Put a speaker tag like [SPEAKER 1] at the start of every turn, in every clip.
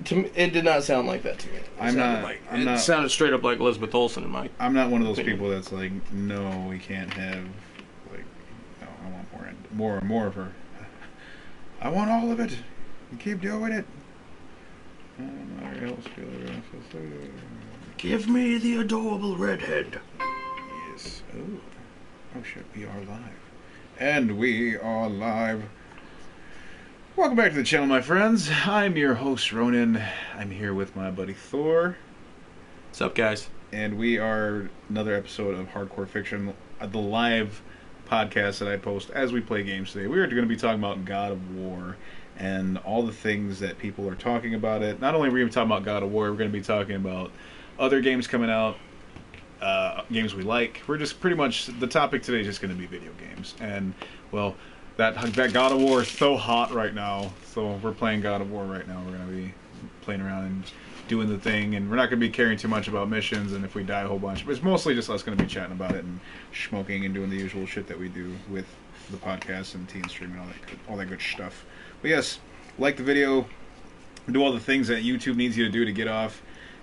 [SPEAKER 1] To me, it did not sound like that to me. It sounded straight up like Elizabeth Olsen in my.
[SPEAKER 2] I'm not one of those people that's like, no, we can't have, like, no, I want more of her. I want all of it. You keep doing it.
[SPEAKER 1] Give me the adorable redhead.
[SPEAKER 2] Yes. Oh shit, we are live. And we are live. Welcome back to the channel, my friends. I'm your host, Ronan. I'm here with my buddy Thor.
[SPEAKER 1] What's up, guys?
[SPEAKER 2] And we are another episode of Hardcore Fiction, the live podcast that I post as we play games today. We are going to be talking about God of War and all the things that people are talking about it. Not only are we going to be talking about God of War, we're going to be talking about other games coming out, games we like. We're just pretty much, the topic today is just going to be video games. And, well, that God of War is so hot right now, so we're playing God of War right now. We're going to be playing around and doing the thing, and we're not going to be caring too much about missions and if we die a whole bunch. But it's mostly just us going to be chatting about it and smoking and doing the usual shit that we do with the podcast and teen stream and all that good stuff. But yes, like the video, do all the things that YouTube needs you to do to get off.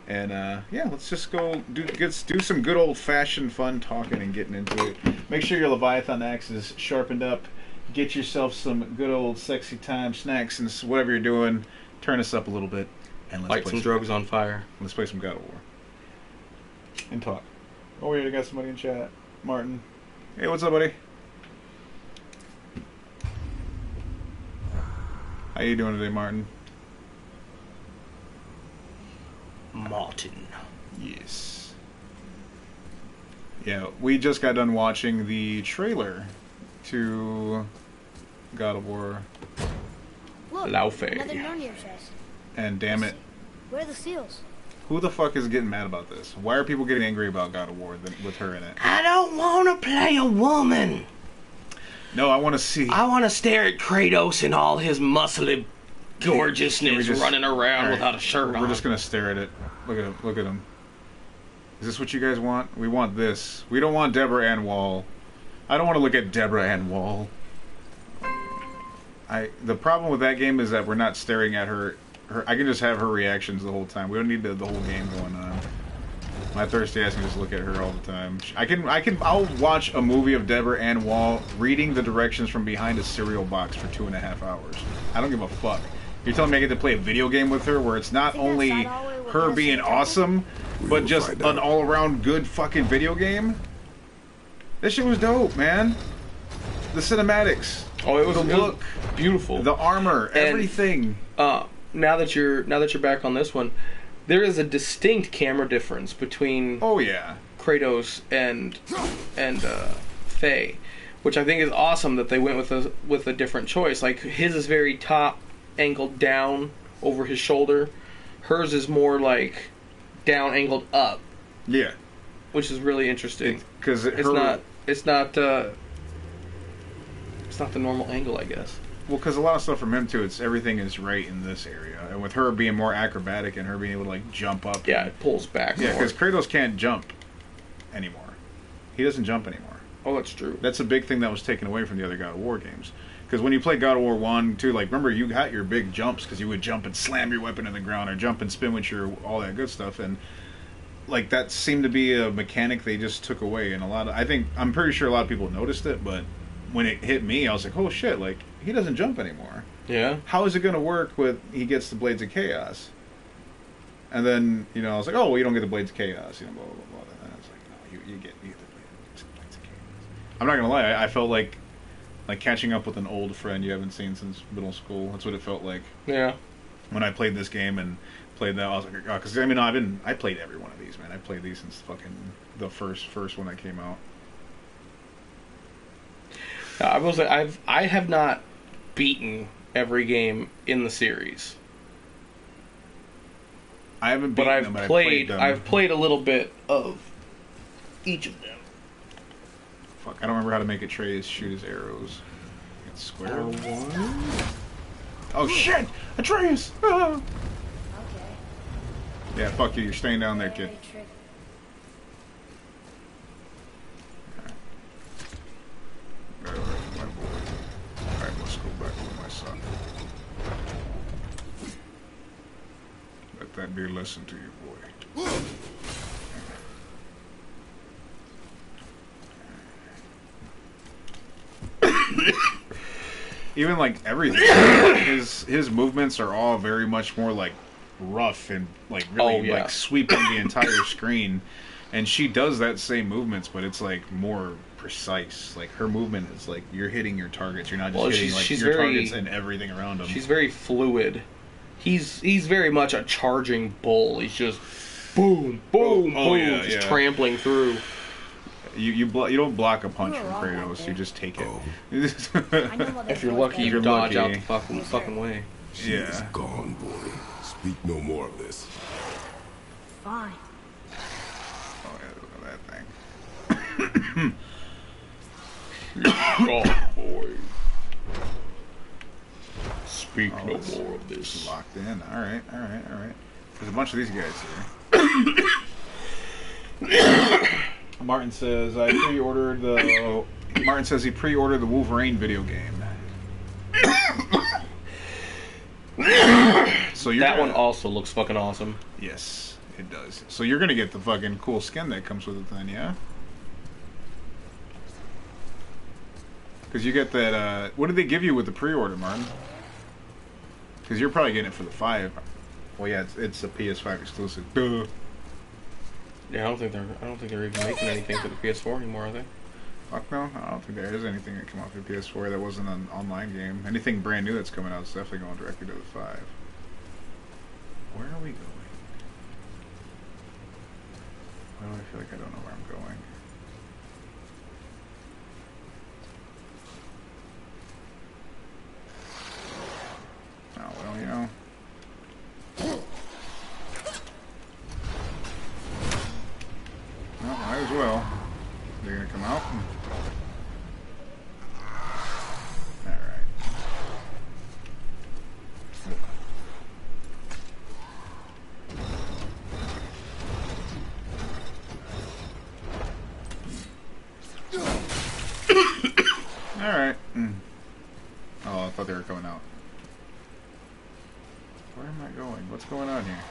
[SPEAKER 2] And yeah, let's just go do some good old-fashioned fun talking and getting into it. Make sure your Leviathan axe is sharpened up. Get yourself some good old sexy time snacks and whatever you're doing. Turn us up a little bit. And let's
[SPEAKER 1] light some drugs on fire.
[SPEAKER 2] Let's play some God of War. And talk. Oh, yeah, I got somebody in chat. Martin. Hey, what's up, buddy? How you doing today, Martin?
[SPEAKER 1] Martin.
[SPEAKER 2] Yes. Yeah, we just got done watching the trailer to God of War.
[SPEAKER 3] Look,
[SPEAKER 1] Laufe.
[SPEAKER 3] another Mjolnir chest.
[SPEAKER 2] And damn it,
[SPEAKER 3] Where are the seals?
[SPEAKER 2] who the fuck is getting mad about this? Why are people getting angry about God of War with her in it?
[SPEAKER 1] I don't want to play a woman.
[SPEAKER 2] No, I want to see.
[SPEAKER 1] I want to stare at Kratos in all his muscly gorgeousness running around without a shirt on.
[SPEAKER 2] We're just gonna stare at it. Look at him. Look at him. Is this what you guys want? We want this. We don't want Deborah Ann Wall. I don't want to look at Deborah Ann Wall. The problem with that game is that we're not staring at her. I can just have her reactions the whole time. We don't need the whole game going on. My thirsty ass can just look at her all the time. I'll watch a movie of Deborah Ann Wall reading the directions from behind a cereal box for 2.5 hours. I don't give a fuck. You're telling me I get to play a video game with her where it's not only her being awesome, but just an all-around good fucking video game? That shit was dope, man. The cinematics.
[SPEAKER 1] Oh, it was
[SPEAKER 2] the look,
[SPEAKER 1] beautiful.
[SPEAKER 2] the armor, everything.
[SPEAKER 1] Now that you're back on this one, there is a distinct camera difference between Kratos and Faye, which I think is awesome that they went with a different choice. Like his is very top angled down over his shoulder. Hers is more like down angled up.
[SPEAKER 2] Yeah,
[SPEAKER 1] which is really interesting
[SPEAKER 2] because
[SPEAKER 1] it's not the normal angle, I guess.
[SPEAKER 2] Well, because a lot of stuff from him, too, everything is right in this area. And with her being more acrobatic and her being able to, like, jump up.
[SPEAKER 1] Yeah, it pulls back
[SPEAKER 2] Yeah, because Kratos can't jump anymore. He doesn't jump anymore.
[SPEAKER 1] Oh, that's true.
[SPEAKER 2] That's a big thing that was taken away from the other God of War games. Because when you play God of War 1, 2, like, remember, you got your big jumps because you would jump and slam your weapon in the ground or jump and spin with all that good stuff. And, like, that seemed to be a mechanic they just took away. And I'm pretty sure a lot of people noticed it, but when it hit me, I was like, oh, shit, like, he doesn't jump anymore.
[SPEAKER 1] Yeah.
[SPEAKER 2] How is it going to work with he gets the Blades of Chaos? And then, I was like, oh, well, you don't get the Blades of Chaos, blah, blah, blah. And I was like, no, you get the Blades of Chaos. I'm not going to lie, I felt like catching up with an old friend you haven't seen since middle school. That's what it felt like.
[SPEAKER 1] Yeah.
[SPEAKER 2] When I played this game and played that, I was like, oh, because, I played every one of these, man. I played these since fucking the first one that came out.
[SPEAKER 1] I have not beaten every game in the series.
[SPEAKER 2] I haven't beaten them, but I've played them.
[SPEAKER 1] I've played a little bit of each of them.
[SPEAKER 2] Fuck, I don't remember how to make Atreus shoot his arrows. It's square. Oh shit! Atreus! Ah!
[SPEAKER 3] Okay.
[SPEAKER 2] Yeah, fuck you. You're staying down there, kid. Alright, let's go back with my son. Let that be a lesson to you, boy. Even like everything, his movements are all very much more like rough and like really like sweeping the entire screen. And she does that same movements, but it's like more precise. Like her movement is like you're hitting your targets. You're not just hitting like your targets and everything around them.
[SPEAKER 1] She's very fluid. He's very much a charging bull. He's just boom, boom, boom, just trampling through.
[SPEAKER 2] You don't block a punch from Kratos. You just take it.
[SPEAKER 1] If you're lucky, you dodge out the fucking way.
[SPEAKER 4] She's gone, boy. Speak no more of this.
[SPEAKER 3] Fine.
[SPEAKER 2] Oh yeah, look at that thing.
[SPEAKER 1] Oh boy. Speak no more of this.
[SPEAKER 2] Locked in. All right. There's a bunch of these guys here. Martin says I pre-ordered the. Martin says he pre-ordered the Wolverine video game. So
[SPEAKER 1] that one also looks fucking awesome.
[SPEAKER 2] Yes, it does. So you're gonna get the fucking cool skin that comes with it, then, yeah? Because you get that. What did they give you with the pre-order, Martin? Because you're probably getting it for the 5. Well, yeah, it's a PS5 exclusive. Duh.
[SPEAKER 1] Yeah, I don't think they're even making anything for the PS4 anymore, are they?
[SPEAKER 2] Fuck no, I don't think there is anything that came out for the PS4 that wasn't an online game. Anything brand new that's coming out is definitely going directly to the 5. Where are we going? Why do I feel like I don't know where I'm going? Oh, well, you know. Well, might as well. They're gonna come out. Alright. Alright. Oh, I thought they were coming out. Where am I going? What's going on here?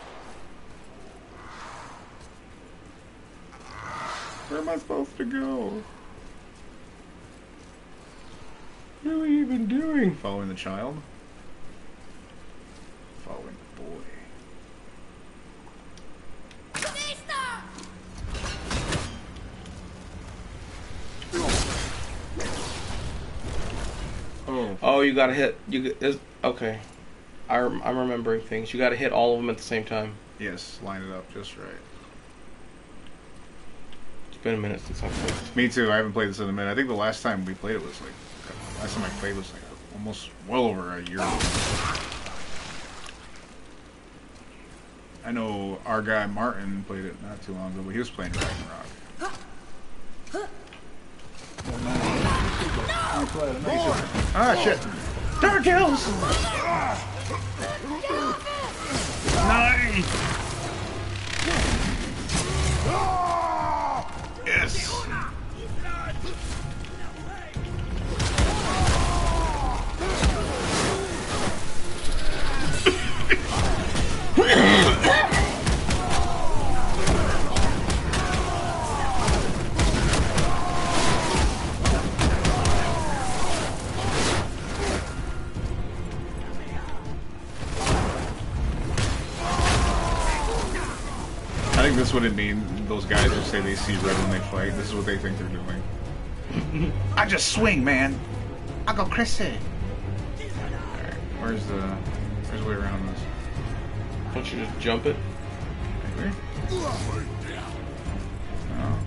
[SPEAKER 2] Where am I supposed to go? What are we even doing? Following the child? Following the boy.
[SPEAKER 1] Oh, you gotta hit. Okay. I'm remembering things. You gotta hit all of them at the same time.
[SPEAKER 2] Yes, line it up just right.
[SPEAKER 1] It's been a minute since I've played this.
[SPEAKER 2] Me too. I haven't played this in a minute. I think the last time we played it was like, last time I played was like almost well over a year ago. I know our guy Martin played it not too long ago, but he was playing Ragnarok. Ah, shit. Dark Hills! Nice! Yes! I think this is what it means. Those guys who say they see red when they fight. This is what they think they're doing. I just swing, man. I go crazy. Alright, where's the way around this?
[SPEAKER 1] Don't you just jump it?
[SPEAKER 2] Maybe? Oh.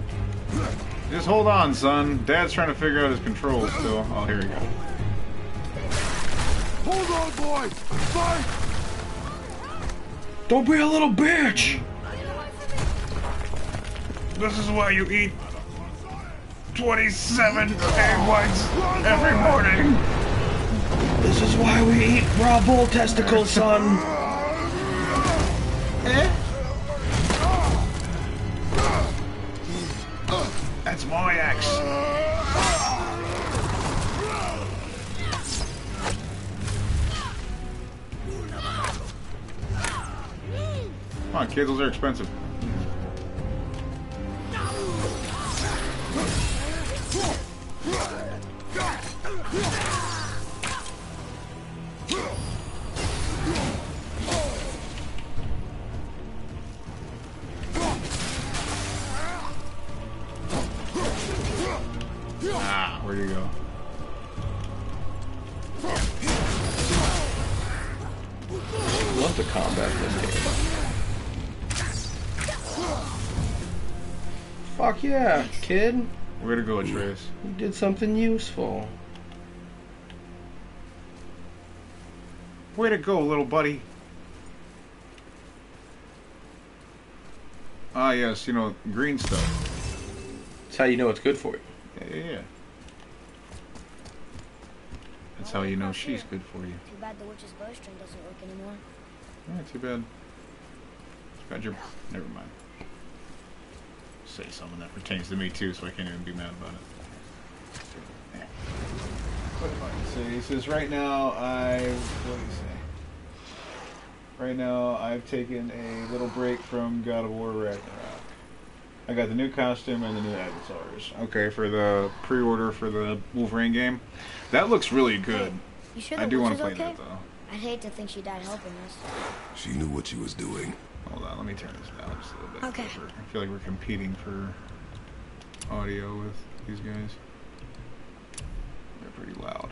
[SPEAKER 2] Just hold on, son. Dad's trying to figure out his controls still. Oh, here we go.
[SPEAKER 4] Hold on, boy! Fight!
[SPEAKER 1] Don't be a little bitch!
[SPEAKER 2] This is why you eat 27 egg whites every morning.
[SPEAKER 1] This is why we eat raw bull testicles, son.
[SPEAKER 2] That's my axe. Come on, kids, those are expensive. Ah, where'd you go?
[SPEAKER 1] Love the combat in this game. Fuck yeah, kid.
[SPEAKER 2] Way to go, Trace.
[SPEAKER 1] You did something useful.
[SPEAKER 2] Way to go, little buddy. Ah, yes, you know, green stuff.
[SPEAKER 1] That's how you know it's good for you.
[SPEAKER 2] Yeah. That's how you know she's good for you.
[SPEAKER 3] Too bad the witch's bowstring doesn't work anymore.
[SPEAKER 2] Yeah, too bad. Too bad you're... Never mind. Say something that pertains to me too, so I can't even be mad about it. Yeah. What did I say? He says, right now What did he say? Right now I've taken a little break from God of War Ragnarok. I got the new costume and the new avatars. Okay, for the pre-order for the Wolverine game. That looks really good.
[SPEAKER 3] Hey, you sure
[SPEAKER 2] I
[SPEAKER 3] the
[SPEAKER 2] do
[SPEAKER 3] witch
[SPEAKER 2] want
[SPEAKER 3] is
[SPEAKER 2] to play
[SPEAKER 3] okay?
[SPEAKER 2] that though.
[SPEAKER 3] I'd hate to think she died helping us.
[SPEAKER 4] She knew what she was doing.
[SPEAKER 2] Hold on, let me turn this down just a little bit.
[SPEAKER 3] Okay.
[SPEAKER 2] I feel like we're competing for audio with these guys. They're pretty loud.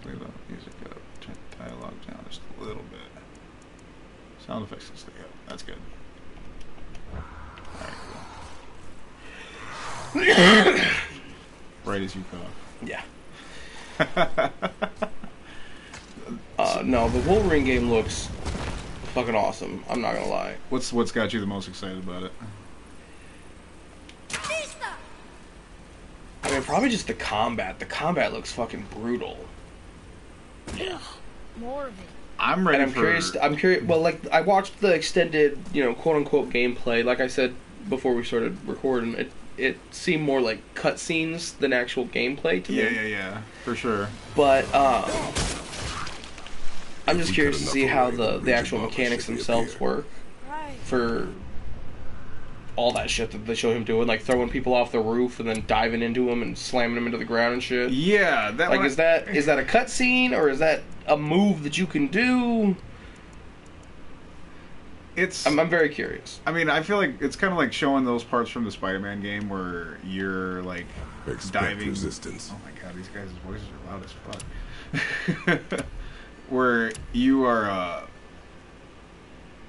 [SPEAKER 2] Play the music up, turn the dialogue down just a little bit. Sound effects can stay up. That's good. Alright, cool. Right as you cough.
[SPEAKER 1] Yeah. No, the Wolverine game looks fucking awesome. I'm not gonna lie.
[SPEAKER 2] What's got you the most excited about it?
[SPEAKER 1] I mean, probably just the combat. The combat looks fucking brutal.
[SPEAKER 3] Yeah. More of it.
[SPEAKER 2] I'm ready.
[SPEAKER 1] And I'm curious. Well, like I watched the extended, quote unquote gameplay. Like I said before we started recording, it seemed more like cutscenes than actual gameplay to me.
[SPEAKER 2] Yeah, for sure.
[SPEAKER 1] But I'm just curious to see how the actual mechanics themselves work for all that shit that they show him doing, like throwing people off the roof and then diving into them and slamming them into the ground and shit.
[SPEAKER 2] Yeah, that
[SPEAKER 1] like is that a cutscene or is that a move that you can do? I'm very curious.
[SPEAKER 2] I mean, I feel like it's kind of like showing those parts from the Spider-Man game where you're like diving.
[SPEAKER 4] Resistance.
[SPEAKER 2] Oh my god, these guys' voices are loud as fuck. Where you are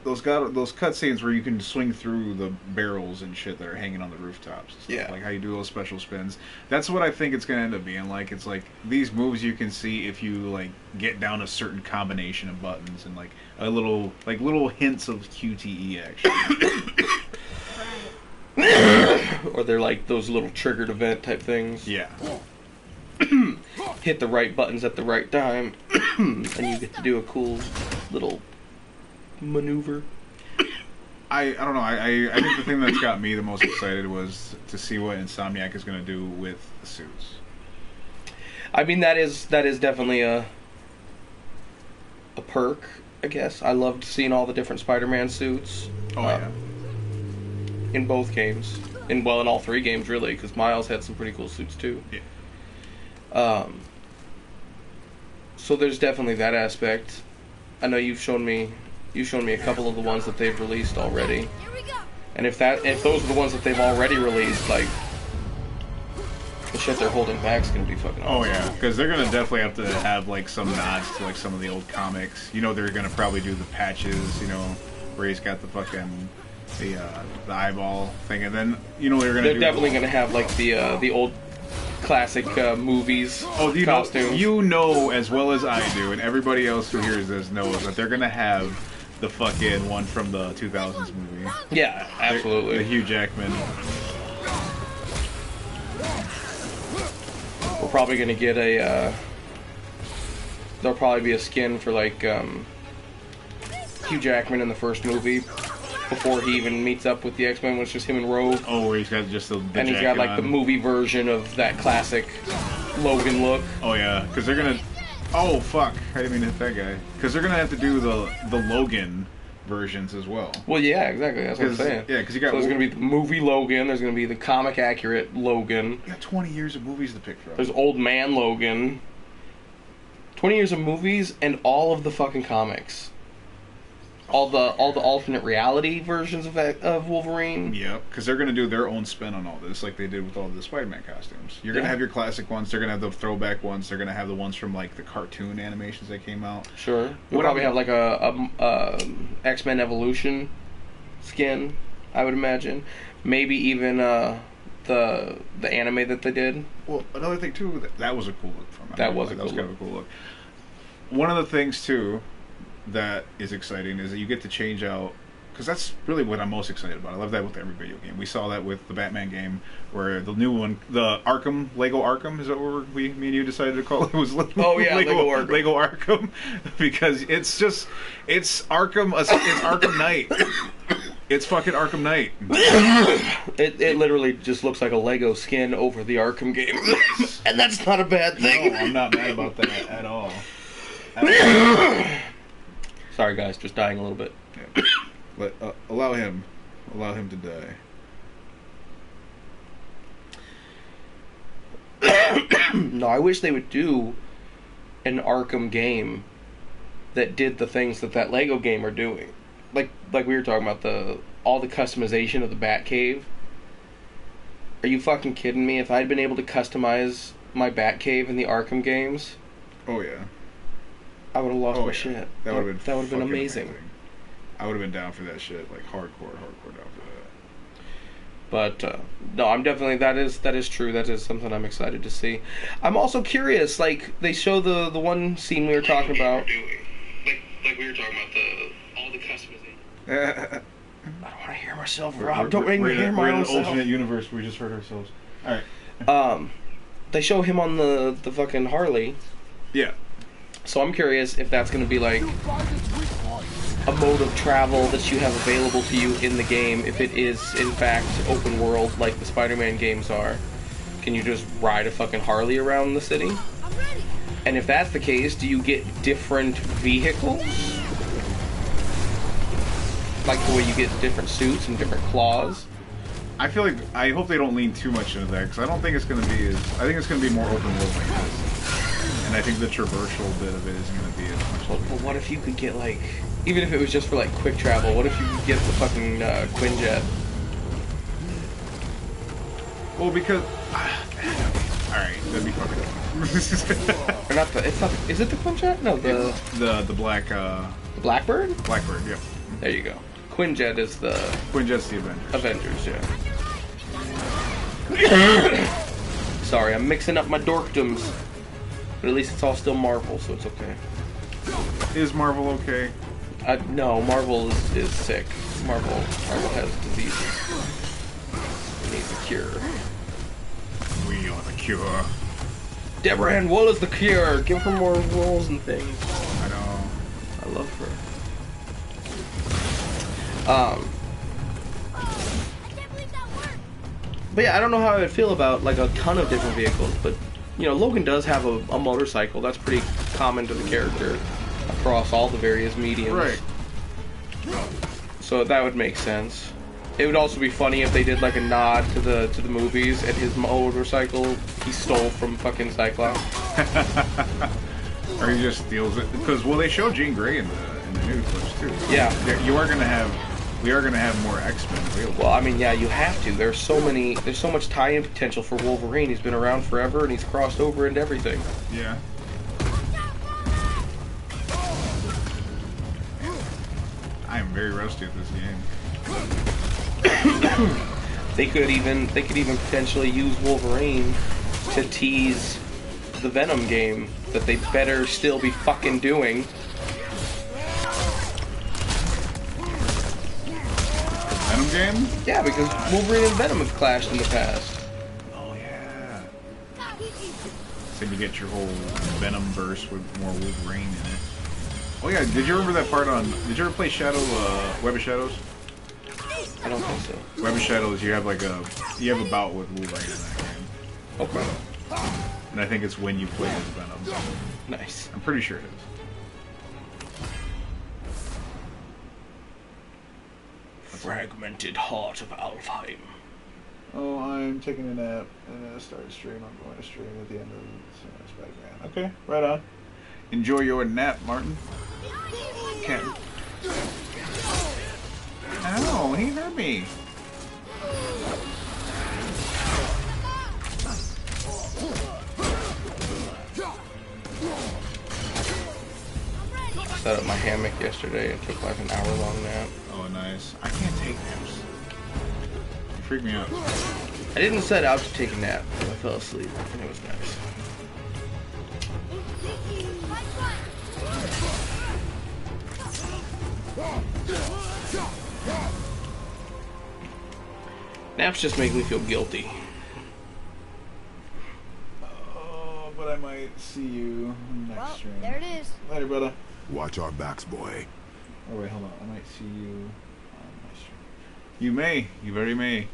[SPEAKER 2] those cutscenes where you can swing through the barrels and shit that are hanging on the rooftops. And stuff,
[SPEAKER 1] yeah.
[SPEAKER 2] Like how you do those special spins. That's what I think it's gonna end up being like. It's like these moves you can see if you like get down a certain combination of buttons and like little hints of QTE action.
[SPEAKER 1] Or they're like those little triggered event type things.
[SPEAKER 2] Yeah.
[SPEAKER 1] Hit the right buttons at the right time, and you get to do a cool little maneuver.
[SPEAKER 2] I don't know. I think the thing that's got me the most excited was to see what Insomniac is going to do with the suits.
[SPEAKER 1] I mean, that is definitely a perk, I guess. I loved seeing all the different Spider-Man suits.
[SPEAKER 2] Oh yeah.
[SPEAKER 1] In both games, in all three games really, because Miles had some pretty cool suits too.
[SPEAKER 2] Yeah.
[SPEAKER 1] So there's definitely that aspect. I know you've shown me a couple of the ones that they've released already. And if those are the ones that they've already released, like the shit they're holding back is gonna be fucking awesome.
[SPEAKER 2] Oh yeah, because they're gonna definitely have to have like some nods to like some of the old comics. They're gonna probably do the patches. Where he's got the fucking the eyeball thing, and then they're
[SPEAKER 1] definitely gonna have like the old classic movies costumes.
[SPEAKER 2] You know as well as I do, and everybody else who hears this knows that they're gonna have the fucking one from the 2000s movie.
[SPEAKER 1] Yeah, absolutely.
[SPEAKER 2] The Hugh Jackman.
[SPEAKER 1] We're probably gonna get there'll probably be a skin for like Hugh Jackman in the first movie before he even meets up with the X-Men, when it's just him and Rogue.
[SPEAKER 2] Oh, where he's got just the
[SPEAKER 1] and he's got like the movie version of that classic Logan look.
[SPEAKER 2] Oh yeah, because they're gonna Oh fuck! I didn't mean to hit that guy. Because they're gonna have to do the Logan versions as well.
[SPEAKER 1] Well, yeah, exactly. That's what I'm saying.
[SPEAKER 2] Yeah, because you got.
[SPEAKER 1] So there's gonna be the movie Logan. There's gonna be the comic accurate Logan.
[SPEAKER 2] You got 20 years of movies to pick from.
[SPEAKER 1] There's Old Man Logan. 20 years of movies and all of the fucking comics. All the alternate reality versions of Wolverine.
[SPEAKER 2] Yep, because they're going to do their own spin on all this, like they did with all the Spider-Man costumes. You're going to have your classic ones. They're going to have the throwback ones. They're going to have the ones from like the cartoon animations that came out.
[SPEAKER 1] Sure. We'll probably have like a X-Men Evolution skin, I would imagine. Maybe even the anime that they did.
[SPEAKER 2] Well, another thing too, that was a cool look from it.
[SPEAKER 1] That was
[SPEAKER 2] kind of a cool look. One of the things too that is exciting is that you get to change out, because that's really what I'm most excited about. I love that with every video game. We saw that with the Batman game, where the new one, the Arkham, Lego Arkham, is that what me and you decided to call it? It was
[SPEAKER 1] oh yeah, Lego Arkham.
[SPEAKER 2] Lego Arkham, because it's Arkham, it's Arkham Knight. It's fucking Arkham Knight.
[SPEAKER 1] It literally just looks like a Lego skin over the Arkham game, and that's not a bad thing.
[SPEAKER 2] No, I'm not mad about that at all.
[SPEAKER 1] Sorry, guys, just dying a little bit.
[SPEAKER 2] Yeah. But allow him to die.
[SPEAKER 1] No, I wish they would do an Arkham game that did the things that Lego game are doing. Like we were talking about all the customization of the Batcave. Are you fucking kidding me? If I'd been able to customize my Batcave in the Arkham games,
[SPEAKER 2] oh yeah,
[SPEAKER 1] I would have lost my shit.
[SPEAKER 2] That would have been
[SPEAKER 1] amazing.
[SPEAKER 2] I would have been down for that shit, like hardcore down for that.
[SPEAKER 1] But no, I'm definitely that is true. That is something I'm excited to see. I'm also curious. Like they show the one scene we were talking about. Like we were talking about all the customization. I don't want to hear myself, Rob. Don't make me hear my own self.
[SPEAKER 2] We're in an alternate universe. We just heard ourselves. All right.
[SPEAKER 1] They show him on the fucking Harley.
[SPEAKER 2] Yeah.
[SPEAKER 1] So I'm curious if that's going to be like a mode of travel that you have available to you in the game. If it is in fact open world like the Spider-Man games are, can you just ride a fucking Harley around the city? And if that's the case, do you get different vehicles? Like the way you get different suits and different claws?
[SPEAKER 2] I hope they don't lean too much into that, because I don't think it's going to be I think it's going to be more open world like this. And I think the traversal bit of it isn't going to be as much.
[SPEAKER 1] But what if you could get like, even if it was just for like quick travel, what if you could get the fucking Quinjet?
[SPEAKER 2] Well, because alright, that'd be fucking
[SPEAKER 1] Or not the, it's not, is it the Quinjet? No,
[SPEAKER 2] the black
[SPEAKER 1] the Blackbird?
[SPEAKER 2] Blackbird, yep.
[SPEAKER 1] There you go. Quinjet is the
[SPEAKER 2] Quinjet's the Avengers.
[SPEAKER 1] Yeah. Sorry, I'm mixing up my dorkdoms. But at least it's all still Marvel, so it's okay.
[SPEAKER 2] Is Marvel okay?
[SPEAKER 1] No, Marvel is sick. Marvel has diseases. It needs a cure.
[SPEAKER 2] We are the cure.
[SPEAKER 1] Deborah Ann Wool is the cure. Give her more roles and things.
[SPEAKER 2] I know.
[SPEAKER 1] I love her. But yeah, I don't know how I would feel about like a ton of different vehicles, but you know, Logan does have a motorcycle. That's pretty common to the character across all the various mediums.
[SPEAKER 2] Right.
[SPEAKER 1] So that would make sense. It would also be funny if they did like a nod to the movies and his motorcycle he stole from fucking Cyclops.
[SPEAKER 2] Or he just steals it because they show Jean Grey in the new clips too. So
[SPEAKER 1] yeah.
[SPEAKER 2] We are gonna have more X-Men available.
[SPEAKER 1] Well, I mean, yeah, you have to. There's so much tie-in potential for Wolverine. He's been around forever, and he's crossed over into everything.
[SPEAKER 2] Yeah. I am very rusty at this game.
[SPEAKER 1] They could even potentially use Wolverine to tease the Venom game that they better still be fucking doing.
[SPEAKER 2] Venom game?
[SPEAKER 1] Yeah, because Wolverine and Venom have clashed in the past.
[SPEAKER 2] Oh yeah. So you get your whole Venom verse with more Wolverine in it. Oh yeah, did you remember that part did you ever play Web of Shadows?
[SPEAKER 1] I don't think so.
[SPEAKER 2] Web of Shadows, you have a bout with Wolverine in that game.
[SPEAKER 1] Okay.
[SPEAKER 2] and I think it's when you play as Venom.
[SPEAKER 1] Nice.
[SPEAKER 2] I'm pretty sure it is.
[SPEAKER 1] Fragmented Heart of Alfheim.
[SPEAKER 2] Oh, I'm taking a nap and then I start a stream. I'm going to stream at the end of Spider-Man. Okay, right on. Enjoy your nap, Martin. Can't. Ow, he hurt me.
[SPEAKER 1] Set up my hammock yesterday and took like an hour-long nap.
[SPEAKER 2] Oh, nice. I can't take naps. You freak me out.
[SPEAKER 1] I didn't set out to take a nap. I fell asleep, and it was nice. Naps just make me feel guilty.
[SPEAKER 2] Oh, but I might see you next stream.
[SPEAKER 3] There it is.
[SPEAKER 2] Later, brother.
[SPEAKER 4] Watch our backs, boy.
[SPEAKER 2] Oh, wait, hold on. I might see you on my stream. You may. You very may.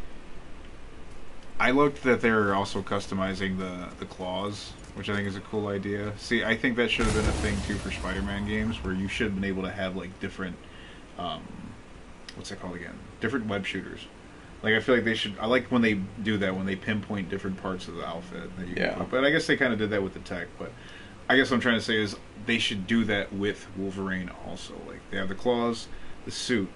[SPEAKER 2] I looked that they're also customizing the claws, which I think is a cool idea. See, I think that should have been a thing, too, for Spider-Man games, where you should have been able to have, like, different, what's that called again? Different web shooters. Like, I feel like they should, I like when they do that, when they pinpoint different parts of the outfit that you can put. But I guess they kind of did that with the tech, but I guess what I'm trying to say is they should do that with Wolverine also. Like, they have the claws, the suit,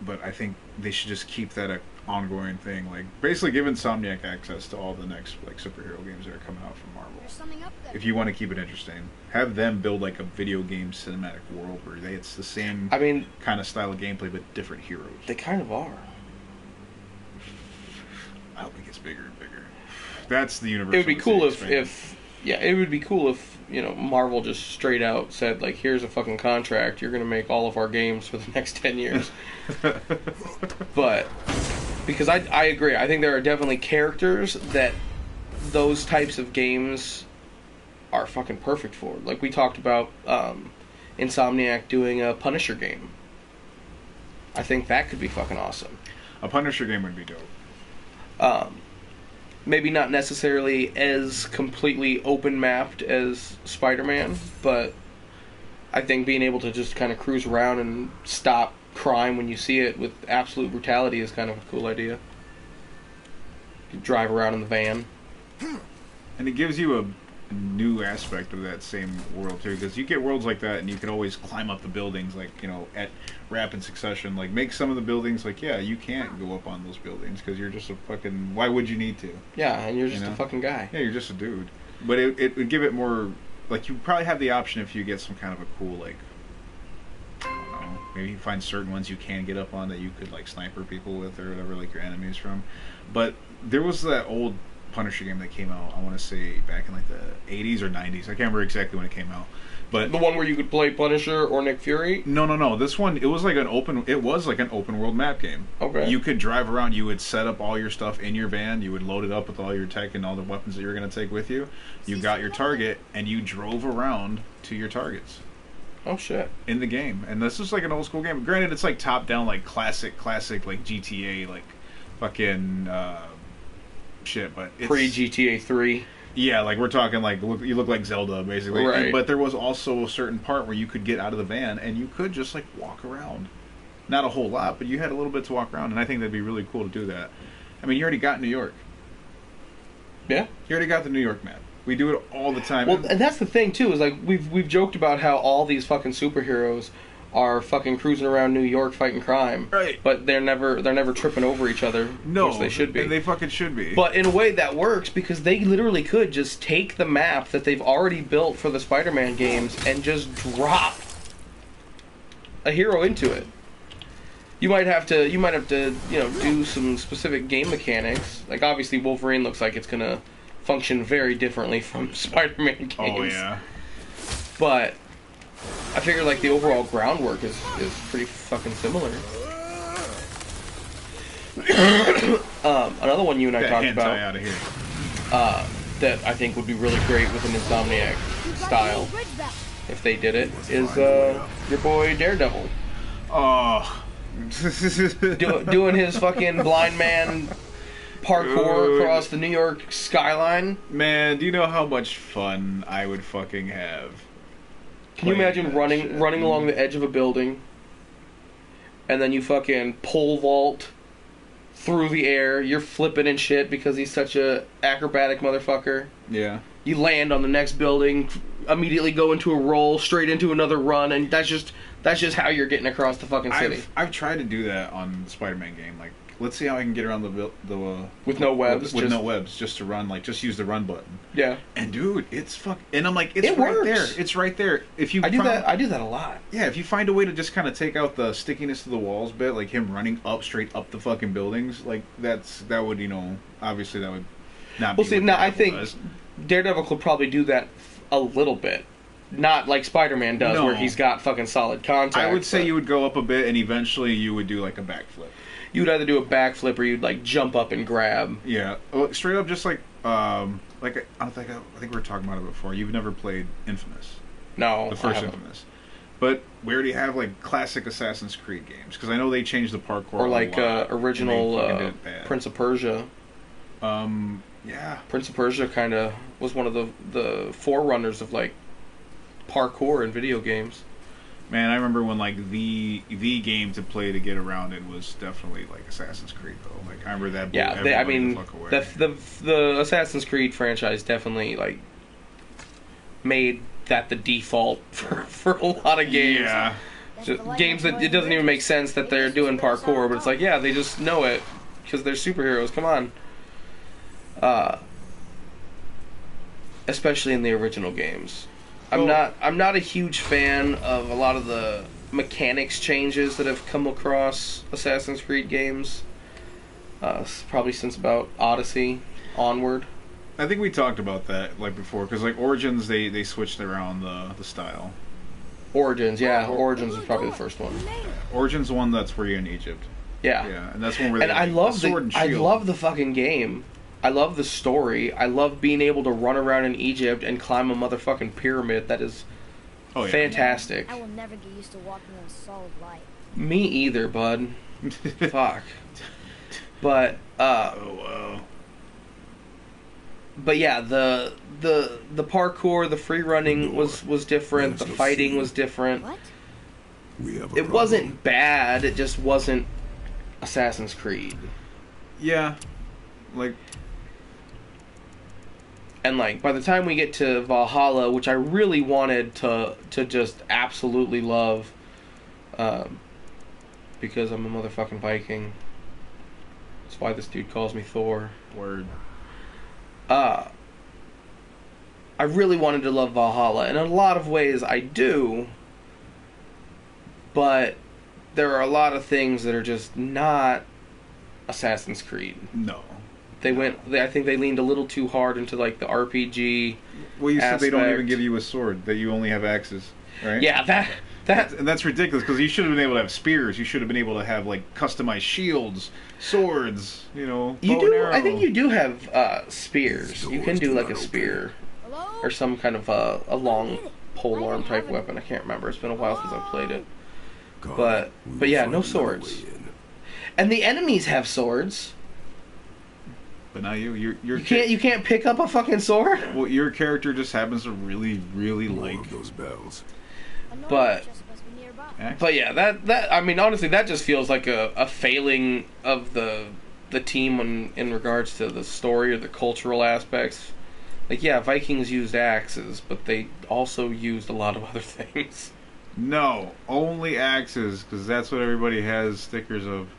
[SPEAKER 2] but I think they should just keep that an ongoing thing. Like, basically give Insomniac access to all the next, like, superhero games that are coming out from Marvel.
[SPEAKER 3] There's something up there.
[SPEAKER 2] If you want to keep it interesting. Have them build, like, a video game cinematic world where it's the same kind of style of gameplay, but different heroes.
[SPEAKER 1] They kind of are.
[SPEAKER 2] I hope it gets bigger and bigger. That's the universe.
[SPEAKER 1] It would be cool if it would be cool if, you know, Marvel just straight out said, like, here's a fucking contract, you're going to make all of our games for the next 10 years. But, because I agree, I think there are definitely characters that those types of games are fucking perfect for. Like, we talked about Insomniac doing a Punisher game. I think that could be fucking awesome.
[SPEAKER 2] A Punisher game would be dope.
[SPEAKER 1] Maybe not necessarily as completely open mapped as Spider-Man, but I think being able to just kind of cruise around and stop crime when you see it with absolute brutality is kind of a cool idea. You drive around in the van.
[SPEAKER 2] And it gives you a new aspect of that same world too, because you get worlds like that and you can always climb up the buildings, like, you know, at rapid succession. Like, make some of the buildings like, yeah, you can't go up on those buildings because you're just a fucking, why would you need to?
[SPEAKER 1] Yeah, and you're just a fucking guy.
[SPEAKER 2] Yeah, you're just a dude. But it would give it more, like, you probably have the option if you get some kind of a cool, like, I don't know, maybe you find certain ones you can get up on that you could, like, sniper people with or whatever, like your enemies from. But there was that old Punisher game that came out, I want to say back in like the 80s or 90s. I can't remember exactly when it came out. But
[SPEAKER 1] the one where you could play Punisher or Nick Fury?
[SPEAKER 2] No. This one, it was like an open world map game.
[SPEAKER 1] Okay.
[SPEAKER 2] You could drive around, you would set up all your stuff in your van, you would load it up with all your tech and all the weapons that you're going to take with you. You got your target and you drove around to your targets.
[SPEAKER 1] Oh shit.
[SPEAKER 2] In the game. And this is like an old school game. Granted, it's like top down, like classic like GTA, like fucking shit, but it's
[SPEAKER 1] pre GTA 3.
[SPEAKER 2] Yeah, like we're talking like you look like Zelda basically.
[SPEAKER 1] Right.
[SPEAKER 2] But there was also a certain part where you could get out of the van and you could just like walk around. Not a whole lot, but you had a little bit to walk around, and I think that'd be really cool to do that. I mean, you already got New York.
[SPEAKER 1] Yeah.
[SPEAKER 2] You already got the New York map. We do it all the time.
[SPEAKER 1] Well, and that's the thing too, is like we've joked about how all these fucking superheroes are fucking cruising around New York fighting crime.
[SPEAKER 2] Right.
[SPEAKER 1] But they're never tripping over each other.
[SPEAKER 2] No,
[SPEAKER 1] which they should be.
[SPEAKER 2] And they fucking should be.
[SPEAKER 1] But in a way that works because they literally could just take the map that they've already built for the Spider-Man games and just drop a hero into it. You might have to, you know, do some specific game mechanics. Like obviously Wolverine looks like it's gonna function very differently from Spider-Man games.
[SPEAKER 2] Oh yeah.
[SPEAKER 1] But I figure like the overall groundwork is pretty fucking similar. Another one you and I talked about
[SPEAKER 2] out of here.
[SPEAKER 1] that I think would be really great with an Insomniac style if they did it is your boy Daredevil.
[SPEAKER 2] Oh.
[SPEAKER 1] Doing his fucking blind man parkour across the New York skyline.
[SPEAKER 2] Man, do you know how much fun I would fucking have?
[SPEAKER 1] Can you imagine running along the edge of a building, and then you fucking pole vault through the air? You're flipping and shit because he's such a acrobatic motherfucker.
[SPEAKER 2] Yeah.
[SPEAKER 1] You land on the next building, immediately go into a roll, straight into another run, and that's just how you're getting across the fucking city.
[SPEAKER 2] I've tried to do that on the Spider-Man game. Like, let's see how I can get around the
[SPEAKER 1] with no webs,
[SPEAKER 2] with no webs, just to run. Like, just use the run button.
[SPEAKER 1] Yeah.
[SPEAKER 2] And dude, it's and I'm like, it
[SPEAKER 1] right
[SPEAKER 2] works. There. It's right there. If you
[SPEAKER 1] I do that a lot.
[SPEAKER 2] Yeah, if you find a way to just kind of take out the stickiness to the walls bit, like him running straight up the fucking buildings, like that would, obviously that would not be.
[SPEAKER 1] Well, see, now I think Daredevil could probably do that a little bit. Not like Spider-Man does, where he's got fucking solid contact.
[SPEAKER 2] I would say you would go up a bit, and eventually you would do like a backflip.
[SPEAKER 1] You would either do a backflip or you'd like jump up and grab.
[SPEAKER 2] Yeah, straight up, just like I think we were talking about it before. You've never played Infamous?
[SPEAKER 1] No,
[SPEAKER 2] the first Infamous. But we already have like classic Assassin's Creed games because I know they changed the parkour.
[SPEAKER 1] Or like original Prince of Persia.
[SPEAKER 2] Yeah,
[SPEAKER 1] Prince of Persia kind of was one of the forerunners of like parkour in video games.
[SPEAKER 2] Man, I remember when like the game to play to get around it was definitely like Assassin's Creed though. Like I remember that.
[SPEAKER 1] Yeah, the Assassin's Creed franchise definitely like made that the default for a lot of games.
[SPEAKER 2] Yeah,
[SPEAKER 1] games that it doesn't even make sense that they're doing parkour, but it's like they just know it because they're superheroes. Come on. Especially in the original games. I'm not a huge fan of a lot of the mechanics changes that have come across Assassin's Creed games. Probably since about Odyssey onward.
[SPEAKER 2] I think we talked about that like before because like Origins they switched around the style.
[SPEAKER 1] Origins, yeah, Origins was probably the first one.
[SPEAKER 2] Origins the one that's where you're in Egypt.
[SPEAKER 1] Yeah,
[SPEAKER 2] and that's one where
[SPEAKER 1] I love the fucking game. I love the story. I love being able to run around in Egypt and climb a motherfucking pyramid. That is fantastic.
[SPEAKER 3] I will never get used to walking on solid light.
[SPEAKER 1] Me either, bud. Fuck. But but yeah, the parkour, the free running was different. The fighting was different.
[SPEAKER 3] What?
[SPEAKER 1] It wasn't bad. It just wasn't Assassin's Creed.
[SPEAKER 2] Yeah, like.
[SPEAKER 1] And like by the time we get to Valhalla, which I really wanted to just absolutely love, because I'm a motherfucking Viking. That's why this dude calls me Thor.
[SPEAKER 2] Word.
[SPEAKER 1] I really wanted to love Valhalla, and in a lot of ways I do. But there are a lot of things that are just not Assassin's Creed.
[SPEAKER 2] No.
[SPEAKER 1] I think they leaned a little too hard into like the RPG.
[SPEAKER 2] Well, you said they don't even give you a sword; that you only have axes, right?
[SPEAKER 1] Yeah,
[SPEAKER 2] that's ridiculous because you should have been able to have spears. You should have been able to have like customized shields, swords. You do.
[SPEAKER 1] I think you do have spears. You can do like a spear or some kind of a long polearm type weapon. I can't remember. It's been a while since I've played it. But yeah, no swords. And the enemies have swords.
[SPEAKER 2] But now you
[SPEAKER 1] can't pick up a fucking sword.
[SPEAKER 2] Well, your character just happens to really like
[SPEAKER 4] those bells.
[SPEAKER 1] But yeah, that I mean honestly that just feels like a failing of the team in regards to the story or the cultural aspects. Like yeah, Vikings used axes, but they also used a lot of other things.
[SPEAKER 2] No, only axes because that's what everybody has stickers of.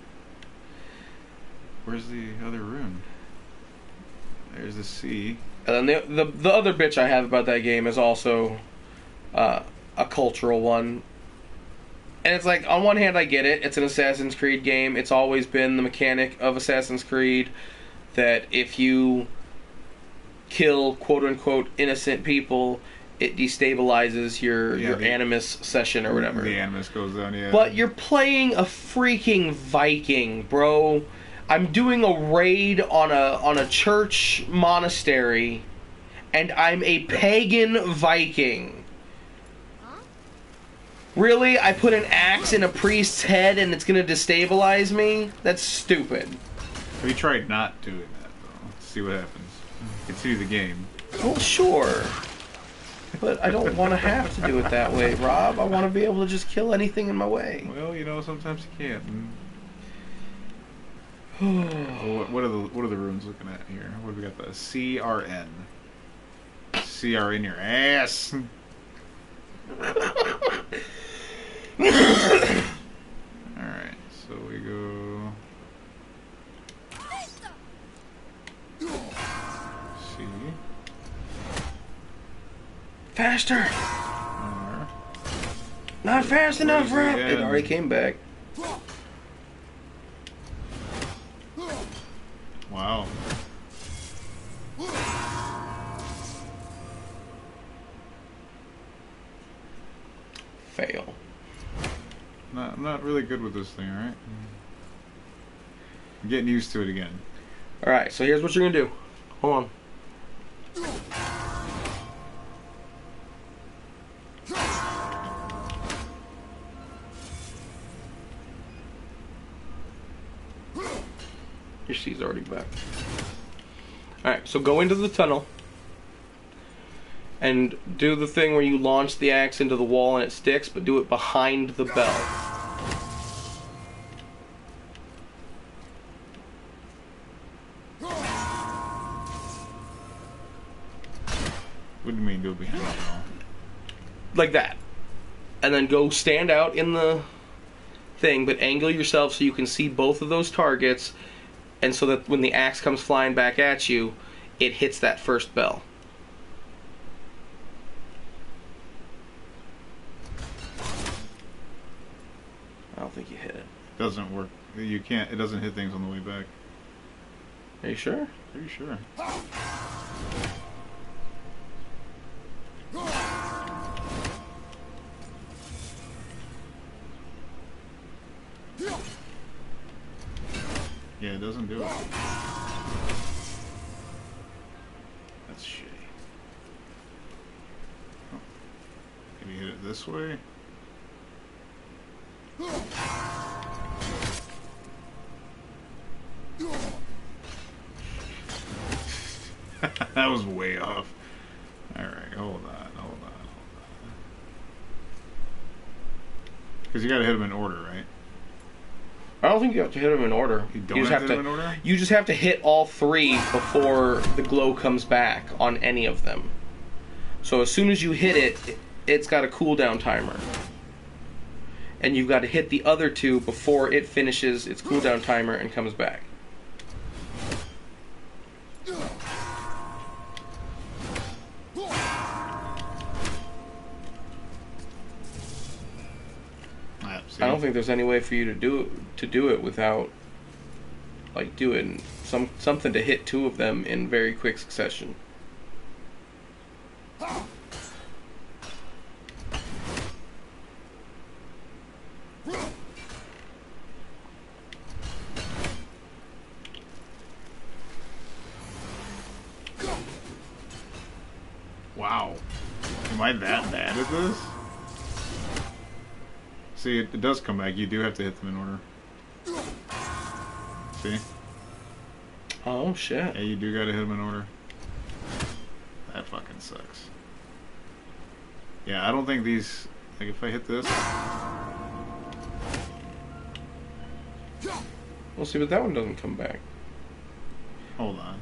[SPEAKER 2] Where's the other rune? There's the C.
[SPEAKER 1] And then the other bitch I have about that game is also a cultural one. And it's like, on one hand, I get it. It's an Assassin's Creed game. It's always been the mechanic of Assassin's Creed that if you kill quote-unquote innocent people, it destabilizes your animus session or whatever.
[SPEAKER 2] The animus goes down, yeah.
[SPEAKER 1] But you're playing a freaking Viking, bro. I'm doing a raid on a church monastery, and I'm a pagan Viking.
[SPEAKER 3] Huh?
[SPEAKER 1] Really? I put an axe in a priest's head and it's gonna destabilize me? That's stupid.
[SPEAKER 2] Have you tried not doing that, though? Let's see what happens. Continue the game.
[SPEAKER 1] Well, sure. But I don't want to have to do it that way, Rob. I want to be able to just kill anything in my way.
[SPEAKER 2] Well, you know, sometimes you can't. Well, what are the runes looking at here? What do we got? The CRN. CR in your ass. Alright, so we go. C.
[SPEAKER 1] Faster!
[SPEAKER 2] R.
[SPEAKER 1] Not fast enough, Rob! It
[SPEAKER 2] again.
[SPEAKER 1] already came back.
[SPEAKER 2] Wow.
[SPEAKER 1] Fail.
[SPEAKER 2] I'm not really good with this thing, alright? I'm getting used to it again.
[SPEAKER 1] Alright, so here's what you're gonna do. Hold on. Your C's already back. Alright, so go into the tunnel and do the thing where you launch the axe into the wall and it sticks, but do it behind the bell.
[SPEAKER 2] What do you mean do it behind the bell?
[SPEAKER 1] Like that. And then go stand out in the thing, but angle yourself so you can see both of those targets, and so that when the axe comes flying back at you, it hits that first bell. I don't think you hit it.
[SPEAKER 2] Doesn't work. You can't. It doesn't hit things on the way back.
[SPEAKER 1] Are you sure?
[SPEAKER 2] Pretty sure. Yeah, it doesn't do it. That's shitty. Oh. Can you hit it this way? That was way off. Alright, hold on. Because you gotta hit them in order, right?
[SPEAKER 1] I don't think you have to hit them in order.
[SPEAKER 2] You don't
[SPEAKER 1] just
[SPEAKER 2] have to hit them in order?
[SPEAKER 1] You just have to hit all three before the glow comes back on any of them. So as soon as you hit it, it's got a cooldown timer. And you've got to hit the other two before it finishes its cooldown timer and comes back. I don't think there's any way for you to do it without, like, doing something to hit two of them in very quick succession.
[SPEAKER 2] Wow. Am I that bad at this? See, it does come back. You do have to hit them in order. See?
[SPEAKER 1] Oh, shit.
[SPEAKER 2] Yeah, you do gotta hit them in order. That fucking sucks. Yeah, I don't think these... Like, if I hit this...
[SPEAKER 1] Well, see, but that one doesn't come back.
[SPEAKER 2] Hold on.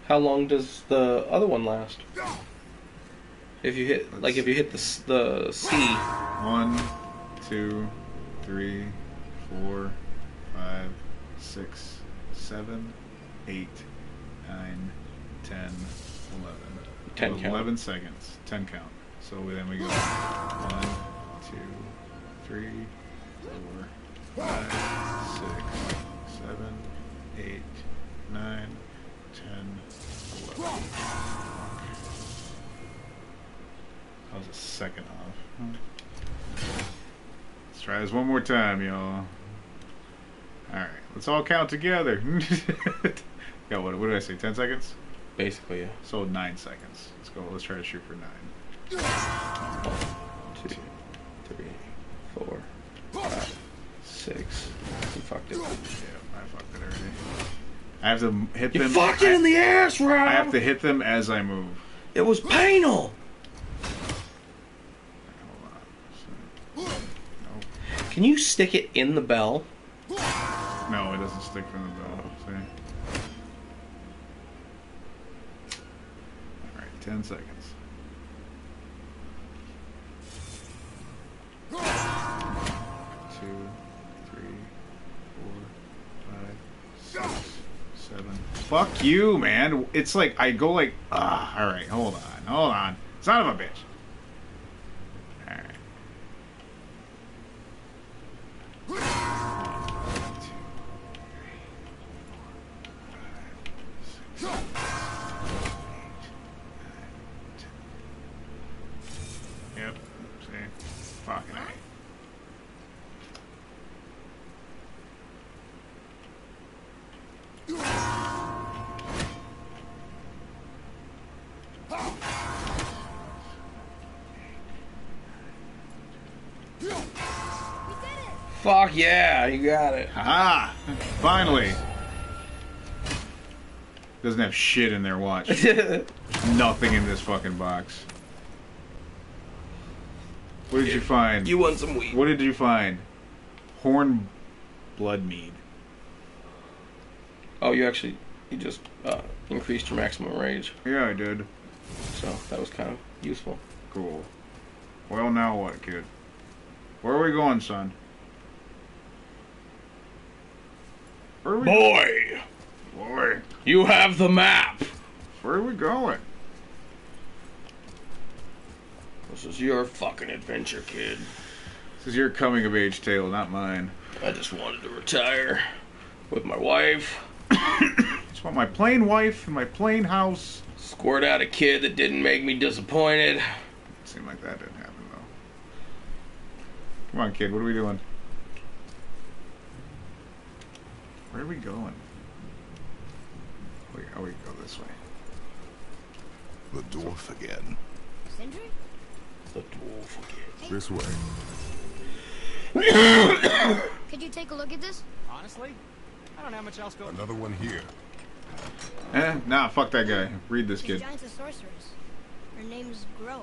[SPEAKER 1] How long does the other one last? If you hit, like, if you hit the C.
[SPEAKER 2] 1, 2, 3, 4, 5, 6, 7, 8, 9, 10, 11.
[SPEAKER 1] 10 count.
[SPEAKER 2] 11 seconds. 10 count. So then we go 1, 2, 3, 4, 5, 6, 7, 8, 9, 10, 11. That was a second off. Let's try this one more time, y'all. Alright, let's all count together. Yeah, what did I say? 10 seconds?
[SPEAKER 1] Basically, yeah.
[SPEAKER 2] So 9 seconds. Let's go. Let's try to shoot for 9.
[SPEAKER 1] 1, 2, 3, 4, fucked it.
[SPEAKER 2] Yeah, I fucked it already. I have to hit them.
[SPEAKER 1] You fucked it in the ass, Rob!
[SPEAKER 2] I have to hit them as I move.
[SPEAKER 1] It was painful!
[SPEAKER 2] Hold on. Nope.
[SPEAKER 1] Can you stick it in the bell?
[SPEAKER 2] No, it doesn't stick from the bell. See? Alright, 10 seconds. 2, 3, 4, 5, 6, 7. Fuck you, man. It's like, I go like, alright, hold on. Son of a bitch. Alright. 1, 2, 3, 4, 5, 6, 7, 8, 9, 10. Yep. See? Fucking A.
[SPEAKER 1] Fuck yeah, you got it.
[SPEAKER 2] Haha! Finally! Doesn't have shit in there, watch. Nothing in this fucking box. What did you find?
[SPEAKER 1] You want some weed.
[SPEAKER 2] What did you find? Horn blood mead.
[SPEAKER 1] Oh, you just increased your maximum rage.
[SPEAKER 2] Yeah, I did.
[SPEAKER 1] So, that was kind of useful.
[SPEAKER 2] Cool. Well, now what, kid? Where are we going, son? Where are we
[SPEAKER 1] Boy!
[SPEAKER 2] Boy,
[SPEAKER 1] You have the map!
[SPEAKER 2] where are we going?
[SPEAKER 1] This is your fucking adventure, kid.
[SPEAKER 2] This is your coming-of-age tale, not mine.
[SPEAKER 1] I just wanted to retire with my wife.
[SPEAKER 2] Just want my plain wife and my plain house.
[SPEAKER 1] Squirt out a kid that didn't make me disappointed.
[SPEAKER 2] Seemed like that didn't happen, though. Come on, kid, what are we doing? Where are we going? Oh, we go this way.
[SPEAKER 4] The dwarf again.
[SPEAKER 3] Sindri?
[SPEAKER 1] The dwarf again.
[SPEAKER 4] This way.
[SPEAKER 3] Could you take a look at this?
[SPEAKER 5] Honestly, I don't have much else going.
[SPEAKER 4] Another one here.
[SPEAKER 2] Nah, fuck that guy. Read this
[SPEAKER 3] She's
[SPEAKER 2] kid.
[SPEAKER 3] giant's a sorceress. Her name's Groa.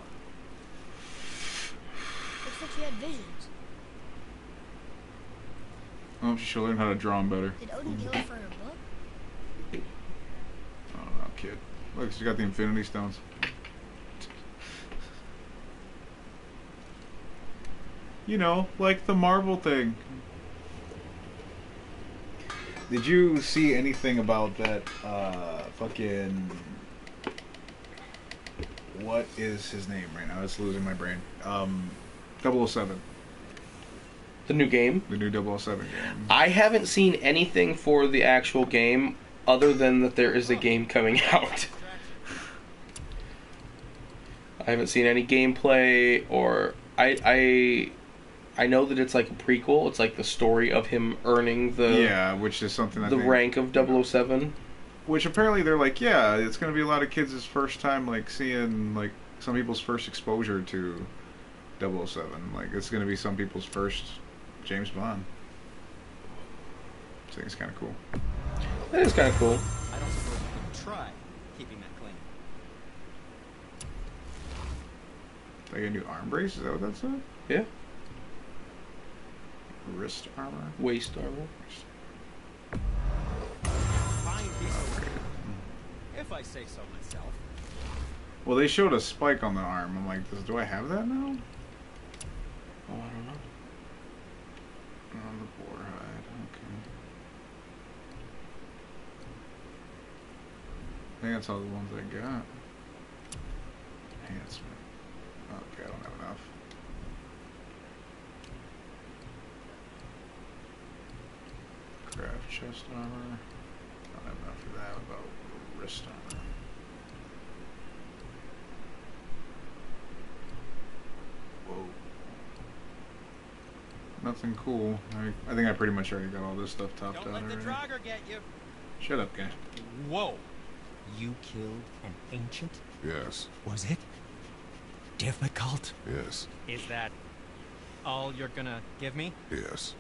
[SPEAKER 3] Looks like she had visions.
[SPEAKER 2] Oh, she'll learn how to draw him better.
[SPEAKER 3] Did Odin kill her for her book?
[SPEAKER 2] I don't know, kid. Look, she's got the Infinity Stones. You know, like the Marvel thing. Did you see anything about that, fucking... What is his name right now? It's losing my brain. 007.
[SPEAKER 1] The new game?
[SPEAKER 2] The new 007 game.
[SPEAKER 1] I haven't seen anything for the actual game other than that there is a game coming out. I haven't seen any gameplay or... I know that it's like a prequel. It's like the story of him earning the
[SPEAKER 2] which is something
[SPEAKER 1] the rank of 007.
[SPEAKER 2] Which apparently they're like, yeah, it's going to be a lot of kids' first time like seeing like some people's first exposure to 007. Like it's going to be some people's first James Bond. I think it's kind of cool.
[SPEAKER 1] That is kind of cool.
[SPEAKER 5] I don't suppose you could try keeping that clean.
[SPEAKER 2] Like a new arm brace? Is that what that said?
[SPEAKER 1] Yeah.
[SPEAKER 2] Wrist armor?
[SPEAKER 1] Waist armor.
[SPEAKER 5] Fine piece of work, if I say so myself.
[SPEAKER 2] Well, they showed a spike on the arm. I'm like, do I have that now?
[SPEAKER 1] Oh, I don't know.
[SPEAKER 2] On the boar hide, okay. I think that's all the ones I got. Enhancement. Okay, I don't have enough. Craft chest armor. I don't have enough for that. What about wrist armor? Whoa. Nothing cool. I think I pretty much already got all this stuff topped out
[SPEAKER 5] Don't let the
[SPEAKER 2] already.
[SPEAKER 5] Draugr get you.
[SPEAKER 2] Shut up, guy.
[SPEAKER 5] Whoa. You killed an ancient?
[SPEAKER 4] Yes.
[SPEAKER 5] Was it difficult?
[SPEAKER 4] Yes.
[SPEAKER 5] Is that all you're gonna give me?
[SPEAKER 4] Yes.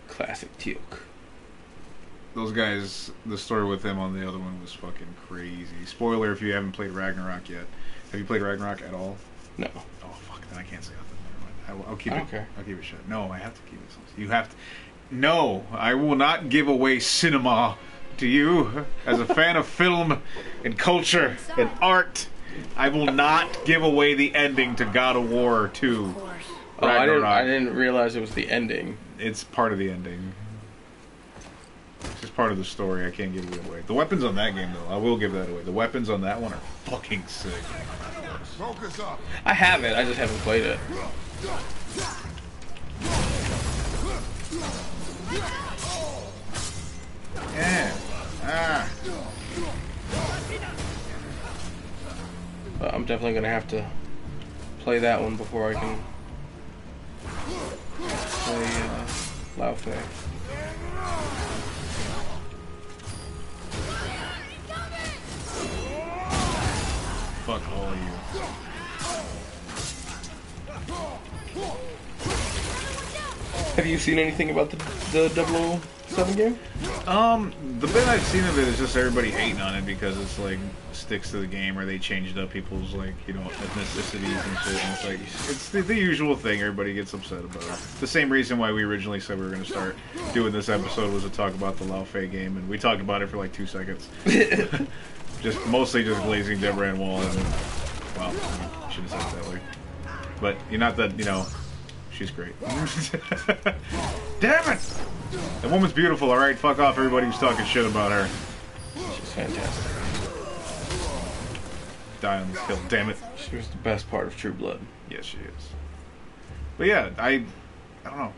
[SPEAKER 1] Classic Teal'c.
[SPEAKER 2] Those guys, the story with him on the other one was fucking crazy. Spoiler if you haven't played Ragnarok yet. Have you played Ragnarok at all?
[SPEAKER 1] No.
[SPEAKER 2] Oh fuck, then I can't say nothing. Never mind. I'll keep
[SPEAKER 1] I
[SPEAKER 2] it.
[SPEAKER 1] don't care.
[SPEAKER 2] I'll keep it shut. No, I have to keep it. You have to. No, I will not give away cinema to you as a fan of film and culture and art. I will not give away the ending to God of War 2.
[SPEAKER 1] Oh, I didn't realize it was the ending.
[SPEAKER 2] It's part of the ending. It's just part of the story. I can't give it away. The weapons on that game, though, I will give that away. The weapons on that one are fucking sick.
[SPEAKER 4] Focus up.
[SPEAKER 1] I have it. I just haven't played it.
[SPEAKER 2] Yeah. Ah.
[SPEAKER 1] But I'm definitely gonna have to play that one before I can play Lao Fei.
[SPEAKER 2] Fuck all of you.
[SPEAKER 1] Have you seen anything about the 007 game?
[SPEAKER 2] The bit I've seen of it is just everybody hating on it because it's like sticks to the game or they changed up people's like, you know, ethnicities and shit. And it's like it's the usual thing everybody gets upset about. The same reason why we originally said we were going to start doing this episode was to talk about the Lao Fei game, and we talked about it for like 2 seconds. Just mostly just glazing Deborah and Wall, and well, I shouldn't have said it that way. But you're not that, you know, she's great. Damn it! The woman's beautiful, alright? Fuck off everybody who's talking shit about her.
[SPEAKER 1] She's fantastic.
[SPEAKER 2] Die on this hill, damn it.
[SPEAKER 1] She was the best part of True Blood.
[SPEAKER 2] Yes, she is. But yeah, I don't know.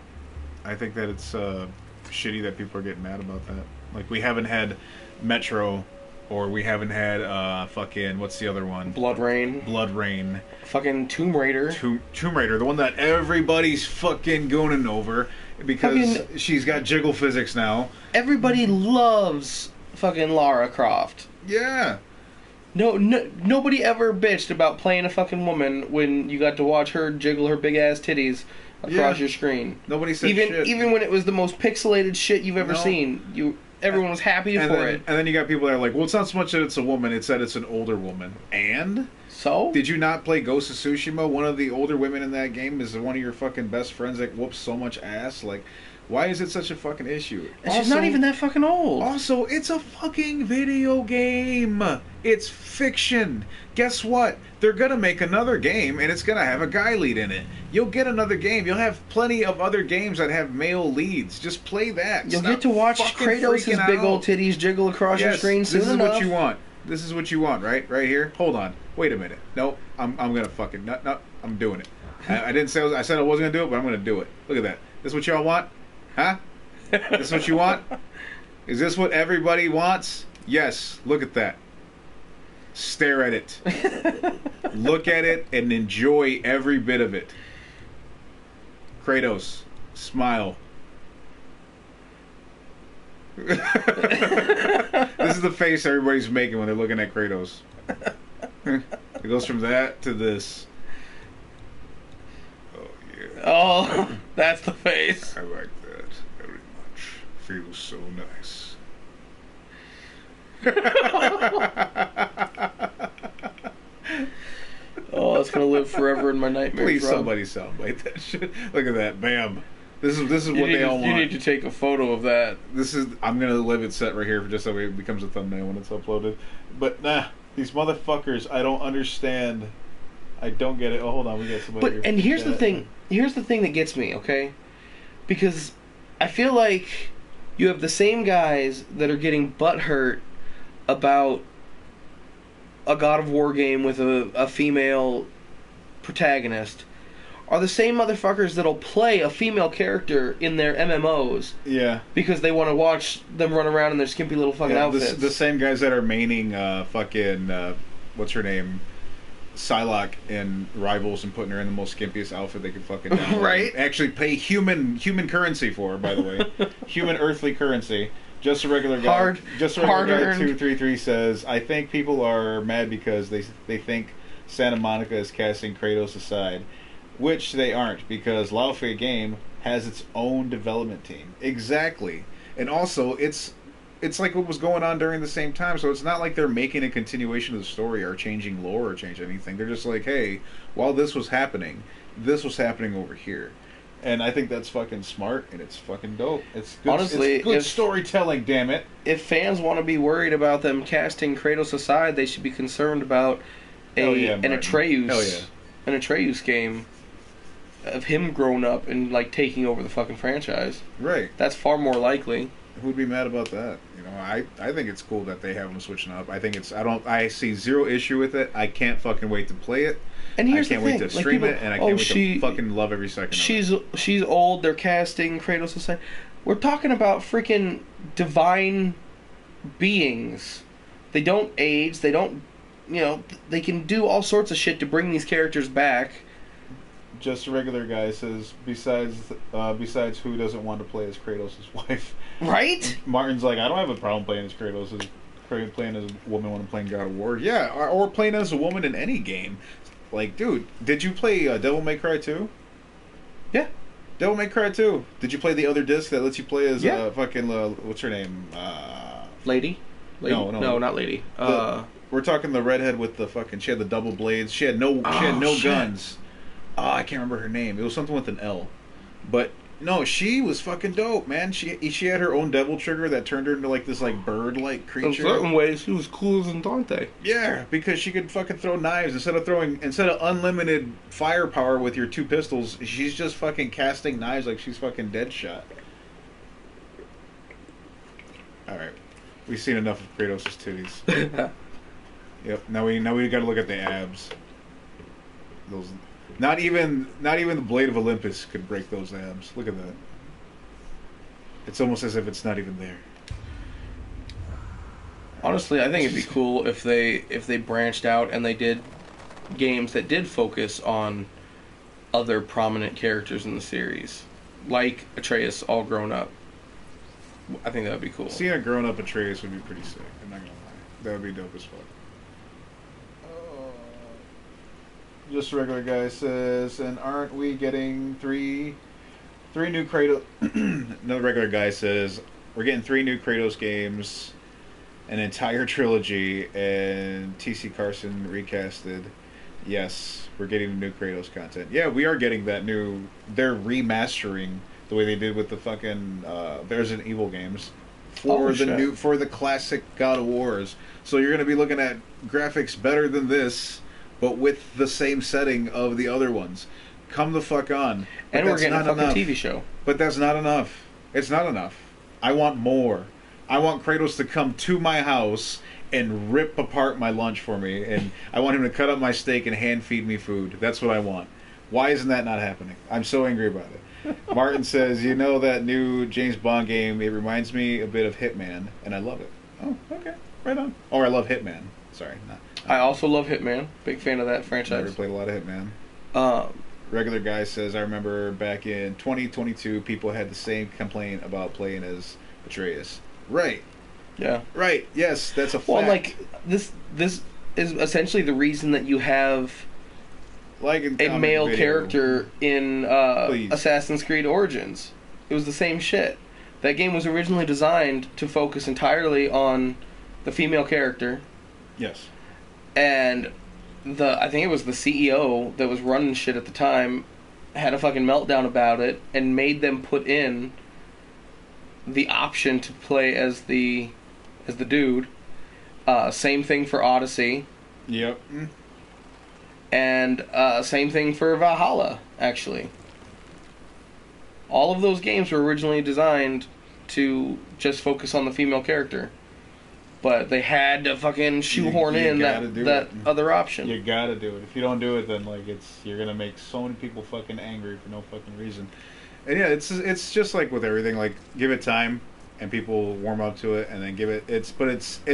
[SPEAKER 2] I think that it's shitty that people are getting mad about that. Like, we haven't had Metro, or we haven't had fucking, what's the other one?
[SPEAKER 1] Blood Rain.
[SPEAKER 2] Blood Rain.
[SPEAKER 1] Fucking Tomb Raider.
[SPEAKER 2] Tomb Raider, the one that everybody's fucking gooning over because she's got jiggle physics now.
[SPEAKER 1] Everybody loves fucking Lara Croft.
[SPEAKER 2] Yeah.
[SPEAKER 1] Nobody ever bitched about playing a fucking woman when you got to watch her jiggle her big ass titties across your screen.
[SPEAKER 2] Nobody said shit.
[SPEAKER 1] Even when it was the most pixelated shit you've ever seen, everyone was happy for it.
[SPEAKER 2] And then you got people that are like, well, it's not so much that it's a woman, it's that it's an older woman. And?
[SPEAKER 1] So?
[SPEAKER 2] Did you not play Ghost of Tsushima? One of the older women in that game is one of your fucking best friends that whoops so much ass. Like, why is it such a fucking issue?
[SPEAKER 1] And she's not even that fucking old.
[SPEAKER 2] Also, it's a fucking video game. It's fiction. Guess what? They're gonna make another game, and it's gonna have a guy lead in it. You'll get another game. You'll have plenty of other games that have male leads. Just play that.
[SPEAKER 1] You'll get to watch Kratos' big old titties jiggle across your screen soon enough.
[SPEAKER 2] This is what you want. This is what you want, right? Right here. Hold on. Wait a minute. Nope. I'm gonna fucking no. I'm doing it. I didn't say I said I wasn't gonna do it, but I'm gonna do it. Look at that. This is what y'all want? Huh? This is what you want? Is this what everybody wants? Yes. Look at that. Stare at it. Look at it and enjoy every bit of it. Kratos, smile. This is the face everybody's making when they're looking at Kratos. It goes from that to this. Oh, yeah.
[SPEAKER 1] Oh, that's the face.
[SPEAKER 2] I like that very much. Feels so nice.
[SPEAKER 1] Oh, it's gonna live forever in my nightmares.
[SPEAKER 2] Please,
[SPEAKER 1] Rob.
[SPEAKER 2] somebody soundbite that shit. Look at that, bam. This is what they all want.
[SPEAKER 1] You need to take a photo of that.
[SPEAKER 2] I'm gonna leave it set right here just so it becomes a thumbnail when it's uploaded. But nah, these motherfuckers, I don't understand. I don't get it. Oh, hold on, we got somebody.
[SPEAKER 1] But and here's the thing. Here's the thing that gets me, okay? Because I feel like you have the same guys that are getting butthurt about a God of War game with a female protagonist are the same motherfuckers that'll play a female character in their MMOs.
[SPEAKER 2] Yeah.
[SPEAKER 1] Because they want to watch them run around in their skimpy little fucking outfits.
[SPEAKER 2] The same guys that are maining what's her name? Psylocke in Rivals and putting her in the most skimpiest outfit they could fucking download.
[SPEAKER 1] Right.
[SPEAKER 2] Actually pay human currency for her, by the way. Human earthly currency. Just a regular guy. Just a regular guy. 233 says, I think people are mad because they think Santa Monica is casting Kratos aside. Which they aren't, because Laufey Game has its own development team. Exactly. And also, it's like what was going on during the same time, so it's not like they're making a continuation of the story or changing lore or changing anything. They're just like, hey, while this was happening over here. And I think that's fucking smart, and it's fucking dope. It's good,
[SPEAKER 1] honestly,
[SPEAKER 2] it's good storytelling, damn it.
[SPEAKER 1] If fans want to be worried about them casting Kratos aside, they should be concerned about an Atreus game of him grown up and like taking over the fucking franchise.
[SPEAKER 2] Right.
[SPEAKER 1] That's far more likely.
[SPEAKER 2] Who'd be mad about that? You know, I think it's cool that they have them switching up. I see zero issue with it. I can't fucking wait to play it.
[SPEAKER 1] And here's
[SPEAKER 2] I can't
[SPEAKER 1] the
[SPEAKER 2] wait
[SPEAKER 1] thing.
[SPEAKER 2] to stream it, and I can't wait to fucking love every second of it.
[SPEAKER 1] She's old, they're casting Kratos aside. We're talking about freaking divine beings. They don't age, they don't, they can do all sorts of shit to bring these characters back.
[SPEAKER 2] Just a regular guy says, besides who doesn't want to play as Kratos' wife?
[SPEAKER 1] Right?
[SPEAKER 2] Martin's like, I don't have a problem playing as Kratos, playing as a woman when I'm playing God of War. Yeah, or playing as a woman in any game. Like, dude, did you play Devil May Cry 2?
[SPEAKER 1] Yeah.
[SPEAKER 2] Devil May Cry 2. Did you play the other disc that lets you play as fucking, what's her name?
[SPEAKER 1] Lady?
[SPEAKER 2] No,
[SPEAKER 1] not Lady.
[SPEAKER 2] We're talking the redhead with the fucking, she had the double blades. She had no guns. I can't remember her name. It was something with an L. But no, she was fucking dope, man. She had her own devil trigger that turned her into like this like bird-like creature.
[SPEAKER 1] In certain ways, she was cooler than Dante.
[SPEAKER 2] Yeah, because she could fucking throw knives instead of unlimited firepower with your two pistols. She's just fucking casting knives like she's fucking Deadshot. All right, we've seen enough of Kratos' titties. Yep. Now we got to look at the abs. Those. Not even the Blade of Olympus could break those abs. Look at that. It's almost as if it's not even there.
[SPEAKER 1] Honestly, I think it'd be cool if they branched out and they did games that did focus on other prominent characters in the series, like Atreus all grown up. I think that would be cool.
[SPEAKER 2] Seeing a grown up Atreus would be pretty sick. I'm not gonna lie. That would be dope as fuck. Just a regular guy says, and aren't we getting three new Kratos? Another regular guy says, we're getting 3 new Kratos games, an entire trilogy, and TC Carson recasted. Yes, we're getting new Kratos content. Yeah, we are getting that new. They're remastering the way they did with the fucking Resident Evil games for the classic God of Wars. So you're gonna be looking at graphics better than this, but with the same setting of the other ones. Come the fuck on.
[SPEAKER 1] But and we're getting a fucking TV show.
[SPEAKER 2] But that's not enough. It's not enough. I want more. I want Kratos to come to my house and rip apart my lunch for me, and I want him to cut up my steak and hand feed me food. That's what I want. Why isn't that not happening? I'm so angry about it. Martin says, you know that new James Bond game, it reminds me a bit of Hitman, and I love it. Oh, okay. Right on. Or I love Hitman. Sorry.
[SPEAKER 1] I also love Hitman. Big fan of that franchise.
[SPEAKER 2] Never played a lot of Hitman. Regular guy says, I remember back in 2022, people had the same complaint about playing as Atreus. Right.
[SPEAKER 1] Yeah.
[SPEAKER 2] Right. Yes, that's a fact.
[SPEAKER 1] Well, like, this is essentially the reason that you have
[SPEAKER 2] like
[SPEAKER 1] a male character in Assassin's Creed Origins. It was the same shit. That game was originally designed to focus entirely on the female character.
[SPEAKER 2] Yes.
[SPEAKER 1] And I think it was the CEO that was running shit at the time had a fucking meltdown about it and made them put in the option to play as the dude. Same thing for Odyssey.
[SPEAKER 2] Yep.
[SPEAKER 1] And same thing for Valhalla, actually. All of those games were originally designed to just focus on the female character. But they had to fucking shoehorn in that other option.
[SPEAKER 2] You gotta do it. If you don't do it, then you're gonna make so many people fucking angry for no fucking reason. And yeah, it's just like with everything. Like, give it time, and people warm up to it, and then give it. It's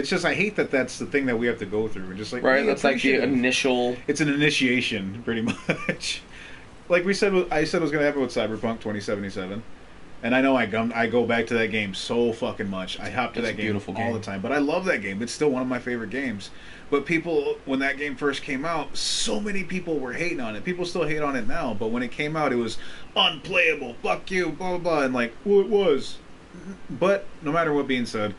[SPEAKER 2] just I hate that that's the thing that we have to go through. And just like
[SPEAKER 1] right, that's like the initial.
[SPEAKER 2] It's an initiation, pretty much. Like I said it was gonna happen with Cyberpunk 2077. And I know I go back to that game so fucking much. I hop to
[SPEAKER 1] It's
[SPEAKER 2] that
[SPEAKER 1] a
[SPEAKER 2] game
[SPEAKER 1] beautiful
[SPEAKER 2] all
[SPEAKER 1] game.
[SPEAKER 2] the time. But I love that game. It's still one of my favorite games. But people, when that game first came out, so many people were hating on it. People still hate on it now. But when it came out, it was unplayable. Fuck you, blah, blah, blah. And like, well, it was. But no matter what being said,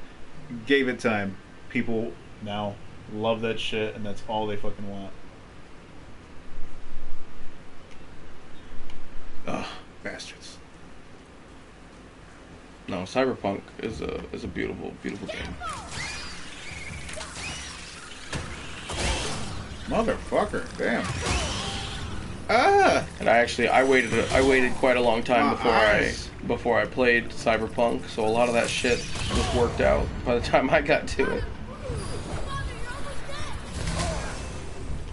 [SPEAKER 2] gave it time. People now love that shit, and that's all they fucking want. Ugh, bastards.
[SPEAKER 1] No, Cyberpunk is a beautiful, beautiful game.
[SPEAKER 2] Motherfucker, damn. Ah!
[SPEAKER 1] And I waited quite a long time
[SPEAKER 2] My
[SPEAKER 1] before I played Cyberpunk, so a lot of that shit was worked out by the time I got to it.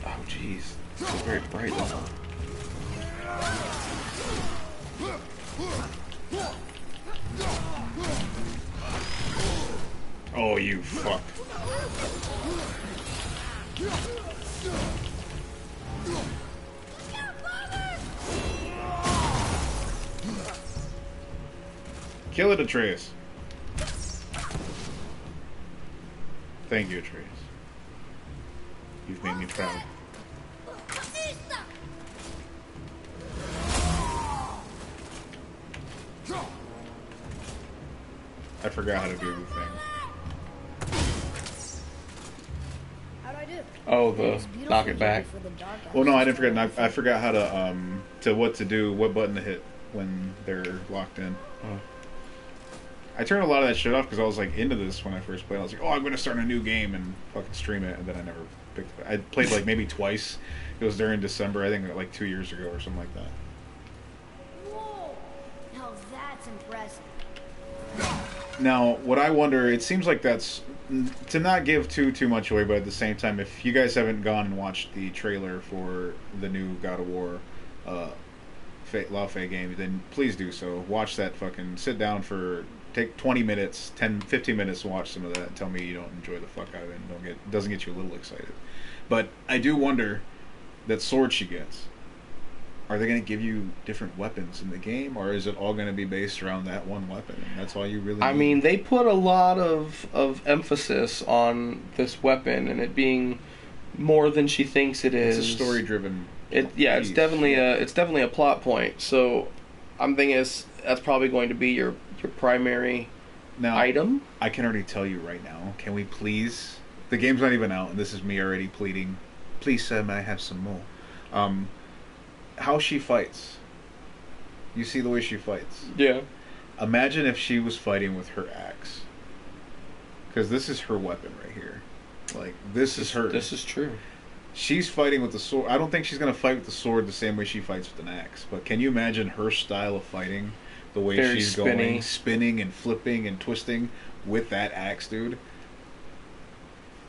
[SPEAKER 1] Oh jeez, it's a very bright level.
[SPEAKER 2] Oh, you fuck. Kill it, Atreus. Thank you, Atreus. You've made me proud. I forgot how to do the thing.
[SPEAKER 3] How'd I do?
[SPEAKER 1] Oh, the
[SPEAKER 3] It's beautiful
[SPEAKER 1] knock it back.
[SPEAKER 3] for the dark
[SPEAKER 2] Well, no, I didn't
[SPEAKER 3] hours.
[SPEAKER 2] forget. I forgot how to what to do, what button to hit when they're locked in.
[SPEAKER 1] Oh.
[SPEAKER 2] I turned a lot of that shit off because I was like into this when I first played. I was like, oh, I'm gonna start a new game and fucking stream it, and then I never picked it. I played like maybe twice. It was during December, I think, like 2 years ago or something like that.
[SPEAKER 3] Whoa! Now that's impressive.
[SPEAKER 2] Now, what I wonder, it seems like that's to not give too much away, but at the same time, if you guys haven't gone and watched the trailer for the new God of War, Lao Fei game, then please do so. Watch that fucking. Sit down for. Take 20 minutes, 10, 15 minutes to watch some of that and tell me you don't enjoy the fuck out of it and doesn't get you a little excited. But I do wonder, that sword she gets, are they going to give you different weapons in the game, or is it all going to be based around that one weapon and that's all you really need?
[SPEAKER 1] I mean, they put a lot of emphasis on this weapon and it being more than she thinks it is.
[SPEAKER 2] It's a story-driven
[SPEAKER 1] It's
[SPEAKER 2] piece.
[SPEAKER 1] definitely a plot point. So I'm thinking that's probably going to be your primary
[SPEAKER 2] now,
[SPEAKER 1] item.
[SPEAKER 2] I can already tell you right now, can we please... The game's not even out, and this is me already pleading. Please, sir, may I have some more? How she fights. You see the way she fights.
[SPEAKER 1] Yeah.
[SPEAKER 2] Imagine if she was fighting with her axe. Because this is her weapon right here. Like, this is her.
[SPEAKER 1] This is true.
[SPEAKER 2] She's fighting with the sword. I don't think she's going to fight with the sword the same way she fights with an axe. But can you imagine her style of fighting? The way
[SPEAKER 1] Very
[SPEAKER 2] she's
[SPEAKER 1] spinny.
[SPEAKER 2] going, spinning and flipping and twisting with that axe, dude.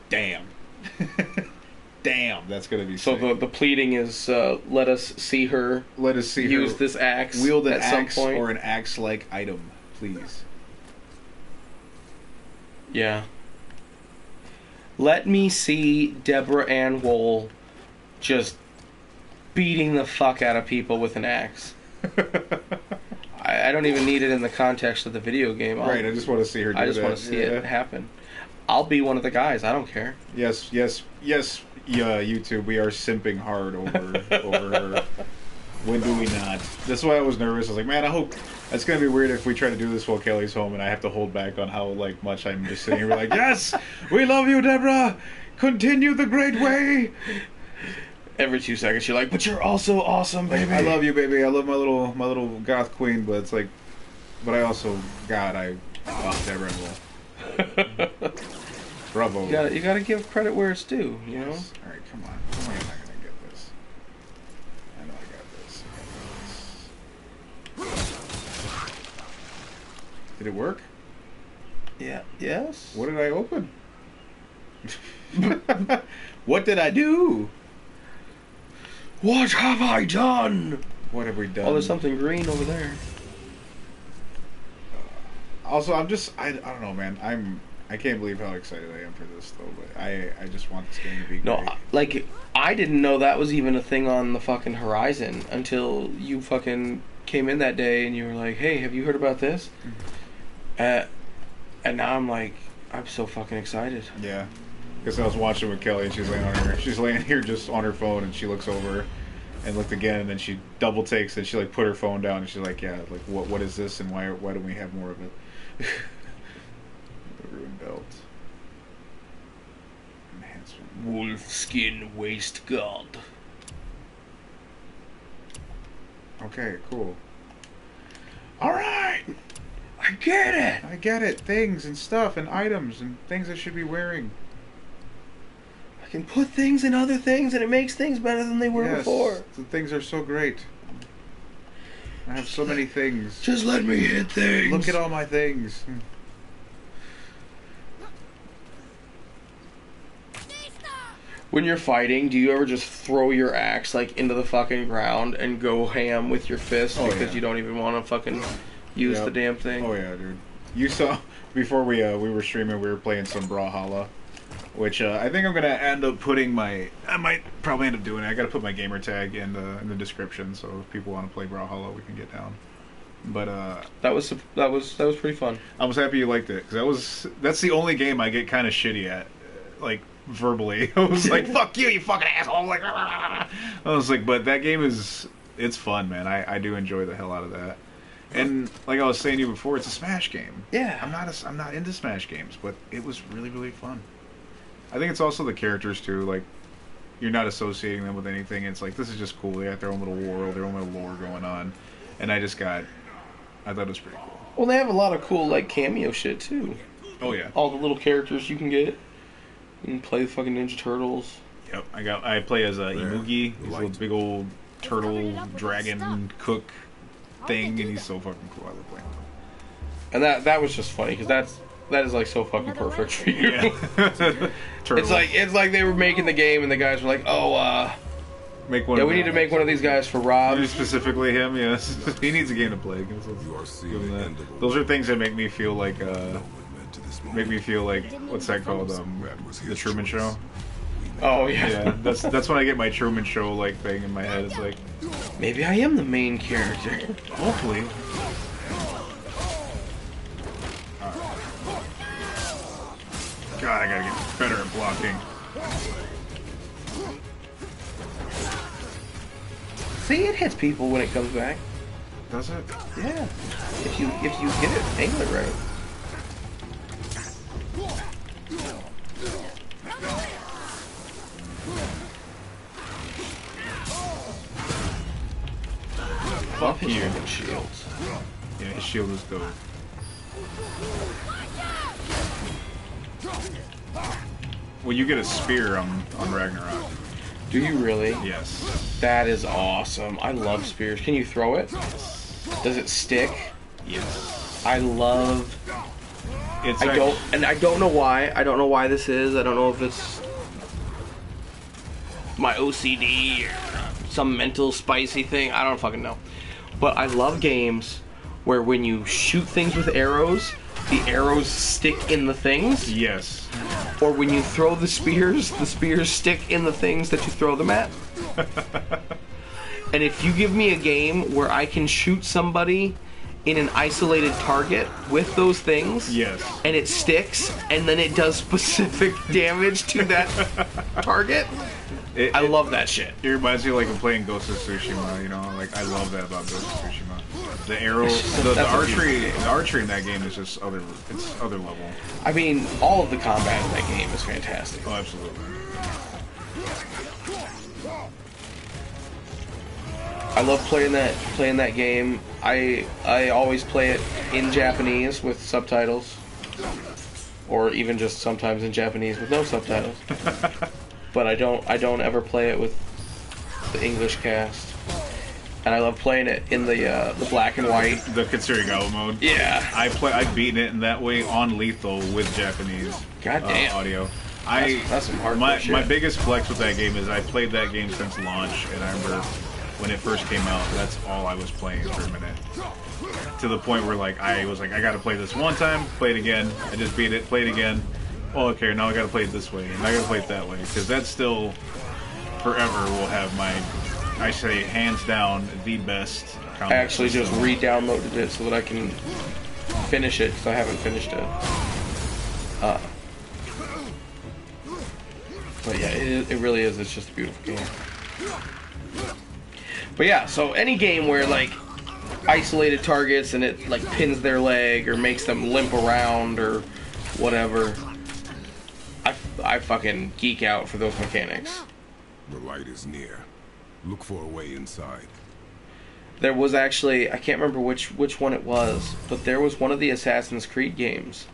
[SPEAKER 2] Damn. Damn, that's going to be
[SPEAKER 1] So
[SPEAKER 2] sick.
[SPEAKER 1] the pleading is let us see her
[SPEAKER 2] Let us see
[SPEAKER 1] use
[SPEAKER 2] her
[SPEAKER 1] this axe
[SPEAKER 2] wield an
[SPEAKER 1] at
[SPEAKER 2] axe
[SPEAKER 1] some point.
[SPEAKER 2] or an axe-like item, please.
[SPEAKER 1] Yeah. Let me see Deborah Ann Wool just beating the fuck out of people with an axe. I don't even need it in the context of the video game.
[SPEAKER 2] Right, I just want to see her do that.
[SPEAKER 1] I just want to see it happen. I'll be one of the guys. I don't care.
[SPEAKER 2] Yes, YouTube, we are simping hard over her. When do we not? That's why I was nervous. I was like, man, I hope... It's going to be weird if we try to do this while Kelly's home and I have to hold back on how much I'm just sitting here like, yes, we love you, Deborah! Continue the great way!
[SPEAKER 1] Every 2 seconds you're like, but you're also awesome, baby.
[SPEAKER 2] I love you, baby. I love my little goth queen, but it's like... But I also... God, I love Deborah and Will. Bravo.
[SPEAKER 1] You gotta give credit where it's due, you know?
[SPEAKER 2] Yes. Alright, come on. Come on, you're not going to get this. I know I got this. Did it work?
[SPEAKER 1] Yeah. Yes?
[SPEAKER 2] What did I open? What did I do?
[SPEAKER 1] What have I done?
[SPEAKER 2] What have we done?
[SPEAKER 1] Oh, there's something green over there.
[SPEAKER 2] Also, I don't know, man. I can't believe how excited I am for this, though. But I just want this game to be
[SPEAKER 1] No,
[SPEAKER 2] great.
[SPEAKER 1] like, I didn't know that was even a thing on the fucking horizon until you fucking came in that day and you were like, "Hey, have you heard about this?" And now I'm like, I'm so fucking excited.
[SPEAKER 2] Yeah, because I was watching with Kelly and she's laying here just on her phone and she looks over and looked again and then she double takes and she like put her phone down and she's like, yeah, like what is this and why don't we have more of it? The ruined belt.
[SPEAKER 1] Wolfskin waist guard.
[SPEAKER 2] Okay, cool.
[SPEAKER 1] Alright! I get it!
[SPEAKER 2] I get it. Things and stuff and items and things I should be wearing.
[SPEAKER 1] I can put things in other things and it makes things better than they were before.
[SPEAKER 2] The things are so great. I have so many things.
[SPEAKER 1] Just let me hit things.
[SPEAKER 2] Look at all my things.
[SPEAKER 1] When you're fighting, do you ever just throw your axe like into the fucking ground and go ham with your fist because you don't even want to fucking use the damn thing?
[SPEAKER 2] Oh yeah, dude. You saw before we were streaming, we were playing some Brawlhalla, which I think I'm gonna end up putting I might probably end up doing it. I gotta put my gamer tag in the description, so if people want to play Brawlhalla, we can get down. But
[SPEAKER 1] that was pretty fun.
[SPEAKER 2] I was happy you liked it because that's the only game I get kind of shitty at, like verbally. I was like, "Fuck you, you fucking asshole!" Like, I was like, but that game it's fun, man. I do enjoy the hell out of that. And like I was saying to you before, it's a Smash game.
[SPEAKER 1] Yeah,
[SPEAKER 2] I'm not into Smash games, but it was really really fun. I think it's also the characters too. Like, you're not associating them with anything. It's like this is just cool. They got their own little world, their own little lore going on, and I thought it was pretty cool.
[SPEAKER 1] Well, they have a lot of cool like cameo shit too.
[SPEAKER 2] Oh yeah,
[SPEAKER 1] all the little characters you can get. You can play the fucking Ninja Turtles.
[SPEAKER 2] Yep, I play as Imugi, this little big old turtle dragon cook thing, and he's so fucking cool. I love playing him.
[SPEAKER 1] And that was just funny because that is like so fucking perfect for you.
[SPEAKER 2] Yeah.
[SPEAKER 1] it's like they were making the game and the guys were like,
[SPEAKER 2] make one.
[SPEAKER 1] Yeah, we need to make one of these guys for Rob.
[SPEAKER 2] Specifically him, yes. He needs a game to play. Give him that. Those are things that make me feel like what's that called? The Truman Show.
[SPEAKER 1] Oh yeah.
[SPEAKER 2] Yeah, that's when I get my Truman Show like thing in my head. It's like
[SPEAKER 1] maybe I am the main character.
[SPEAKER 2] Hopefully. God, I gotta get better at blocking.
[SPEAKER 1] See, it hits people when it comes back.
[SPEAKER 2] Does it?
[SPEAKER 1] Yeah. If you get it, angle it right. Fuck you. Shields.
[SPEAKER 2] Yeah, his shield is dope. Well, you get a spear on Ragnarok.
[SPEAKER 1] Do you really?
[SPEAKER 2] Yes.
[SPEAKER 1] That is awesome. I love spears. Can you throw it? Does it stick?
[SPEAKER 2] Yes.
[SPEAKER 1] I love. I don't know why. I don't know why this is. I don't know if it's my OCD or some mental spicy thing. I don't fucking know. But I love games where when you shoot things with arrows, the arrows stick in the things.
[SPEAKER 2] Yes.
[SPEAKER 1] Or when you throw the spears stick in the things that you throw them at. And if you give me a game where I can shoot somebody in an isolated target with those things,
[SPEAKER 2] yes,
[SPEAKER 1] and it sticks, and then it does specific damage to that target, I love that shit.
[SPEAKER 2] It reminds me like of playing Ghost of Tsushima, you know, like I love that about Ghost of Tsushima. The arrow, the archery in that game is just other level.
[SPEAKER 1] I mean, all of the combat in that game is fantastic.
[SPEAKER 2] Oh, absolutely.
[SPEAKER 1] I love playing that game. I always play it in Japanese with subtitles, or even just sometimes in Japanese with no subtitles. But I don't ever play it with the English cast. And I love playing it in the black and white,
[SPEAKER 2] the Katsurigawa mode.
[SPEAKER 1] Yeah,
[SPEAKER 2] I've beaten it in that way on lethal with Japanese audio.
[SPEAKER 1] That's some hard shit.
[SPEAKER 2] My biggest flex with that game is I played that game since launch, and I remember when it first came out, that's all I was playing for a minute. To the point where I was like, I gotta play this one time, play it again. I just beat it, play it again. Oh, okay, now I gotta play it this way, and I gotta play it that way, because that still forever will have my I say hands down the best combat
[SPEAKER 1] I actually just
[SPEAKER 2] system.
[SPEAKER 1] re-downloaded it so that I can finish it, because I haven't finished it. But yeah, it really is. It's just a beautiful game. But yeah, so any game where like isolated targets and it like pins their leg or makes them limp around or whatever, I fucking geek out for those mechanics.
[SPEAKER 4] The light is near. Look for a way inside.
[SPEAKER 1] There was actually, I can't remember which one it was, but there was one of the Assassin's Creed games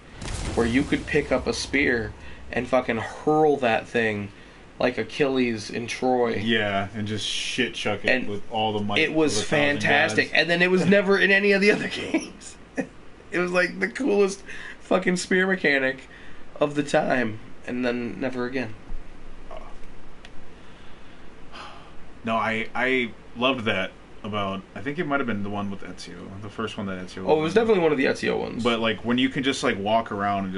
[SPEAKER 1] where you could pick up a spear and fucking hurl that thing like Achilles in Troy.
[SPEAKER 2] Yeah, and just shit chuck it
[SPEAKER 1] And
[SPEAKER 2] with all the might.
[SPEAKER 1] It was
[SPEAKER 2] of 1,000
[SPEAKER 1] fantastic.
[SPEAKER 2] gods.
[SPEAKER 1] And then it was never in any of the other games. It was like the coolest fucking spear mechanic of the time, and then never again.
[SPEAKER 2] No, I loved that about. I think it might have been the one with Ezio, the first one that Ezio.
[SPEAKER 1] Oh, it was definitely one of the Ezio ones.
[SPEAKER 2] But like when you can just like walk around and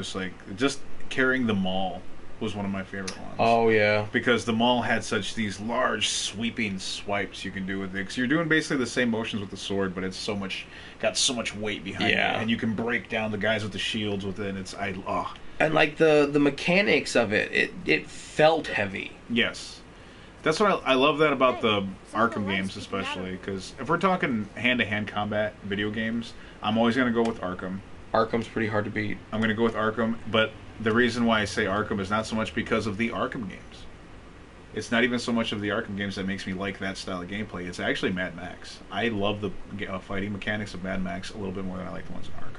[SPEAKER 2] just carrying the maul was one of my favorite ones.
[SPEAKER 1] Oh yeah,
[SPEAKER 2] because the maul had such these large sweeping swipes you can do with it. Because you're doing basically the same motions with the sword, but it's got so much weight behind it, and you can break down the guys with the shields with it. And it's
[SPEAKER 1] and like the mechanics of it felt heavy.
[SPEAKER 2] Yes. That's what I love that about the Arkham games, especially, because if we're talking hand-to-hand combat video games, I'm always going to go with Arkham.
[SPEAKER 1] Arkham's pretty hard to beat.
[SPEAKER 2] I'm going to go with Arkham, but the reason why I say Arkham is not so much because of the Arkham games. It's not even so much of the Arkham games that makes me like that style of gameplay. It's actually Mad Max. I love the fighting mechanics of Mad Max a little bit more than I like the ones in Arkham.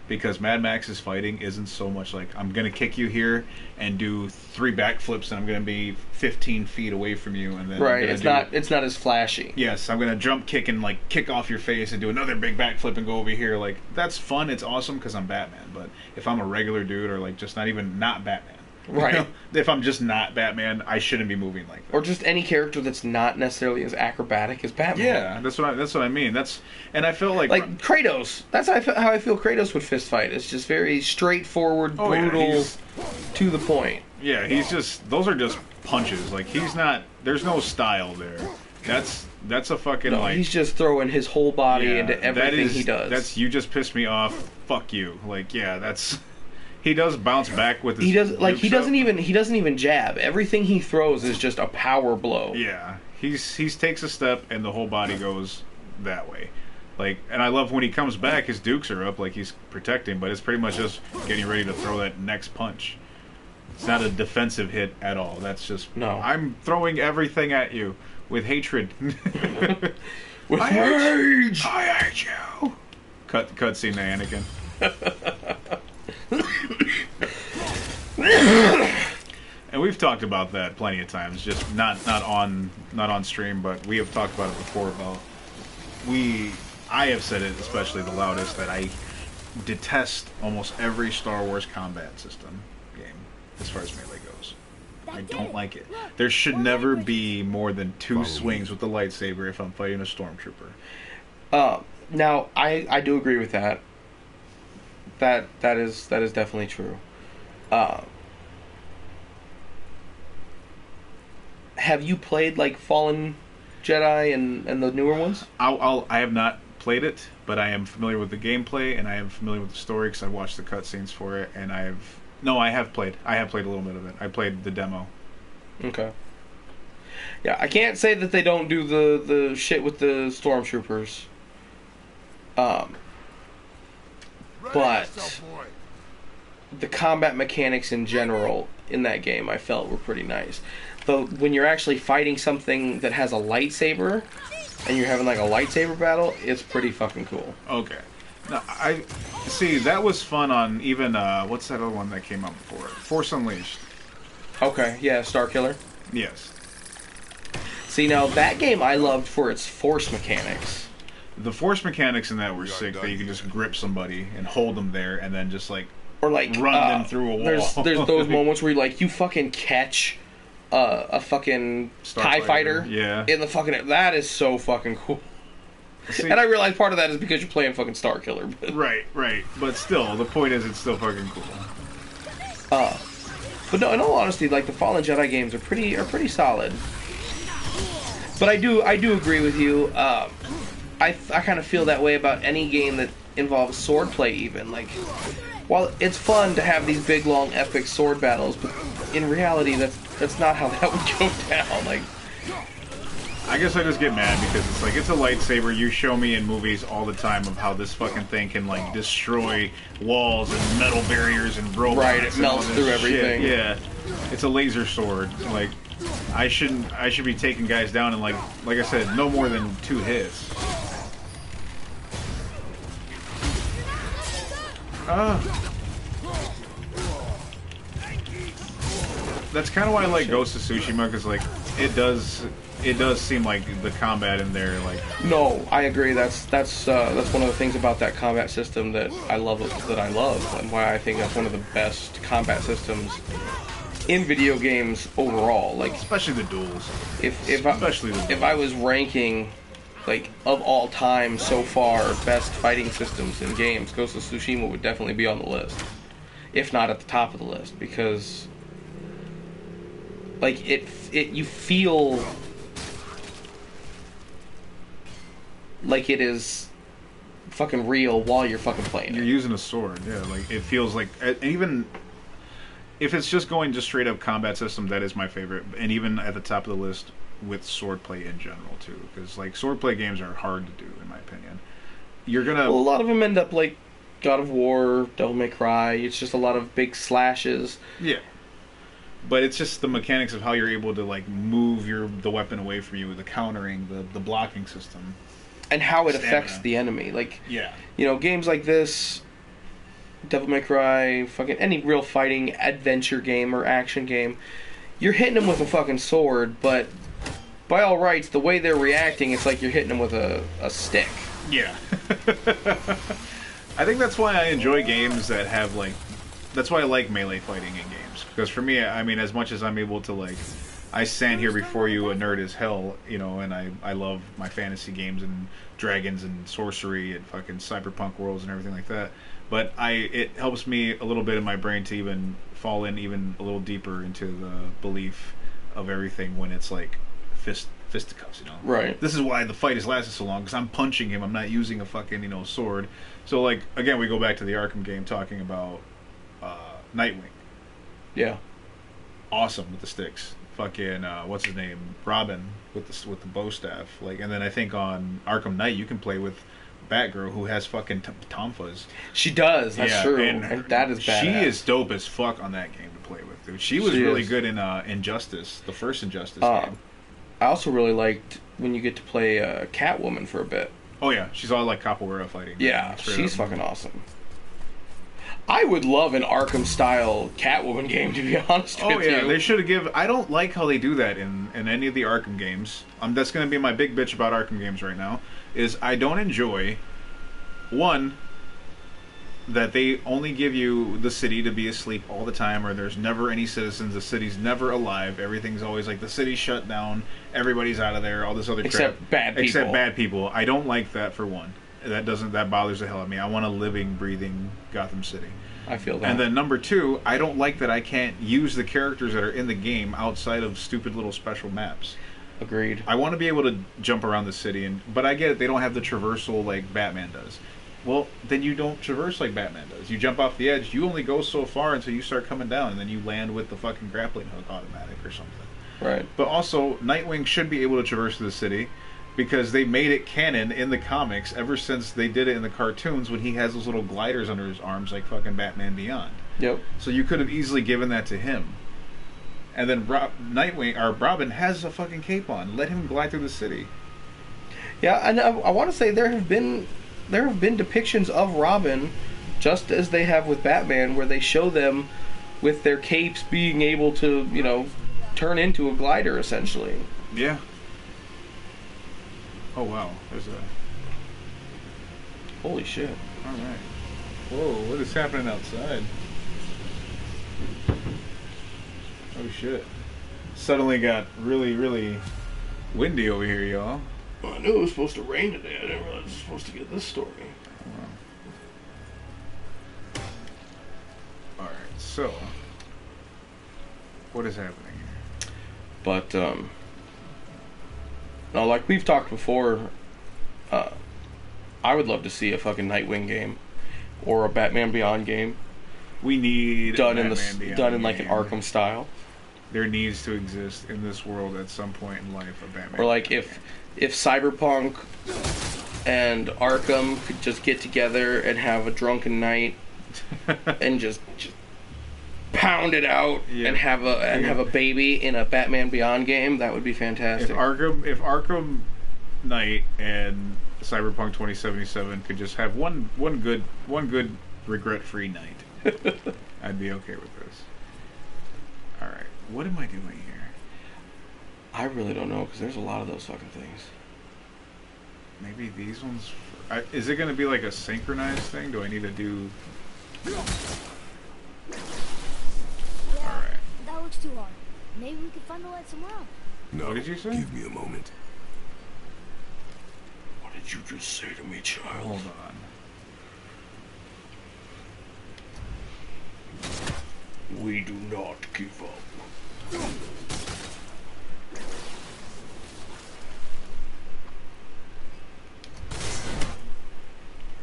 [SPEAKER 2] Because Mad Max's fighting isn't so much like, I'm going to kick you here and do 3 backflips and I'm going to be 15 feet away from you. And then
[SPEAKER 1] right, it's not as flashy.
[SPEAKER 2] Yes, I'm going to jump kick and like kick off your face and do another big backflip and go over here. Like, that's fun, it's awesome because I'm Batman. But if I'm a regular dude or like just not Batman.
[SPEAKER 1] Right.
[SPEAKER 2] You know, if I'm just not Batman, I shouldn't be moving like that.
[SPEAKER 1] Or just any character that's not necessarily as acrobatic as Batman.
[SPEAKER 2] Yeah, that's what I mean. And I feel like
[SPEAKER 1] Kratos. That's how I feel Kratos would fist fight. It's just very straightforward, brutal, to the point.
[SPEAKER 2] Yeah, those are just punches. Like there's no style there. That's a fucking
[SPEAKER 1] he's just throwing his whole body into everything he does.
[SPEAKER 2] You just pissed me off. Fuck you. Like he does bounce back with his.
[SPEAKER 1] He doesn't even jab. Everything he throws is just a power blow.
[SPEAKER 2] Yeah, he takes a step and the whole body goes that way. Like, and I love when he comes back, his dukes are up, like he's protecting, but it's pretty much just getting ready to throw that next punch. It's not a defensive hit at all. That's just I'm throwing everything at you with hatred.
[SPEAKER 1] With rage.
[SPEAKER 2] I hate you. Cut scene to Anakin. And we've talked about that plenty of times, just not on stream, but we have talked about it before. I have said it especially the loudest that I detest almost every Star Wars combat system game as far as melee goes. I don't like it. There should never be more than 2 swings with the lightsaber if I'm fighting a stormtrooper.
[SPEAKER 1] Now I do agree with that. That is definitely true. Have you played like Fallen Jedi and the newer ones?
[SPEAKER 2] I have not played it, but I am familiar with the gameplay and I am familiar with the story because I watched the cutscenes for it. And I have played a little bit of it. I played the demo.
[SPEAKER 1] Okay. Yeah, I can't say that they don't do the shit with the stormtroopers. But the combat mechanics in general in that game I felt were pretty nice. Though when you're actually fighting something that has a lightsaber and you're having like a lightsaber battle, it's pretty fucking cool.
[SPEAKER 2] Okay. Now, I see that was fun on even what's that other one that came out before it? Force Unleashed.
[SPEAKER 1] Okay, yeah, Starkiller.
[SPEAKER 2] Yes.
[SPEAKER 1] See, now that game I loved for its force mechanics.
[SPEAKER 2] The force mechanics in that were sick. That you can just grip somebody and hold them there, and then just like run them through a wall.
[SPEAKER 1] There's those moments where you fucking catch a fucking TIE fighter.
[SPEAKER 2] Yeah.
[SPEAKER 1] In the fucking that is so fucking cool. See, and I realize part of that is because you're playing fucking Starkiller. But.
[SPEAKER 2] Right. But still, the point is, it's still fucking cool.
[SPEAKER 1] But no, in all honesty, like the Fallen Jedi games are pretty solid. But I do agree with you. I kind of feel that way about any game that involves swordplay. Even like, while it's fun to have these big, long, epic sword battles, but in reality, that's not how that would go down. Like,
[SPEAKER 2] I guess I just get mad because it's like, it's a lightsaber. You show me in movies all the time of how this fucking thing can like destroy walls and metal barriers and robots.
[SPEAKER 1] Right, it melts through everything.
[SPEAKER 2] Yeah, it's a laser sword. Like, I should be taking guys down in like I said, no more than 2 hits. That's kind of why I like Ghost of Tsushima, because like it does seem like the combat in there, like...
[SPEAKER 1] No, I agree. That's one of the things about that combat system that I love, and why I think that's one of the best combat systems in video games overall. Like,
[SPEAKER 2] especially the duels.
[SPEAKER 1] If I was ranking, like, of all time so far best fighting systems in games, Ghost of Tsushima would definitely be on the list, if not at the top of the list, because like you feel like it is fucking real while you're fucking playing it.
[SPEAKER 2] You're using a sword, yeah. Like, it feels like, even if it's just going just straight up combat system, that is my favorite. And even at the top of the list with swordplay in general too, because like swordplay games are hard to do, in my opinion. Well,
[SPEAKER 1] a lot of them end up like God of War, Devil May Cry. It's just a lot of big slashes.
[SPEAKER 2] Yeah. But it's just the mechanics of how you're able to like move the weapon away from you, the countering, the blocking system,
[SPEAKER 1] and how it affects the enemy. Like,
[SPEAKER 2] yeah,
[SPEAKER 1] you know, games like this, Devil May Cry, fucking any real fighting adventure game or action game, you're hitting them with a fucking sword, but by all rights, the way they're reacting, it's like you're hitting them with a stick.
[SPEAKER 2] Yeah. I think that's why I enjoy games that have like. That's why I like melee fighting in games. Because for me, I mean, as much as I'm able to, like... I stand here before you a nerd as hell, you know, and I love my fantasy games and dragons and sorcery and fucking cyberpunk worlds and everything like that. But it helps me a little bit in my brain to even fall in even a little deeper into the belief of everything when it's, like, fisticuffs, you know?
[SPEAKER 1] Right.
[SPEAKER 2] This is why the fight has lasted so long, because I'm punching him, I'm not using a fucking, you know, sword. So, like, again, we go back to the Arkham game talking about... Nightwing.
[SPEAKER 1] Yeah.
[SPEAKER 2] Awesome with the sticks. Fucking what's his name? Robin with the bow staff. Like, and then I think on Arkham Knight you can play with Batgirl, who has fucking Tomfas.
[SPEAKER 1] She does. That's true. And that is badass.
[SPEAKER 2] She is dope as fuck on that game to play with, dude. She was really good in Injustice, the first Injustice game.
[SPEAKER 1] I also really liked when you get to play Catwoman for a bit.
[SPEAKER 2] Oh yeah, she's all like capoeira fighting.
[SPEAKER 1] Yeah, she's fucking awesome. I would love an Arkham-style Catwoman game, to be honest with you.
[SPEAKER 2] Oh, yeah, they should have I don't like how they do that in any of the Arkham games. That's going to be my big bitch about Arkham games right now, is I don't enjoy, one, that they only give you the city to be asleep all the time, or there's never any citizens, the city's never alive, everything's always like, the city's shut down, everybody's out of there, all this other crap.
[SPEAKER 1] Except bad people.
[SPEAKER 2] I don't like that, for one. That bothers the hell out of me. I want a living, breathing Gotham City.
[SPEAKER 1] I feel that.
[SPEAKER 2] And then number 2, I don't like that I can't use the characters that are in the game outside of stupid little special maps.
[SPEAKER 1] Agreed.
[SPEAKER 2] I want to be able to jump around the city, but I get it, they don't have the traversal like Batman does. Well, then you don't traverse like Batman does. You jump off the edge, you only go so far until you start coming down, and then you land with the fucking grappling hook automatic or something.
[SPEAKER 1] Right.
[SPEAKER 2] But also, Nightwing should be able to traverse the city, because they made it canon in the comics ever since they did it in the cartoons when he has those little gliders under his arms like fucking Batman Beyond.
[SPEAKER 1] Yep.
[SPEAKER 2] So you could have easily given that to him. And then Robin has a fucking cape on. Let him glide through the city.
[SPEAKER 1] Yeah, and I want to say there have been depictions of Robin, just as they have with Batman, where they show them with their capes being able to, you know, turn into a glider essentially.
[SPEAKER 2] Yeah. Oh wow, there's a...
[SPEAKER 1] Holy shit.
[SPEAKER 2] Alright. Whoa, what is happening outside? Oh shit. Suddenly got really, really windy over here, y'all.
[SPEAKER 1] Well, I knew it was supposed to rain today. I didn't realize I was supposed to get this story.
[SPEAKER 2] Wow. Alright, so... what is happening here?
[SPEAKER 1] But, No, like we've talked before, I would love to see a fucking Nightwing game or a Batman Beyond game.
[SPEAKER 2] We need
[SPEAKER 1] done in like an Arkham style.
[SPEAKER 2] There needs to exist in this world at some point in life a Batman.
[SPEAKER 1] Or like if Cyberpunk and Arkham could just get together and have a drunken night and just pound it out and have a baby in a Batman Beyond game, that would be fantastic.
[SPEAKER 2] If Arkham Knight and Cyberpunk 2077 could just have one good regret-free night, I'd be okay with this. All right, what am I doing here?
[SPEAKER 1] I really don't know, because there's a lot of those fucking things.
[SPEAKER 2] Maybe these ones. Is it going to be like a synchronized thing? Do I need to do?
[SPEAKER 3] Yeah,
[SPEAKER 2] All right.
[SPEAKER 3] that looks too hard. Maybe we could find the light somewhere else.
[SPEAKER 4] No,
[SPEAKER 2] What did you say?
[SPEAKER 4] Give me a moment.
[SPEAKER 1] What did you just say to me, child?
[SPEAKER 2] Hold on.
[SPEAKER 1] We do not give up.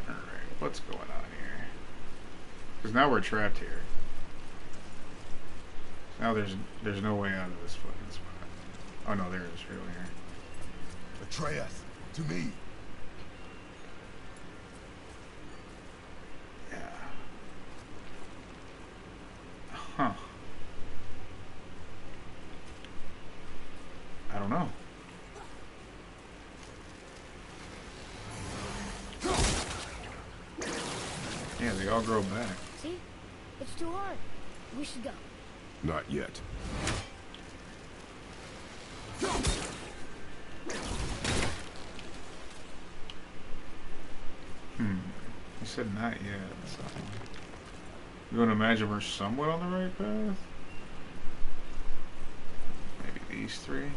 [SPEAKER 2] Alright, what's going on here? Because now we're trapped here. Now there's no way out of this fucking spot. Oh no, there is real here.
[SPEAKER 4] Atreus, to me.
[SPEAKER 2] Yeah. Huh. I don't know. Yeah, they all grow back.
[SPEAKER 3] See? It's too hard. We should go.
[SPEAKER 4] Not yet.
[SPEAKER 2] You said not yet. So. You want to imagine we're somewhat on the right path? Maybe these three?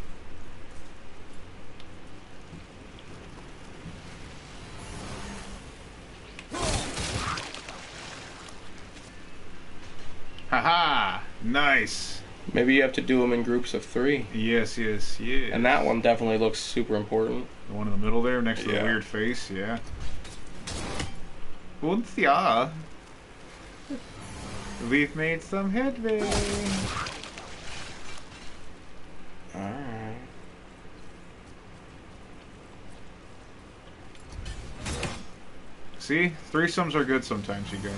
[SPEAKER 2] Haha! Nice!
[SPEAKER 1] Maybe you have to do them in groups of 3.
[SPEAKER 2] Yes.
[SPEAKER 1] And that one definitely looks super important.
[SPEAKER 2] The one in the middle there, next to the weird face, yeah. Und ja. We've made some headway.
[SPEAKER 1] Alright.
[SPEAKER 2] See? Threesomes are good sometimes, you guys.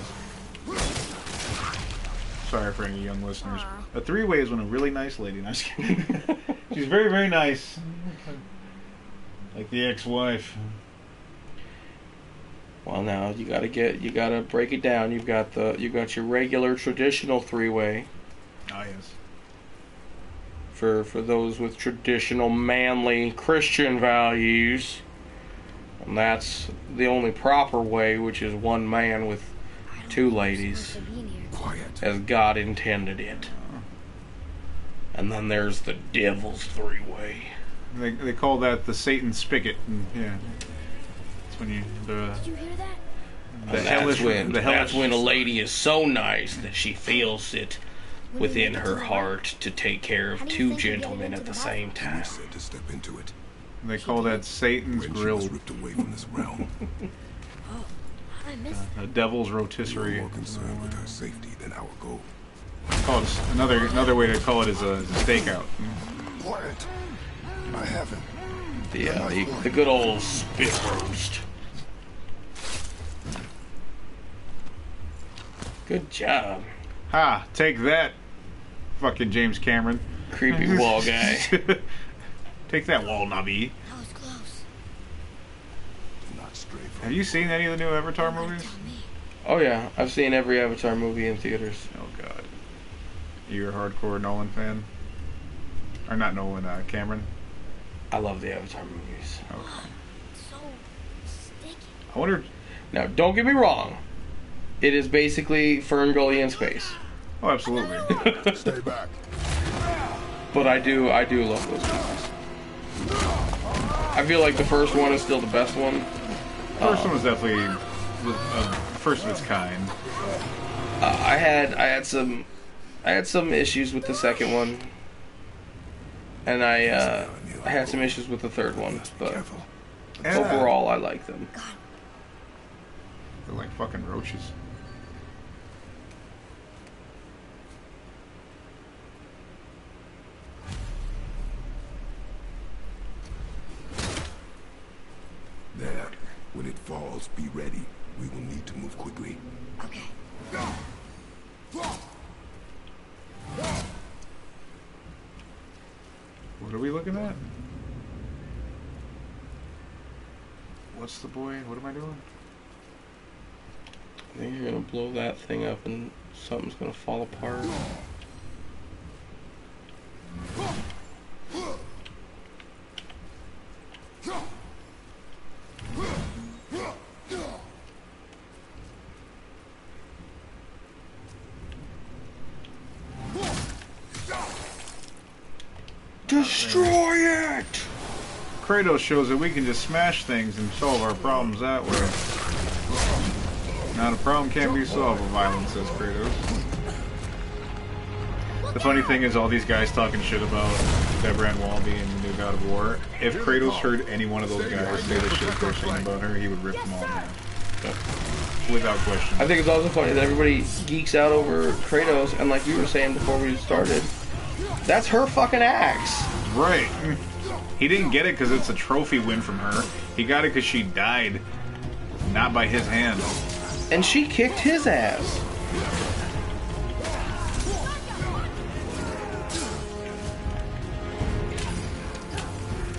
[SPEAKER 2] Sorry for any young listeners. A three-way is when a really nice lady... No, I'm just kidding. She's very, very nice. Like the ex-wife.
[SPEAKER 1] Well, now you gotta break it down. You got your regular traditional 3-way.
[SPEAKER 2] Oh yes.
[SPEAKER 1] For those with traditional manly Christian values, and that's the only proper way, which is one man with 2 ladies,
[SPEAKER 4] Quiet.
[SPEAKER 1] as God intended it. And then there's the devil's 3-way.
[SPEAKER 2] They call that the Satan spigot. Yeah. That's when you
[SPEAKER 3] Did you hear that?
[SPEAKER 1] And that's when a lady is so nice that she feels it within her heart to take care of 2 gentlemen at the same time.
[SPEAKER 4] We said to step into it.
[SPEAKER 2] They call that Satan's
[SPEAKER 4] When she
[SPEAKER 2] grill.
[SPEAKER 4] was ripped away from this realm.
[SPEAKER 3] Oh, I missed
[SPEAKER 2] The devil's
[SPEAKER 4] We were
[SPEAKER 2] rotisserie.
[SPEAKER 4] more concerned with her safety than our goal.
[SPEAKER 2] Call it another way to call it is a stakeout.
[SPEAKER 4] Quiet. I haven't.
[SPEAKER 1] The good old spit roast. Good job.
[SPEAKER 2] Ha! Take that, fucking James Cameron.
[SPEAKER 1] Creepy wall guy.
[SPEAKER 2] Take that, wall nubby.
[SPEAKER 3] That was close.
[SPEAKER 4] Not stray from.
[SPEAKER 2] Have you seen any of the new Avatar movies?
[SPEAKER 3] Tell me.
[SPEAKER 1] Oh yeah, I've seen every Avatar movie in theaters.
[SPEAKER 2] Oh god. You're a hardcore Nolan fan? Or not Nolan, Cameron?
[SPEAKER 1] I love the Avatar movies.
[SPEAKER 2] Okay.
[SPEAKER 3] So sticky.
[SPEAKER 2] I wonder...
[SPEAKER 1] Now, don't get me wrong. It is basically Ferngully in space.
[SPEAKER 2] Oh, absolutely.
[SPEAKER 4] Stay back.
[SPEAKER 1] But I do love those movies. I feel like the first one is still the best one.
[SPEAKER 2] First one was definitely first of its kind.
[SPEAKER 1] I had some issues with the second one. and I had some issues with the third one, but overall I like them.
[SPEAKER 2] They're like fucking roaches.
[SPEAKER 4] There. When it falls, be ready. We will need to move quickly.
[SPEAKER 3] Okay.
[SPEAKER 2] What are we looking at? What's the boy? What am I doing?
[SPEAKER 1] I think you're gonna blow that thing up and something's gonna fall apart. Destroy it!
[SPEAKER 2] Kratos shows that we can just smash things and solve our problems that way. Now the problem can't be solved with violence, says Kratos. The funny thing is all these guys talking shit about Deborah Ann Wall being the new God of War. If Kratos heard any one of those guys say the shit they're saying about her, he would rip them all down. Without question.
[SPEAKER 1] I think it's also funny that everybody geeks out over Kratos, and like you were saying before we started, that's her fucking axe.
[SPEAKER 2] Right. He didn't get it because it's a trophy win from her. He got it because she died, not by his hand.
[SPEAKER 1] And she kicked his ass.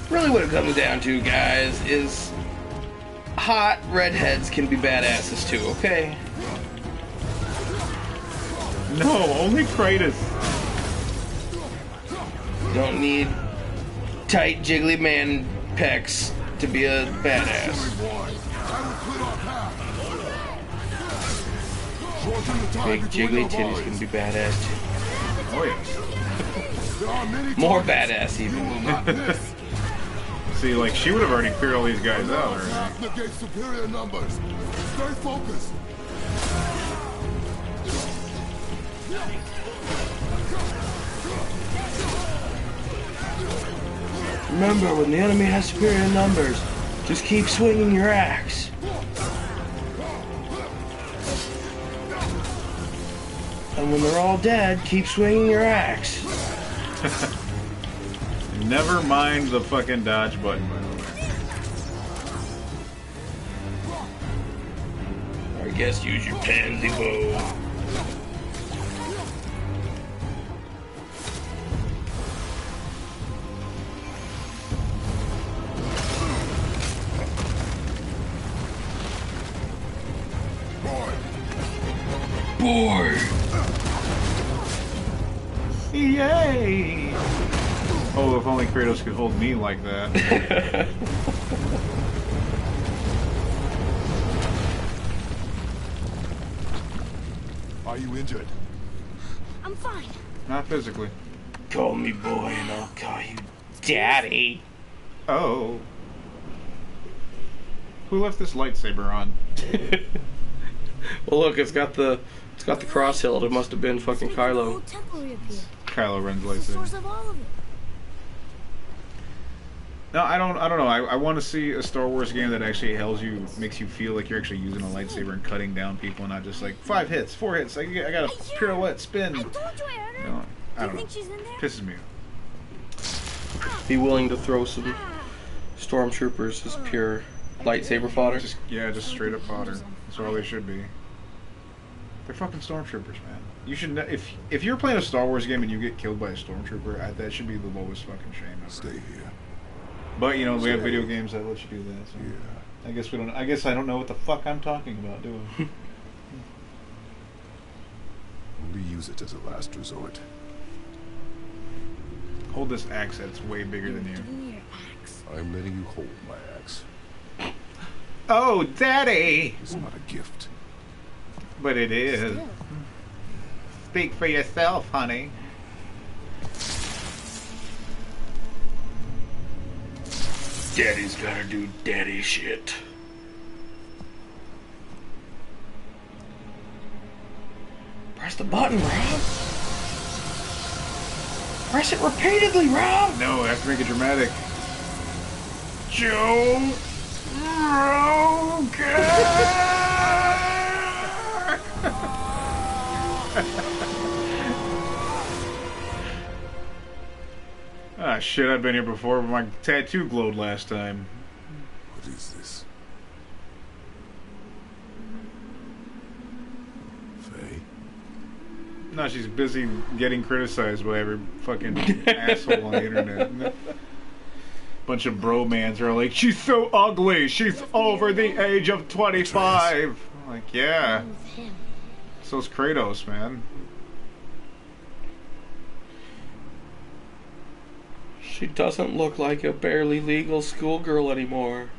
[SPEAKER 1] Really what it comes down to, guys, is hot redheads can be badasses too, okay?
[SPEAKER 2] No, only Kratos.
[SPEAKER 1] Don't need tight jiggly man pecs to be a badass. Big jiggly titties can be badass too.
[SPEAKER 2] Oh yeah.
[SPEAKER 1] More badass even.
[SPEAKER 2] See, like, she would have already cleared all these guys out already.
[SPEAKER 4] Negate superior numbers. Stay focused.
[SPEAKER 1] Remember, when the enemy has superior numbers, just keep swinging your axe. And when they're all dead, keep swinging your axe.
[SPEAKER 2] Never mind the fucking dodge button, by the way.
[SPEAKER 1] I guess use your pansy bow. Boy!
[SPEAKER 2] Yay! Oh, if only Kratos could hold me like that.
[SPEAKER 4] Are you injured?
[SPEAKER 3] I'm fine.
[SPEAKER 2] Not physically.
[SPEAKER 1] Call me boy and I'll call you daddy.
[SPEAKER 2] Oh. Who left this lightsaber on?
[SPEAKER 1] Well, look, it's got the cross hilt. It must have been fucking Kylo.
[SPEAKER 2] Kylo Ren's
[SPEAKER 3] The source
[SPEAKER 2] lightsaber.
[SPEAKER 3] of all of it.
[SPEAKER 2] No, I don't know. I want to see a Star Wars game that actually makes you feel like you're actually using a lightsaber and cutting down people, not just like 5 hits, 4 hits. I got a pirouette, spin.
[SPEAKER 3] I told you I heard her.
[SPEAKER 2] No, I don't
[SPEAKER 3] Do
[SPEAKER 2] know.
[SPEAKER 3] you think she's in there?
[SPEAKER 2] Pisses me off.
[SPEAKER 1] Be willing to throw some stormtroopers as pure lightsaber fodder.
[SPEAKER 2] Just straight up fodder. That's all they should be. They're fucking stormtroopers, man. You should if you're playing a Star Wars game and you get killed by a stormtrooper, that should be the lowest fucking shame ever.
[SPEAKER 4] Stay here.
[SPEAKER 2] But you know we have video games that let you do that. So
[SPEAKER 4] Yeah.
[SPEAKER 2] I guess we don't. I guess I don't know what the fuck I'm talking about, do I?
[SPEAKER 4] Only use it as a last resort.
[SPEAKER 2] Hold this axe that's way bigger than you.
[SPEAKER 3] Give me your axe.
[SPEAKER 4] I'm letting you hold my axe.
[SPEAKER 2] Oh, Daddy!
[SPEAKER 4] It's not a gift.
[SPEAKER 2] But it is.
[SPEAKER 3] Still.
[SPEAKER 2] Speak for yourself, honey.
[SPEAKER 1] Daddy's gotta do daddy shit. Press the button, Rob. Press it repeatedly, Rob!
[SPEAKER 2] No, I have to make it dramatic. Joe Rogan! Ah, shit, I've been here before, but my tattoo glowed last time.
[SPEAKER 4] What is this? Faye?
[SPEAKER 2] No, she's busy getting criticized by every fucking asshole on the internet. Bunch of bromans are like, she's so ugly, she's over the age of 25. I'm like, yeah.
[SPEAKER 3] I'm with him.
[SPEAKER 2] So's Kratos, man.
[SPEAKER 1] She doesn't look like a barely legal schoolgirl anymore.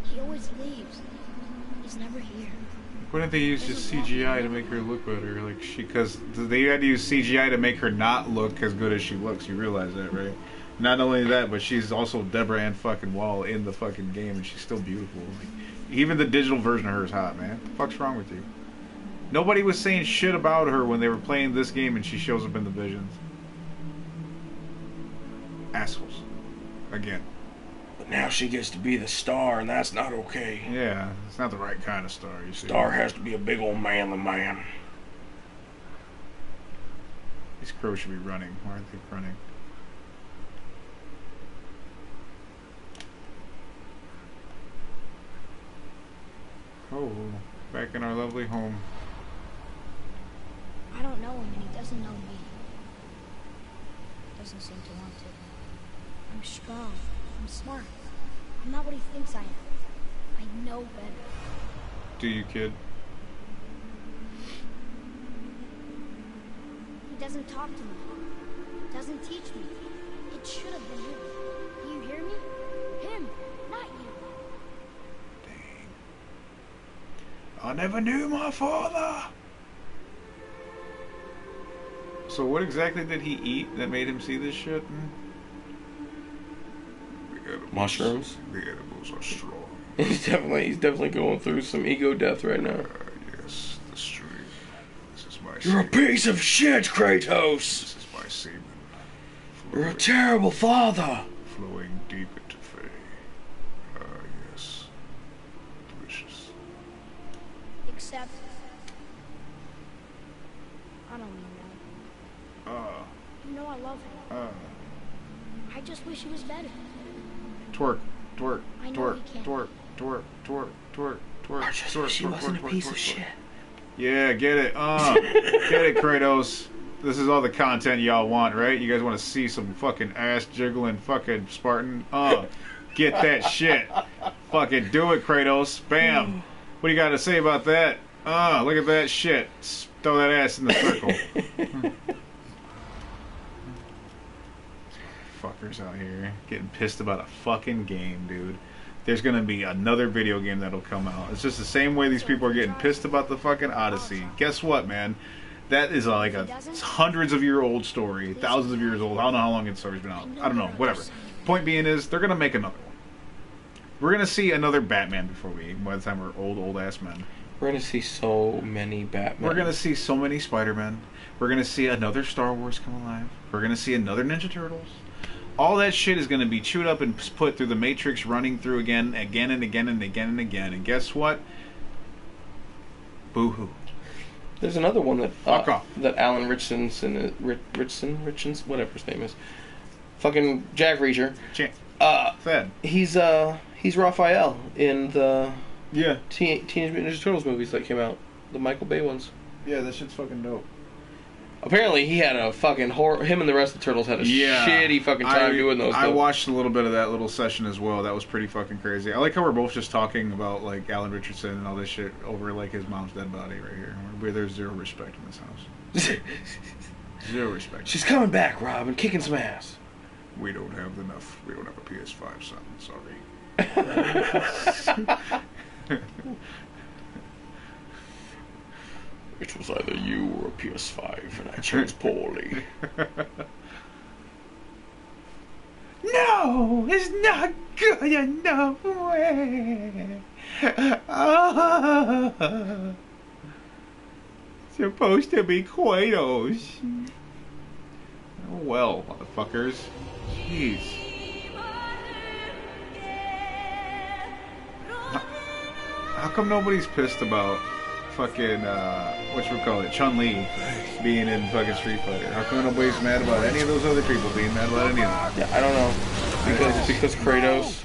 [SPEAKER 3] He always leaves. He's never here.
[SPEAKER 2] Why didn't they use just CGI to make her look better? Like, because they had to use CGI to make her not look as good as she looks. You realize that, right? Not only that, but she's also Deborah Ann fucking Wall in the fucking game, and she's still beautiful. Like, even the digital version of her is hot, man. What the fuck's wrong with you? Nobody was saying shit about her when they were playing this game, and she shows up in the visions. Assholes. Again.
[SPEAKER 1] But now she gets to be the star, and that's not okay.
[SPEAKER 2] Yeah, it's not the right kind of star, you see.
[SPEAKER 1] Star has to be a big old manly man.
[SPEAKER 2] These crows should be running. Why aren't they running? Oh, back in our lovely home.
[SPEAKER 3] I don't know him and he doesn't know me. Doesn't seem to want to. I'm strong. I'm smart. I'm not what he thinks I am. I know better.
[SPEAKER 2] Do you, kid?
[SPEAKER 3] He doesn't talk to me. Doesn't teach me. It should have been him. Do you hear me? Him, not you.
[SPEAKER 2] I never knew my father. So what exactly did he eat that made him see this shit?
[SPEAKER 1] Mushrooms?
[SPEAKER 2] The animals are strong.
[SPEAKER 1] He's definitely going through some ego death right now.
[SPEAKER 2] Yes, the stream. This is my
[SPEAKER 1] You're a piece of shit, Kratos!
[SPEAKER 2] This is my semen.
[SPEAKER 1] You're a terrible father!
[SPEAKER 2] Flowing deep into Faye. Yes. Delicious.
[SPEAKER 3] Except, I don't mean that. You know I love him. I just wish he was better.
[SPEAKER 2] Twerk, twerk,
[SPEAKER 3] I know
[SPEAKER 2] twerk,
[SPEAKER 3] he can't.
[SPEAKER 2] twerk, twerk, twerk, twerk, twerk.
[SPEAKER 1] I just
[SPEAKER 2] twerk,
[SPEAKER 1] wish he
[SPEAKER 2] twerk,
[SPEAKER 1] wasn't
[SPEAKER 2] twerk,
[SPEAKER 1] a piece
[SPEAKER 2] twerk,
[SPEAKER 1] of
[SPEAKER 2] twerk.
[SPEAKER 1] shit.
[SPEAKER 2] Yeah, get it. Get it, Kratos. This is all the content y'all want, right? You guys want to see some fucking ass jiggling fucking Spartan? Get that shit. Fucking do it, Kratos. Bam. What do you got to say about that? Look at that shit. Throw that ass in the circle. Fuckers out here getting pissed about a fucking game, dude. There's gonna be another video game that'll come out. It's just the same way these people are getting pissed about the fucking Odyssey. Guess what, man? That is like a hundreds of year old story, thousands of years old. I don't know how long its story's been out. I don't know. Whatever. Point being is, they're gonna make another one. We're gonna see another Batman by the time we're old ass men.
[SPEAKER 1] We're gonna see so many Batman.
[SPEAKER 2] We're gonna see so many Spider-Men. We're gonna see another Star Wars come alive. We're gonna see another Ninja Turtles. All that shit is gonna be chewed up and put through the Matrix, running through again and again. And And guess what? Boo-hoo.
[SPEAKER 1] There's another one that
[SPEAKER 2] Fuck off.
[SPEAKER 1] that Alan Richardson, whatever his name is, fucking Jack Reacher.
[SPEAKER 2] Fed.
[SPEAKER 1] He's Raphael in the
[SPEAKER 2] Yeah.
[SPEAKER 1] Teenage Mutant Ninja Turtles movies that came out, the Michael Bay ones.
[SPEAKER 2] Yeah, that shit's fucking dope.
[SPEAKER 1] Apparently, he had a fucking him and the rest of the Turtles had a shitty fucking time doing those.
[SPEAKER 2] I watched a little bit of that little session as well. That was pretty fucking crazy. I like how we're both just talking about like Alan Richardson and all this shit over like his mom's dead body right here. Where there's zero respect in this house. Zero respect.
[SPEAKER 1] She's coming back, Rob, and kicking some ass.
[SPEAKER 2] We don't have enough. We don't have a PS5, son. Sorry.
[SPEAKER 1] It was either you or a PS5, and I chose poorly.
[SPEAKER 2] No, it's not good enough. Supposed to be Kratos. well, motherfuckers. Jeez. How come nobody's pissed about fucking, whatchamacallit, Chun-Li being in fucking Street Fighter? How come nobody's mad about any of those other people being mad about any of them?
[SPEAKER 1] Yeah, I don't know. Because Kratos.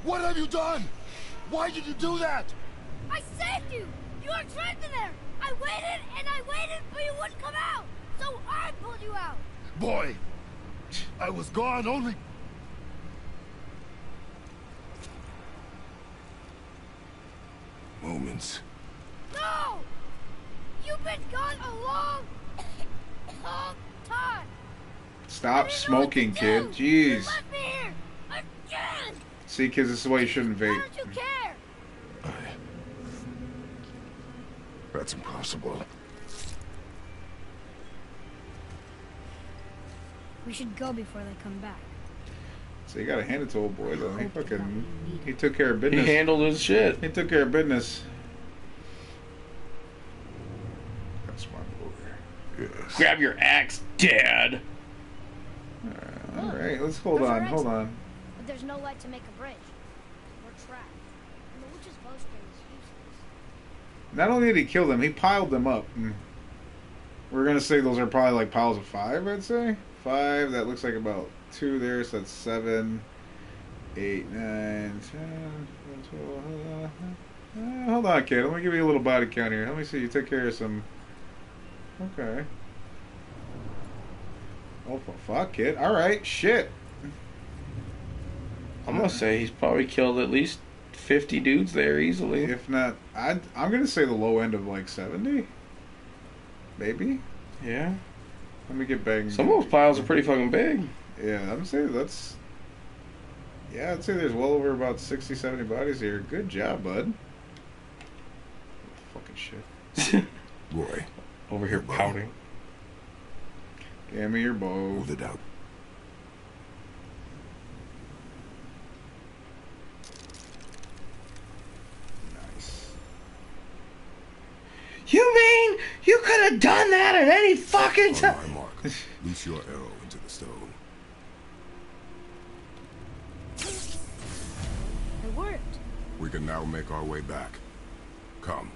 [SPEAKER 6] What have you done? Why did you do that?
[SPEAKER 3] I saved you! You were trapped in there! I waited and I waited, but you wouldn't come out! So I pulled you out!
[SPEAKER 6] Boy, I was gone only...
[SPEAKER 4] Moments.
[SPEAKER 3] No! You've been gone a long, long time!
[SPEAKER 2] Stop smoking, kid.
[SPEAKER 3] You
[SPEAKER 2] Jeez.
[SPEAKER 3] left me here! Again!
[SPEAKER 2] See, kids, this is why you shouldn't
[SPEAKER 3] Why
[SPEAKER 2] vape.
[SPEAKER 3] don't you care?
[SPEAKER 4] That's impossible.
[SPEAKER 3] We should go before they come back.
[SPEAKER 2] So you gotta hand it to old boy, though. He took care of business.
[SPEAKER 1] He handled his shit.
[SPEAKER 2] He took care of business. That's smart over there.
[SPEAKER 4] Yes.
[SPEAKER 1] Grab your axe, Dad.
[SPEAKER 2] Alright, let's hold
[SPEAKER 3] Those are
[SPEAKER 2] on, hold
[SPEAKER 3] exits.
[SPEAKER 2] on.
[SPEAKER 3] But there's no light to make a bridge. We're trapped. And the witch's bowstring is useless.
[SPEAKER 2] Not only did he kill them, he piled them up. We're gonna say those are probably like piles of 5, I'd say. 5, that looks like about 2 there, so that's 7, 8, 9, 10, 12. Hold on, kid. Let me give you a little body count here. Let me see. You take care of some. Okay. Oh, fuck, kid. Alright, shit.
[SPEAKER 1] I'm gonna say he's probably killed at least 50 dudes there easily.
[SPEAKER 2] If not, I'm gonna say the low end of like 70. Maybe.
[SPEAKER 1] Yeah.
[SPEAKER 2] Let me get back.
[SPEAKER 1] Some of those piles are pretty fucking big.
[SPEAKER 2] Yeah, I'm saying that's. Yeah, I'd say there's well over about 60, 70 bodies here. Good job, bud. Fucking shit.
[SPEAKER 4] Roy,
[SPEAKER 1] Over here pouting.
[SPEAKER 2] Give me your bow.
[SPEAKER 4] hold it out.
[SPEAKER 2] Nice.
[SPEAKER 1] You mean you could have done that at any fucking
[SPEAKER 4] On
[SPEAKER 1] time?
[SPEAKER 4] my mark, loose your arrow into the stone.
[SPEAKER 3] It worked.
[SPEAKER 4] We can now make our way back. Come.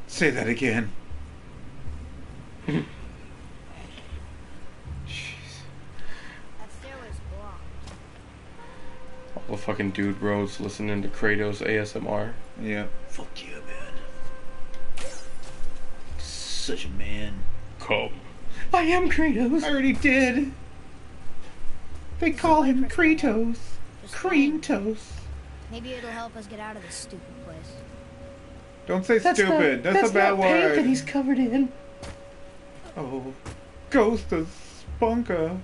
[SPEAKER 2] Say that again.
[SPEAKER 3] That stairway's blocked.
[SPEAKER 1] All the fucking dude bros listening to Kratos ASMR.
[SPEAKER 2] Yeah.
[SPEAKER 7] Fuck you, man. Such a man.
[SPEAKER 1] Come. I am Kratos.
[SPEAKER 2] I already did. They call him Kratos.
[SPEAKER 3] Just
[SPEAKER 2] Cream
[SPEAKER 3] wait.
[SPEAKER 2] toast.
[SPEAKER 3] Maybe it'll help us get out of this stupid place.
[SPEAKER 2] Don't say stupid. That's a bad word.
[SPEAKER 1] that he's covered in.
[SPEAKER 2] Oh, ghost of Spunka.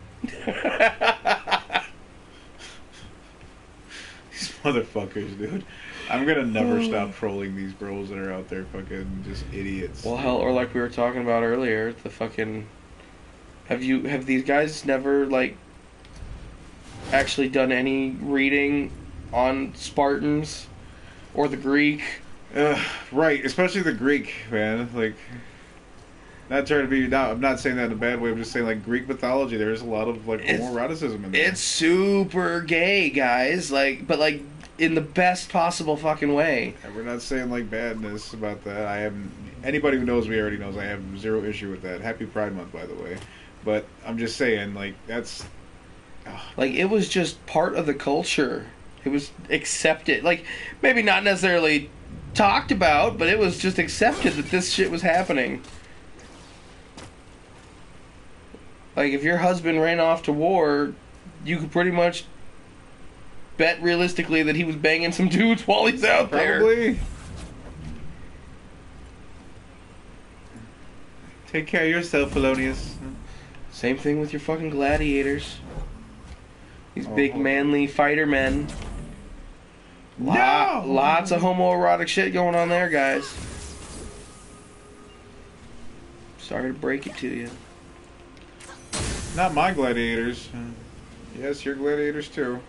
[SPEAKER 2] These motherfuckers, dude. I'm gonna never stop trolling these bros that are out there fucking just idiots.
[SPEAKER 1] Well, hell, or like we were talking about earlier, the fucking. Have these guys never like actually done any reading on Spartans or the Greek?
[SPEAKER 2] Right, especially the Greek, man. Like, not trying to be. I'm not saying that in a bad way. I'm just saying, like, Greek mythology. There's a lot of like homoeroticism in there.
[SPEAKER 1] It's super gay, guys. Like, but like in the best possible fucking way.
[SPEAKER 2] And we're not saying like badness about that. I have anybody who knows me already knows I have zero issue with that. Happy Pride Month, by the way. But I'm just saying, like, that's.
[SPEAKER 1] Like, it was just part of the culture. It was accepted. Like, maybe not necessarily talked about, but it was just accepted that this shit was happening. Like, if your husband ran off to war, you could pretty much bet realistically that he was banging some dudes while he's out there.
[SPEAKER 2] Probably. Take care of yourself, Polonius.
[SPEAKER 1] Same thing with your fucking gladiators. These big manly fighter men. Lots of homoerotic shit going on there, guys. Sorry to break it to you.
[SPEAKER 2] Not my gladiators. Yes, your gladiators too.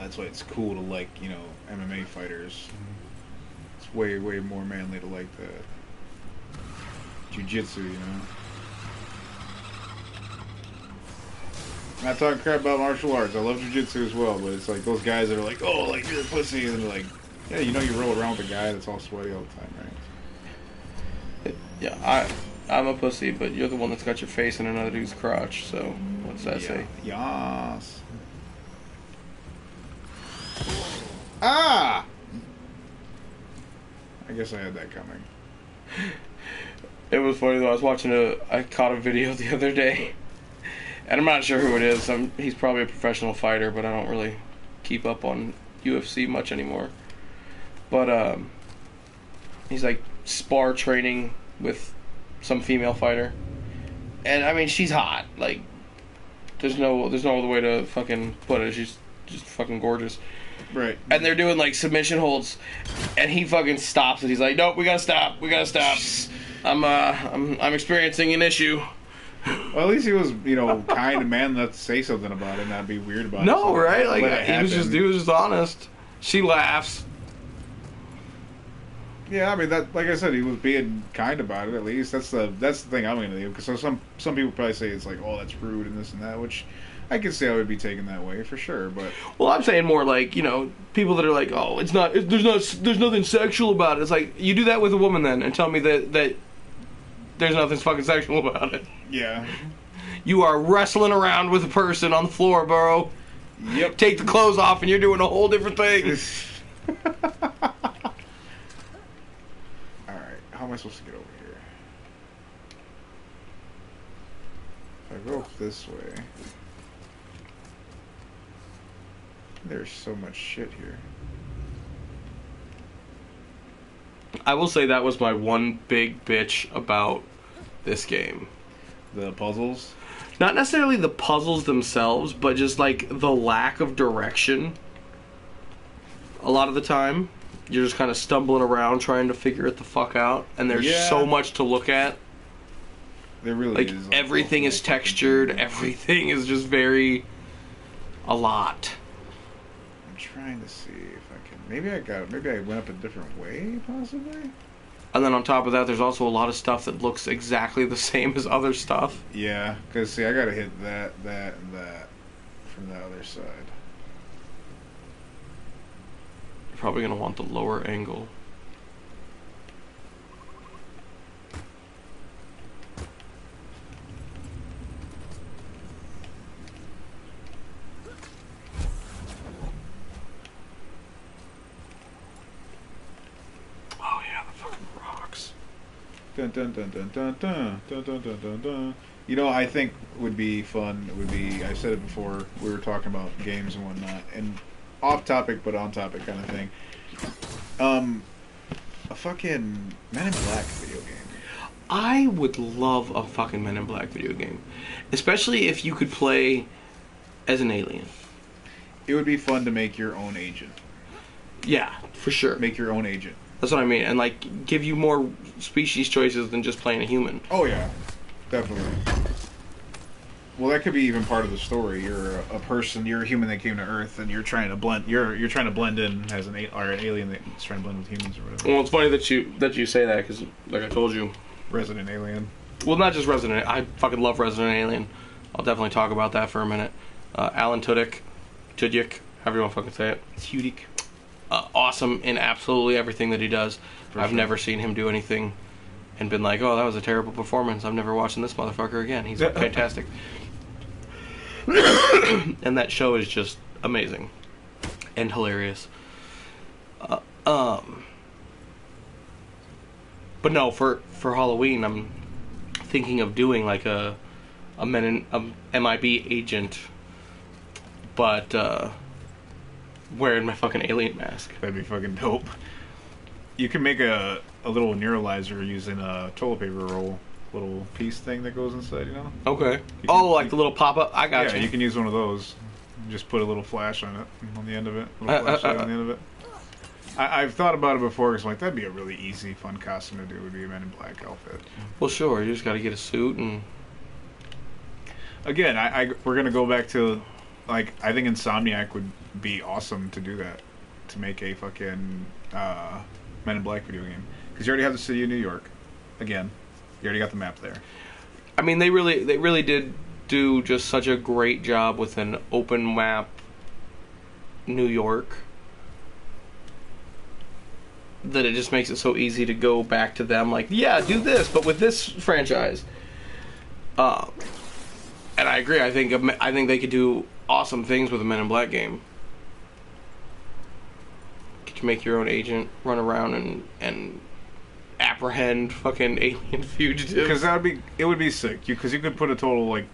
[SPEAKER 2] that's why it's cool to like, you know, MMA fighters. It's way more manly to like the jiu-jitsu, you know. I'm not talking crap about martial arts. I love jiu-jitsu as well, but it's like those guys that are like, oh, like, you're a pussy, and they're like, yeah, you know you roll around with a guy that's all sweaty all the time, right?
[SPEAKER 1] Yeah, I'm a pussy, but you're the one that's got your face in another dude's crotch, so what's that say?
[SPEAKER 2] Yas. Ah! I guess I had that coming.
[SPEAKER 1] It was funny though, I caught a video the other day, and I'm not sure who it is. He's probably a professional fighter, but I don't really keep up on UFC much anymore. But he's like spar training with some female fighter, and I mean she's hot. Like there's no other way to fucking put it. She's just fucking gorgeous.
[SPEAKER 2] Right.
[SPEAKER 1] And they're doing like submission holds, and he fucking stops it. He's like, "Nope, we gotta stop. I'm experiencing an issue."
[SPEAKER 2] Well, at least he was, you know, kind and man enough to say something about it, not be weird about it.
[SPEAKER 1] No,
[SPEAKER 2] So
[SPEAKER 1] right?
[SPEAKER 2] let it
[SPEAKER 1] Like he was
[SPEAKER 2] happen.
[SPEAKER 1] just honest. She laughs.
[SPEAKER 2] Yeah, I mean that. Like I said, he was being kind about it. At least that's the thing I'm going to do. Because some people probably say it's like, oh, that's rude and this and that, which I can see how it would be taken that way for sure. But
[SPEAKER 1] Well, I'm saying more like, you know, people that are like, oh, there's nothing sexual about it. It's like, you do that with a woman then, and tell me that there's nothing fucking sexual about it.
[SPEAKER 2] yeah,
[SPEAKER 1] You are wrestling around with a person on the floor, bro.
[SPEAKER 2] yep.
[SPEAKER 1] Take the clothes off, and you're doing a whole different thing.
[SPEAKER 2] All right, how am I supposed to get over here? If I go up this way, there's so much shit here.
[SPEAKER 1] I will say that was my one big bitch about this game.
[SPEAKER 2] The puzzles.
[SPEAKER 1] Not necessarily the puzzles themselves, but just like the lack of direction. A lot of the time, you're just kind of stumbling around trying to figure it the fuck out, and there's so much to look at.
[SPEAKER 2] There really
[SPEAKER 1] Like
[SPEAKER 2] is.
[SPEAKER 1] everything is textured, everything is just very a lot.
[SPEAKER 2] I'm trying to see if I can. Maybe I went up a different way, possibly.
[SPEAKER 1] And then on top of that, there's also a lot of stuff that looks exactly the same as other stuff.
[SPEAKER 2] Yeah, because see, I gotta hit that, and that from the other side.
[SPEAKER 1] You're probably going to want the lower angle. Oh yeah, the fucking rocks.
[SPEAKER 2] Dun dun dun dun dun dun dun dun dun dun dun. You know, I think would be fun. Would be. I said it before. We were talking about games and whatnot, and off topic but on topic kind of thing. A fucking Men in Black video game.
[SPEAKER 1] I would love a fucking Men in Black video game. Especially if you could play as an alien.
[SPEAKER 2] It would be fun to make your own agent.
[SPEAKER 1] Yeah, for sure.
[SPEAKER 2] Make your own agent.
[SPEAKER 1] That's what I mean. And like give you more species choices than just playing a human.
[SPEAKER 2] Oh yeah, definitely. Well, that could be even part of the story. You're a person. You're a human that came to Earth, and you're trying to blend. You're trying to blend in as an alien that's trying to blend with humans or whatever.
[SPEAKER 1] Well, it's funny that you say that because, like I told you,
[SPEAKER 2] Resident Alien.
[SPEAKER 1] well, not just Resident. I fucking love Resident Alien. I'll definitely talk about that for a minute. Alan Tudyk, however you want to fucking say it.
[SPEAKER 2] Tudyk.
[SPEAKER 1] Awesome in absolutely everything that he does. I've never seen him do anything and been like, oh, that was a terrible performance. I'm never watching this motherfucker again. He's fantastic. And that show is just amazing and hilarious. But no, for Halloween, I'm thinking of doing like a MIB agent, but wearing my fucking alien mask.
[SPEAKER 2] That'd be fucking dope. You can make a little neuralizer using a toilet paper roll, little piece thing that goes inside, you know?
[SPEAKER 1] Okay.
[SPEAKER 2] Can-
[SPEAKER 1] The little pop-up? I got you.
[SPEAKER 2] You can use one of those. Just put a little flash on it, on the end of it. A little flashlight on the end of it. I've thought about it before, because like, that'd be a really easy, fun costume to do, would be a Men in Black outfit.
[SPEAKER 1] Well, sure. You just got to get a suit and...
[SPEAKER 2] Again, we're going to go back to like, I think Insomniac would be awesome to do that, to make a fucking Men in Black video game, because you already have the city of New York. Again, you already got the map there.
[SPEAKER 1] I mean, they really did do just such a great job with an open map New York that it just makes it so easy to go back to them, like, yeah, do this, but with this franchise. And I agree. I think they could do awesome things with a Men in Black game. Get to make your own agent, run around and apprehend fucking alien fugitives.
[SPEAKER 2] Because it would be sick. Because you could put a total like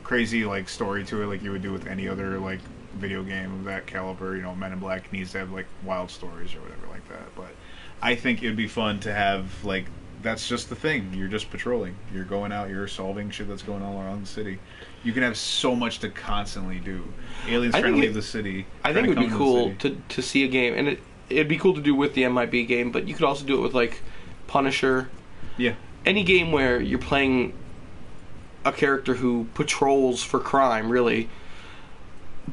[SPEAKER 2] crazy like story to it, like you would do with any other like video game of that caliber. You know, Men in Black needs to have like wild stories or whatever like that. But I think it'd be fun to have like, that's just the thing. You're just patrolling. You're going out. You're solving shit that's going on around the city. You can have so much to constantly do. Aliens trying to leave the city.
[SPEAKER 1] I think it would be cool to see a game, and it'd be cool to do with the MIB game, but you could also do it with like Punisher.
[SPEAKER 2] Yeah. Any
[SPEAKER 1] game where you're playing a character who patrols for crime, really.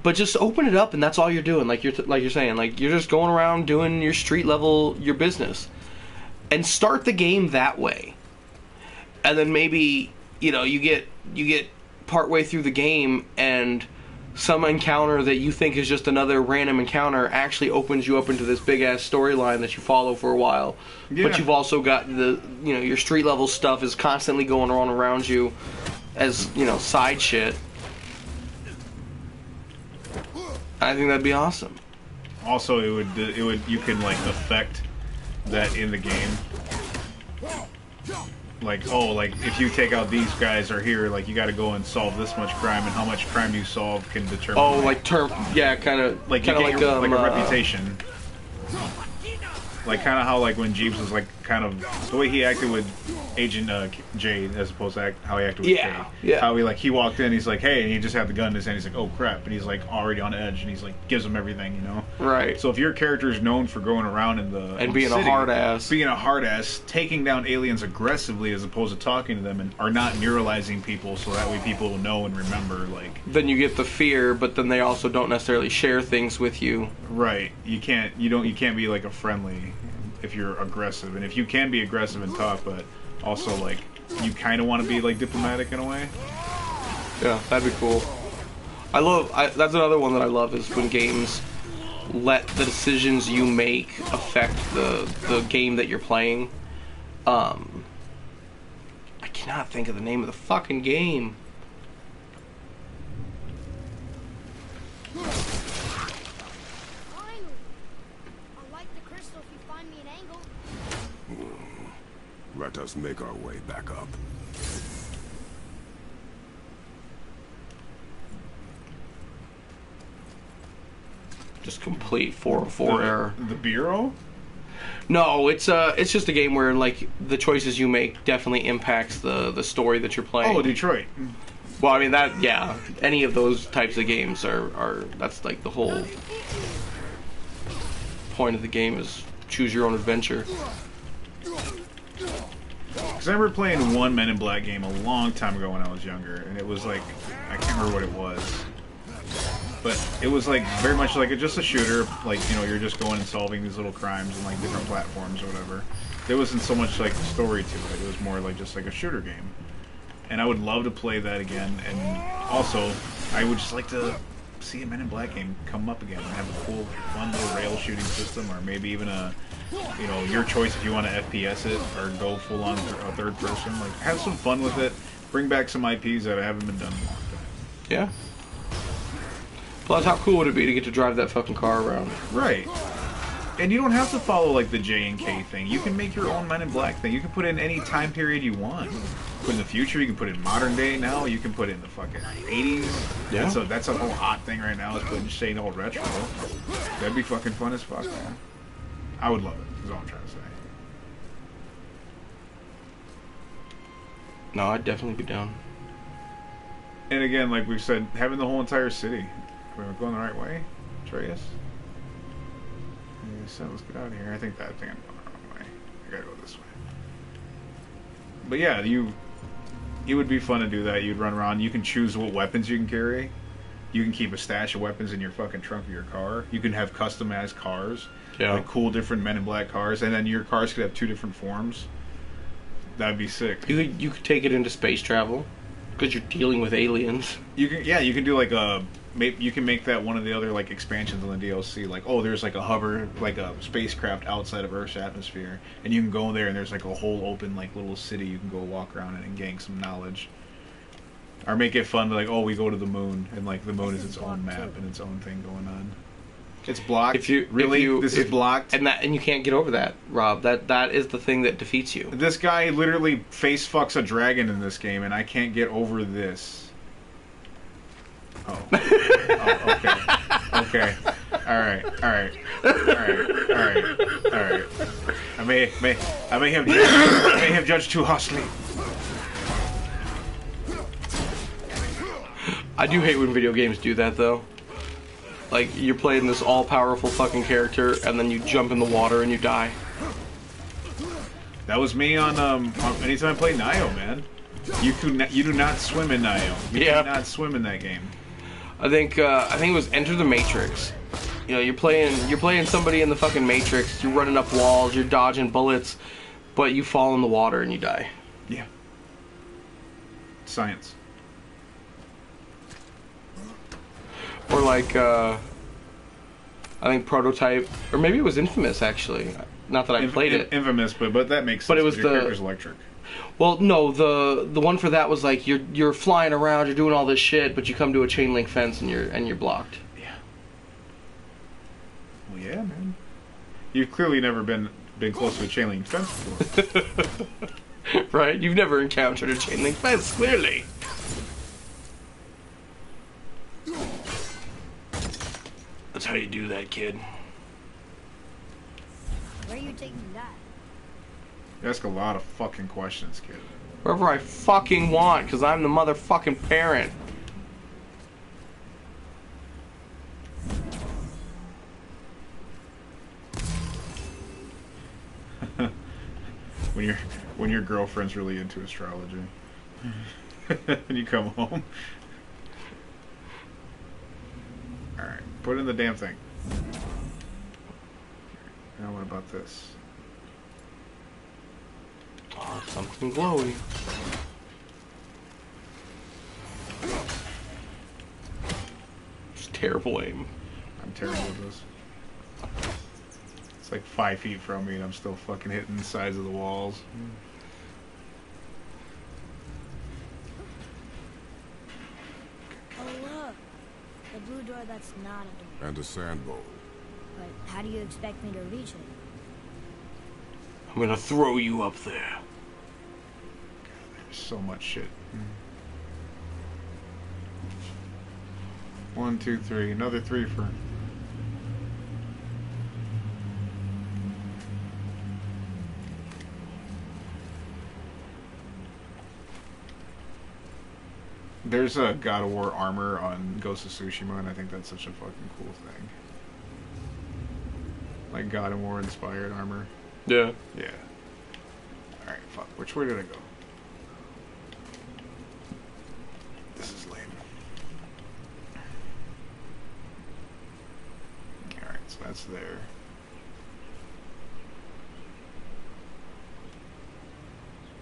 [SPEAKER 1] But just open it up, and that's all you're doing. Like you're saying, like you're just going around doing your street level, your business, and start the game that way. And then maybe you get partway through the game, and some encounter that you think is just another random encounter actually opens you up into this big ass storyline that you follow for a while. Yeah. But you've also got your street level stuff is constantly going on around you as side shit. I think that'd be awesome.
[SPEAKER 2] Also, it would you can like affect that in the game. Like, if you take out these guys are here, like you got to go and solve this much crime, and how much crime you solve can determine.
[SPEAKER 1] Oh, like kind of
[SPEAKER 2] like a reputation. Like kind of how like when Jeeves was like kind of the way he acted with Agent Jade as opposed to how he acted with Kay.
[SPEAKER 1] Yeah.
[SPEAKER 2] How he walked in, he's like, hey, and he just had the gun in his hand. He's like, oh crap, and he's like already on edge, and he's like gives him everything,
[SPEAKER 1] Right.
[SPEAKER 2] So if your character is known for going around in
[SPEAKER 1] being
[SPEAKER 2] city,
[SPEAKER 1] a hard ass,
[SPEAKER 2] taking down aliens aggressively as opposed to talking to them, and are not neuralizing people, so that way people will know and remember. Like
[SPEAKER 1] then you get the fear, but then they also don't necessarily share things with you.
[SPEAKER 2] Right. You can't be like a friendly if you're aggressive, and if you can be aggressive and talk, but also like you kind of want to be like diplomatic in a way.
[SPEAKER 1] Yeah, that'd be cool. That's another one that I love, is when games let the decisions you make affect the game that you're playing. I cannot think of the name of the fucking game.
[SPEAKER 4] Let us make our way back up.
[SPEAKER 1] Just complete 404 error.
[SPEAKER 2] The Bureau?
[SPEAKER 1] No, it's just a game where like the choices you make definitely impacts the story that you're playing.
[SPEAKER 2] Oh, Detroit.
[SPEAKER 1] Well, I mean any of those types of games are that's like the whole point of the game is choose your own adventure.
[SPEAKER 2] Because I remember playing one Men in Black game a long time ago when I was younger, and it was like, I can't remember what it was, but it was like very much like just a shooter, like, you're just going and solving these little crimes on like different platforms or whatever. There wasn't so much like story to it, it was more like just like a shooter game. And I would love to play that again, and also, I would just like to see a Men in Black game come up again and have a cool, fun little rail shooting system, or maybe even a your choice if you want to FPS it or go full on third person. Like, have some fun with it. Bring back some IPs that haven't been done in a long time.
[SPEAKER 1] Yeah. Plus, how cool would it be to get to drive that fucking car around?
[SPEAKER 2] Right. And you don't have to follow like the J and K thing. You can make your own Men in Black thing. You can put in any time period you want. Put in the future. You can put in modern day now. You can put in the fucking 80s. Yeah. That's a whole hot thing right now. Is putting shade all retro. That'd be fucking fun as fuck, man. I would love it, is all I'm trying to say.
[SPEAKER 1] No, I'd definitely be down.
[SPEAKER 2] And again, like we've said, having the whole entire city. We're going the right way, Atreus? So let's get out of here. I think I'm going the wrong way. I gotta go this way. But yeah, it would be fun to do that. You'd run around. You can choose what weapons you can carry. You can keep a stash of weapons in your fucking trunk of your car. You can have customized cars.
[SPEAKER 1] Yeah.
[SPEAKER 2] Like cool different Men in Black cars. And then your cars could have 2 different forms. That'd be sick.
[SPEAKER 1] You could take it into space travel. Because you're dealing with aliens.
[SPEAKER 2] You can do like a... You can make that one of the other like expansions on the DLC. Like, oh, there's like a hover, like a spacecraft outside of Earth's atmosphere. And you can go there and there's like a whole open like little city you can go walk around in and gain some knowledge. Or make it fun, like, oh, we go to the moon, and like the moon is its own map and its own thing going on. It's blocked. This is blocked,
[SPEAKER 1] and you can't get over that, Rob. That is the thing that defeats you.
[SPEAKER 2] This guy literally face fucks a dragon in this game, and I can't get over this. Oh. Oh, okay. All right. I may have judged too harshly.
[SPEAKER 1] I do hate when video games do that, though. Like, you're playing this all-powerful fucking character, and then you jump in the water and you die.
[SPEAKER 2] That was me on anytime I play Nioh, man. You do not swim in Nioh. You cannot swim in that game.
[SPEAKER 1] I think it was Enter the Matrix. You know, you're playing somebody in the fucking Matrix. You're running up walls. You're dodging bullets, but you fall in the water and you die.
[SPEAKER 2] Yeah. Science.
[SPEAKER 1] Or like, I think Prototype, or maybe it was Infamous actually. Not that I played it.
[SPEAKER 2] Infamous, but that makes sense.
[SPEAKER 1] But it was
[SPEAKER 2] your character's electric.
[SPEAKER 1] Well, no, the one for that was like you're flying around, you're doing all this shit, but you come to a chain link fence and you're blocked.
[SPEAKER 2] Yeah. Well, yeah, man. You've clearly never been close to a chain link fence before.
[SPEAKER 1] Right? You've never encountered a chain link fence, clearly. That's how you do that, kid.
[SPEAKER 3] Where are you taking that?
[SPEAKER 2] You ask a lot of fucking questions, kid.
[SPEAKER 1] Wherever I fucking want, because I'm the motherfucking parent.
[SPEAKER 2] when your girlfriend's really into astrology. And you come home. Alright, put in the damn thing. Now what about this?
[SPEAKER 1] Oh, something glowy. Just terrible aim.
[SPEAKER 2] I'm terrible at this. It's like 5 feet from me and I'm still fucking hitting the sides of the walls.
[SPEAKER 3] Oh look, the blue door that's not a door.
[SPEAKER 4] And a sand bowl.
[SPEAKER 3] But how do you expect me to reach it?
[SPEAKER 1] I'm gonna throw you up there.
[SPEAKER 2] There's so much shit. 1, 2, 3. Another 3 for... There's a God of War armor on Ghost of Tsushima, and I think that's such a fucking cool thing. Like God of War inspired armor.
[SPEAKER 1] Yeah.
[SPEAKER 2] Yeah. Alright, fuck. Which way did I go? This is lame. Alright, so that's there.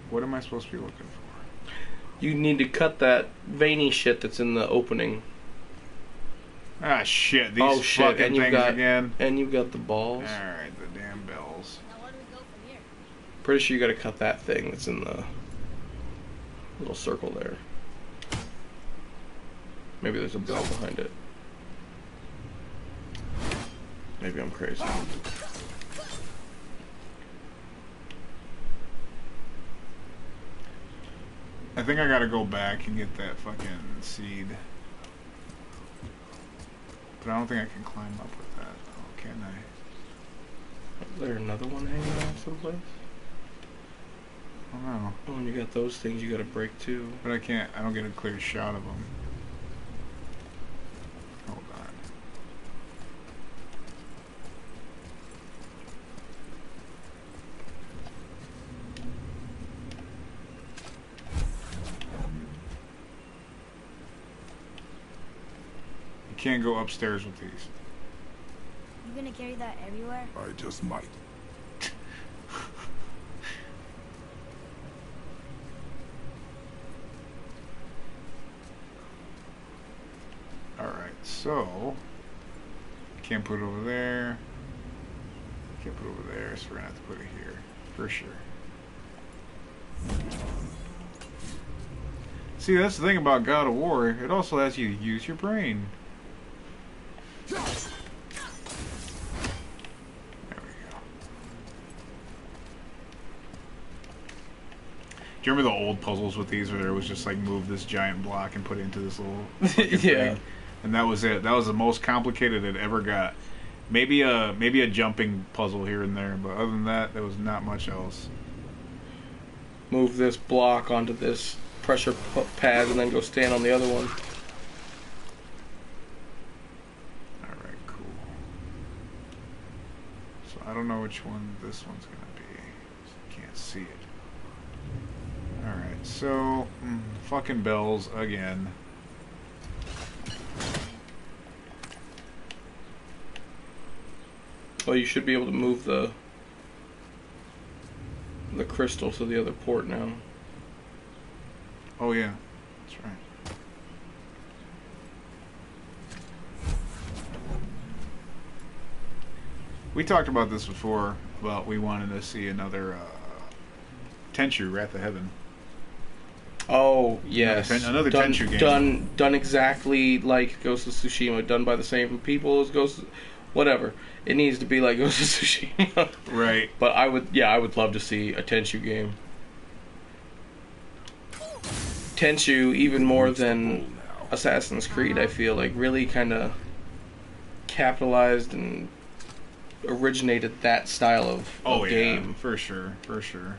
[SPEAKER 2] What am I supposed to be looking for?
[SPEAKER 1] You need to cut that veiny shit that's in the opening.
[SPEAKER 2] Ah, shit. These fucking things again.
[SPEAKER 1] And you've got the balls.
[SPEAKER 2] Alright, the damn bells.
[SPEAKER 3] Now where do we go from here?
[SPEAKER 1] Pretty sure you gotta cut that thing that's in the little circle there. Maybe there's a bell behind it. Maybe I'm crazy.
[SPEAKER 2] I think I gotta go back and get that fucking seed. But I don't think I can climb up with that. Oh, can I?
[SPEAKER 1] Is there another one hanging out someplace?
[SPEAKER 2] I don't know.
[SPEAKER 1] Oh, and you got those things you gotta break too.
[SPEAKER 2] But I can't, I don't get a clear shot of them. Hold on. can't go upstairs with these.
[SPEAKER 3] You gonna carry that everywhere?
[SPEAKER 4] I just might.
[SPEAKER 2] Alright, so can't put it over there. Can't put it over there, so we're gonna have to put it here. For sure. See, that's the thing about God of War. It also has you use your brain. There we go. Do you remember the old puzzles with these where it was just like move this giant block and put it into this little
[SPEAKER 1] yeah.
[SPEAKER 2] thing? And that was it. That was the most complicated it ever got. Maybe a jumping puzzle here and there, but other than that, there was not much else.
[SPEAKER 1] Move this block onto this pressure pad and then go stand on the other one.
[SPEAKER 2] Alright, cool. So I don't know which one this one's gonna be. Can't see it. Alright, so fucking bells again.
[SPEAKER 1] Well, you should be able to move the crystal to the other port now.
[SPEAKER 2] Oh yeah, that's right. We talked about this before, about we wanted to see another Tenchu, Wrath of Heaven.
[SPEAKER 1] Oh, yes.
[SPEAKER 2] Another Tenchu game.
[SPEAKER 1] Done exactly like Ghost of Tsushima, done by the same people as Ghost of... Whatever. It needs to be like Ghost of Tsushima.
[SPEAKER 2] Right.
[SPEAKER 1] But I would love to see a Tenchu game. Tenchu, even more than Assassin's Creed, I feel like really kind of capitalized and originated that style of game.
[SPEAKER 2] For sure, for sure.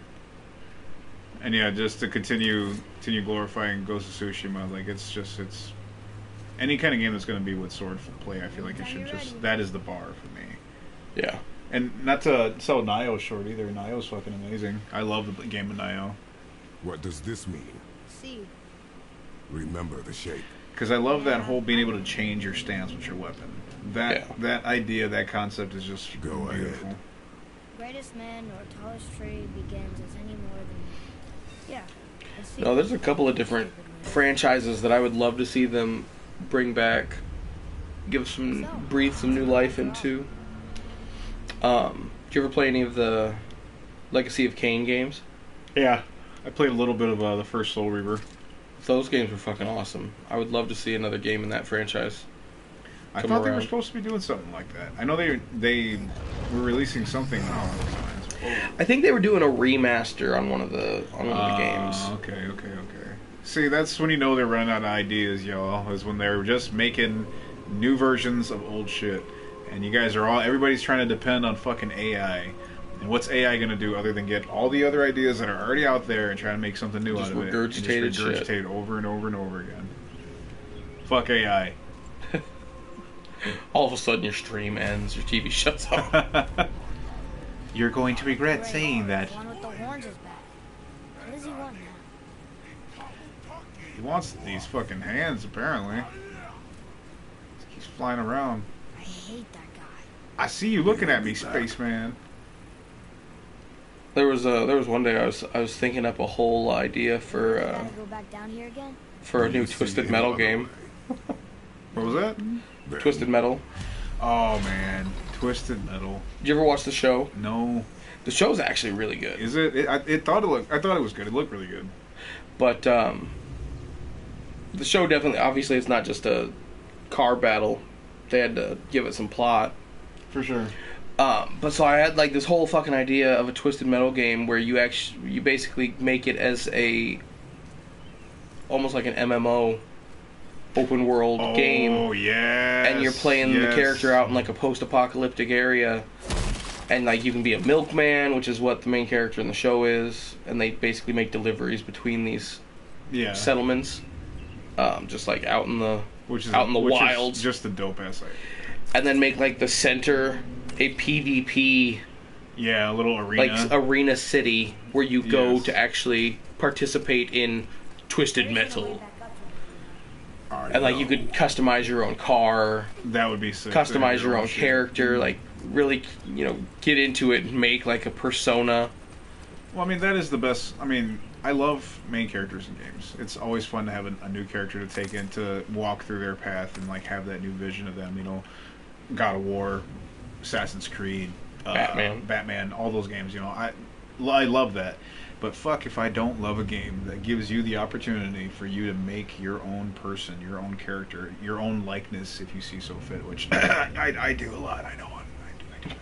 [SPEAKER 2] And yeah, just to continue glorifying Ghost of Tsushima, like it's any kind of game that's going to be with sword play, I feel like it should that is the bar for me.
[SPEAKER 1] Yeah.
[SPEAKER 2] And not to sell Nioh short either. Nioh's fucking amazing. I love the game of Nioh.
[SPEAKER 4] What does this mean?
[SPEAKER 3] See.
[SPEAKER 4] Remember the shape.
[SPEAKER 2] Because I love that whole being able to change your stance with your weapon. That idea, that concept is just beautiful.
[SPEAKER 4] Ahead.
[SPEAKER 3] Greatest man or tallest tree begins as any more than... Yeah.
[SPEAKER 1] No, there's a couple of different franchises that I would love to see them bring back, breathe some new life into. Did you ever play any of the Legacy of Kain games?
[SPEAKER 2] Yeah, I played a little bit of the first Soul Reaver.
[SPEAKER 1] Those games were fucking awesome. I would love to see another game in that franchise.
[SPEAKER 2] I thought they were supposed to be doing something like that. I know they were releasing something along those lines.
[SPEAKER 1] I think they were doing a remaster on one of the games.
[SPEAKER 2] Okay. See, that's when you know they're running out of ideas, y'all. Is when they're just making new versions of old shit, and you guys everybody's trying to depend on fucking AI. And what's AI gonna do other than get all the other ideas that are already out there and try to make something new out of it? Just regurgitate it over and over and over again. Fuck AI.
[SPEAKER 1] All of a sudden, your stream ends, your TV shuts off.
[SPEAKER 2] You're going to regret saying that.
[SPEAKER 3] The one with the horns is back. What does he want now?
[SPEAKER 2] He wants these fucking hands, apparently. He keeps flying around.
[SPEAKER 3] I hate that guy.
[SPEAKER 2] I see you looking at me, spaceman.
[SPEAKER 1] There was one day I was thinking up a whole idea for
[SPEAKER 3] Go back down here again?
[SPEAKER 1] for a new Twisted Metal game.
[SPEAKER 2] What was that?
[SPEAKER 1] Twisted Metal.
[SPEAKER 2] Oh man, Twisted Metal.
[SPEAKER 1] Did you ever watch the show?
[SPEAKER 2] No.
[SPEAKER 1] The show's actually really good.
[SPEAKER 2] Is it? I thought it was good. It looked really good.
[SPEAKER 1] But the show definitely, obviously, it's not just a car battle. They had to give it some plot.
[SPEAKER 2] For sure.
[SPEAKER 1] But so I had like this whole fucking idea of a Twisted Metal game where you basically make it as almost like an MMO open world game.
[SPEAKER 2] Oh yeah.
[SPEAKER 1] And you're playing the character out in like a post-apocalyptic area, and like you can be a milkman, which is what the main character in the show is, and they basically make deliveries between these settlements, just like out in the wilds.
[SPEAKER 2] Is just a dope ass idea.
[SPEAKER 1] And then make like the center a PvP.
[SPEAKER 2] Yeah, a little arena.
[SPEAKER 1] Like arena city where you go to actually participate in Twisted Metal. And like you could customize your own car.
[SPEAKER 2] That would be sick.
[SPEAKER 1] Customize your own character, like really, get into it and make like a persona.
[SPEAKER 2] Well, I mean, that is the best. I mean, I love main characters in games. It's always fun to have a new character to take in, to walk through their path and like have that new vision of them. God of War, Assassin's Creed, Batman, all those games. I love that. But fuck if I don't love a game that gives you the opportunity for you to make your own person, your own character, your own likeness, if you see so fit, which I do a lot. I know I do that a lot.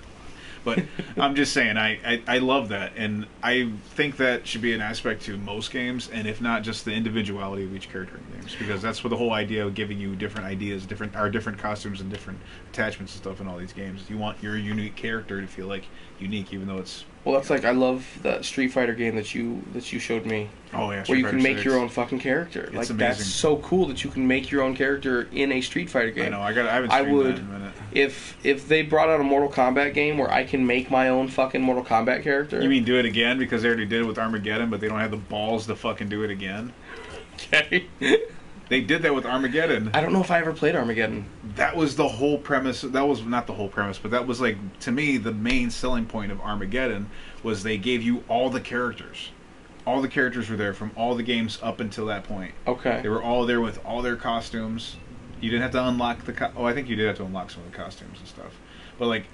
[SPEAKER 2] But I'm just saying, I love that. And I think that should be an aspect to most games, and if not, just the individuality of each character in games. Because that's what the whole idea of giving you different ideas, different costumes and different attachments and stuff in all these games. You want your unique character to feel like unique, even though it's...
[SPEAKER 1] Well, that's like, I love the Street Fighter game that you showed me.
[SPEAKER 2] Oh yeah,
[SPEAKER 1] where you can make your own fucking character.
[SPEAKER 2] It's
[SPEAKER 1] like
[SPEAKER 2] amazing.
[SPEAKER 1] That's so cool that you can make your own character in a Street Fighter game.
[SPEAKER 2] I know. I haven't streamed that in a minute.
[SPEAKER 1] If they brought out a Mortal Kombat game where I can make my own fucking Mortal Kombat character.
[SPEAKER 2] You mean do it again because they already did it with Armageddon, but they don't have the balls to fucking do it again?
[SPEAKER 1] Okay.
[SPEAKER 2] They did that with Armageddon.
[SPEAKER 1] I don't know if I ever played Armageddon.
[SPEAKER 2] That was the whole premise. That was not the whole premise, but that was, like, to me, the main selling point of Armageddon was they gave you all the characters. All the characters were there from all the games up until that point.
[SPEAKER 1] Okay.
[SPEAKER 2] They were all there with all their costumes. You didn't have to unlock the... I think you did have to unlock some of the costumes and stuff. But, like,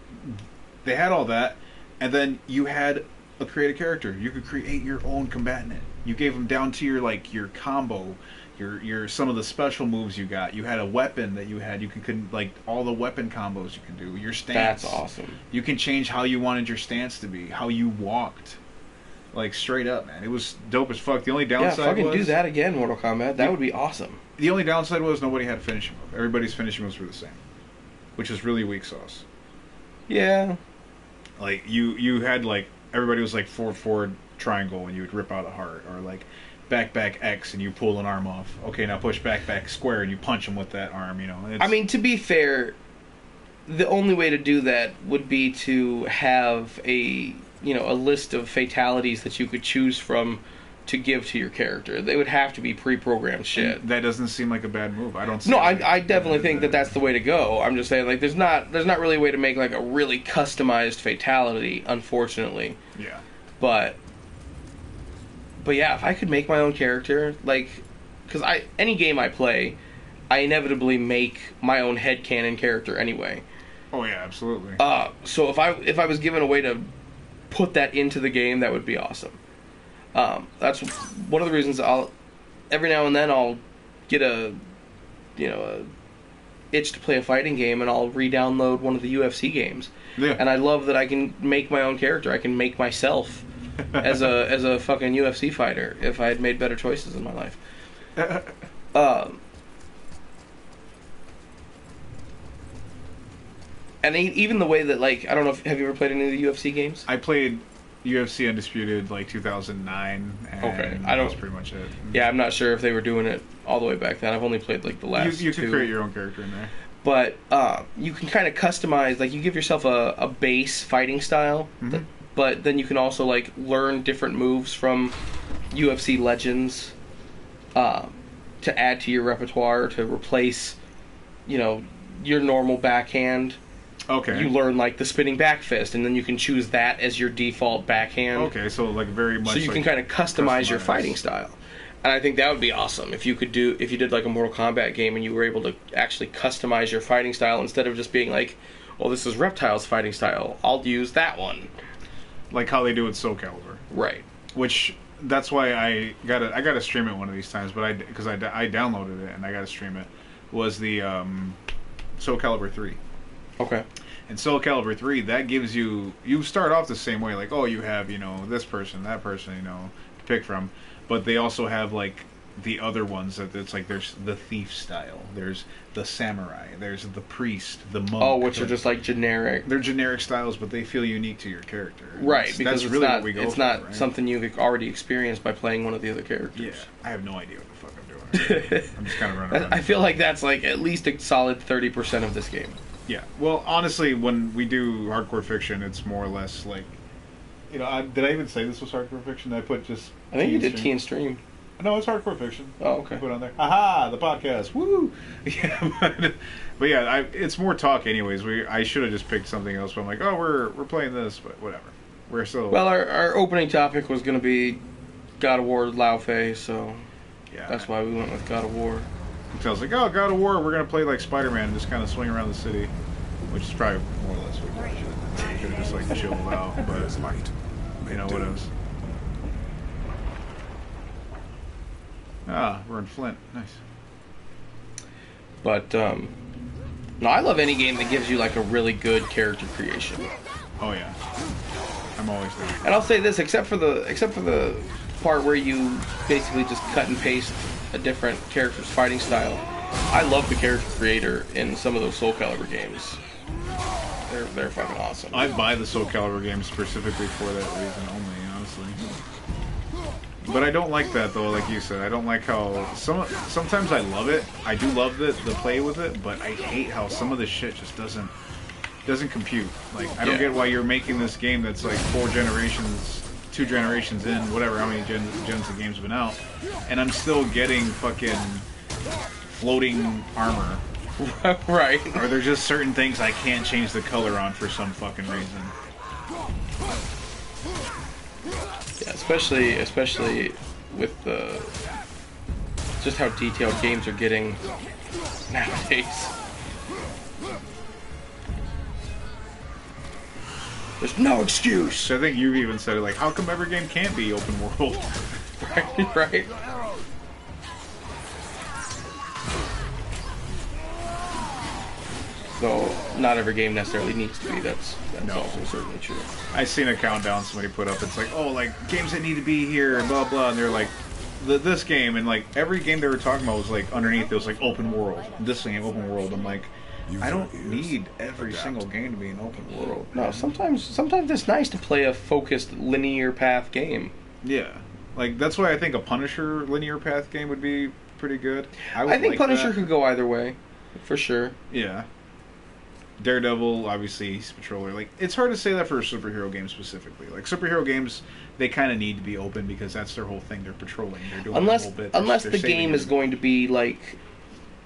[SPEAKER 2] they had all that, and then you had a creative character. You could create your own combatant. You gave them down to your combo, your some of the special moves you got. You had a weapon that you had. You could like all the weapon combos you can do. Your stance.
[SPEAKER 1] That's awesome.
[SPEAKER 2] You can change how you wanted your stance to be, how you walked. Like straight up, man. It was dope as fuck. The only downside was...
[SPEAKER 1] Yeah, fucking do that again, Mortal Kombat. That would be awesome.
[SPEAKER 2] The only downside was nobody had a finishing move. Everybody's finishing moves were the same. Which is really weak sauce.
[SPEAKER 1] Yeah.
[SPEAKER 2] Like, you had, like... Everybody was, like, forward triangle and you would rip out a heart. Or, like, back X and you pull an arm off. Okay, now push back square and you punch him with that arm,
[SPEAKER 1] I mean, to be fair, the only way to do that would be to have a list of fatalities that you could choose from to give to your character. They would have to be pre-programmed shit.
[SPEAKER 2] And that doesn't seem like a bad move. I don't see...
[SPEAKER 1] No, I definitely think that that's the way to go. I'm just saying, like, there's not really a way to make, like, a really customized fatality, unfortunately.
[SPEAKER 2] Yeah.
[SPEAKER 1] But yeah, if I could make my own character, like... Because any game I play, I inevitably make my own headcanon character anyway.
[SPEAKER 2] Oh, yeah, absolutely.
[SPEAKER 1] So if I was given a way to put that into the game, that would be awesome. That's one of the reasons every now and then I'll get a itch to play a fighting game, and I'll re-download one of the UFC games.
[SPEAKER 2] Yeah.
[SPEAKER 1] And I love that I can make my own character. I can make myself as a fucking UFC fighter if I had made better choices in my life. And even the way that, like, I don't know if... Have you ever played any of the UFC games?
[SPEAKER 2] I played UFC Undisputed, like, 2009, and
[SPEAKER 1] okay.
[SPEAKER 2] That was pretty much it.
[SPEAKER 1] Yeah, I'm not sure if they were doing it all the way back then. I've only played, like, the last
[SPEAKER 2] You
[SPEAKER 1] two.
[SPEAKER 2] can create your own character in there.
[SPEAKER 1] But you can kind of customize... Like, you give yourself a base fighting style, but then you can also, like, learn different moves from UFC legends to add to your repertoire, to replace, your normal backhand.
[SPEAKER 2] Okay.
[SPEAKER 1] You learn, like, the spinning back fist, and then you can choose that as your default backhand.
[SPEAKER 2] Okay, so, like, very much...
[SPEAKER 1] So you can kind of customize your fighting style. And I think that would be awesome if you did, like, a Mortal Kombat game and you were able to actually customize your fighting style instead of just being like, well, this is Reptile's fighting style. I'll use that one.
[SPEAKER 2] Like how they do with Soul Calibur.
[SPEAKER 1] Right.
[SPEAKER 2] Which... That's why I gotta stream it one of these times, but because I downloaded it and I gotta stream it, was the Soul Calibur 3.
[SPEAKER 1] Okay.
[SPEAKER 2] And Soul Calibur 3, that gives you start off the same way, like, oh, you have, this person, that person, to pick from, but they also have, like, the other ones that it's like there's the thief style, there's the samurai, there's the priest, the monk.
[SPEAKER 1] Oh, which are just like generic.
[SPEAKER 2] They're generic styles, but they feel unique to your character.
[SPEAKER 1] Right, because
[SPEAKER 2] that's really what we go
[SPEAKER 1] it's
[SPEAKER 2] for,
[SPEAKER 1] not
[SPEAKER 2] right?
[SPEAKER 1] something you've already experienced by playing one of the other characters.
[SPEAKER 2] Yeah, I have no idea what the fuck I'm doing. I'm just kind of running around.
[SPEAKER 1] I feel like that's like at least a solid 30% of this game.
[SPEAKER 2] Yeah, well, honestly, when we do hardcore fiction, it's more or less like, did I even say this was hardcore fiction? I put just...
[SPEAKER 1] I think you did Tea and Stream.
[SPEAKER 2] No, it's hardcore fiction.
[SPEAKER 1] Oh, okay.
[SPEAKER 2] Put on there. Aha, the podcast. Woo! Yeah, but yeah, it's more talk anyways. I should have just picked something else, but I'm like, oh, we're playing this, but whatever. We're still...
[SPEAKER 1] Well, our opening topic was going to be God of War Lao Fei, so yeah, that's why we went with God of War.
[SPEAKER 2] So I was like, oh, God of War, we're going to play like Spider-Man and just kind of swing around the city, which is probably more or less what we should have just like chilled out, but you know what else? Ah, we're in Flint. Nice.
[SPEAKER 1] But, no, I love any game that gives you, like, a really good character creation.
[SPEAKER 2] Oh, yeah. I'm always there.
[SPEAKER 1] And I'll say this, except for the part where you basically just cut and paste a different character's fighting style, I love the character creator in some of those Soul Calibur games. They're fucking awesome.
[SPEAKER 2] I buy the Soul Calibur games specifically for that reason only, honestly. But I don't like that though, like you said. I don't like how sometimes I love it. I do love the play with it, but I hate how some of the shit just doesn't compute. Like I don't get why you're making this game that's like 2 generations in, whatever how many gens the game's been out, and I'm still getting fucking floating armor.
[SPEAKER 1] Right.
[SPEAKER 2] Or there's just certain things I can't change the color on for some fucking reason.
[SPEAKER 1] Yeah, especially with just how detailed games are getting nowadays. There's no excuse.
[SPEAKER 2] So I think you even said it, like, how come every game can't be open world?
[SPEAKER 1] Right. So not every game necessarily needs to be. That's also certainly true.
[SPEAKER 2] I seen a countdown somebody put up. It's like, oh, like games that need to be here and blah blah. And they're like, this game, and like every game they were talking about was like underneath it was like open world. This game open world. I'm like, I don't need every single game to be an open world.
[SPEAKER 1] No, sometimes it's nice to play a focused linear path game.
[SPEAKER 2] Yeah, like that's why I think a Punisher linear path game would be pretty good.
[SPEAKER 1] I think like Punisher could go either way, for sure.
[SPEAKER 2] Yeah. Daredevil, obviously, he's a patroller. Like, it's hard to say that for a superhero game specifically. Like, superhero games, they kind of need to be open because that's their whole thing. They're patrolling. They're doing the whole bit.
[SPEAKER 1] Unless the game is going to be, like,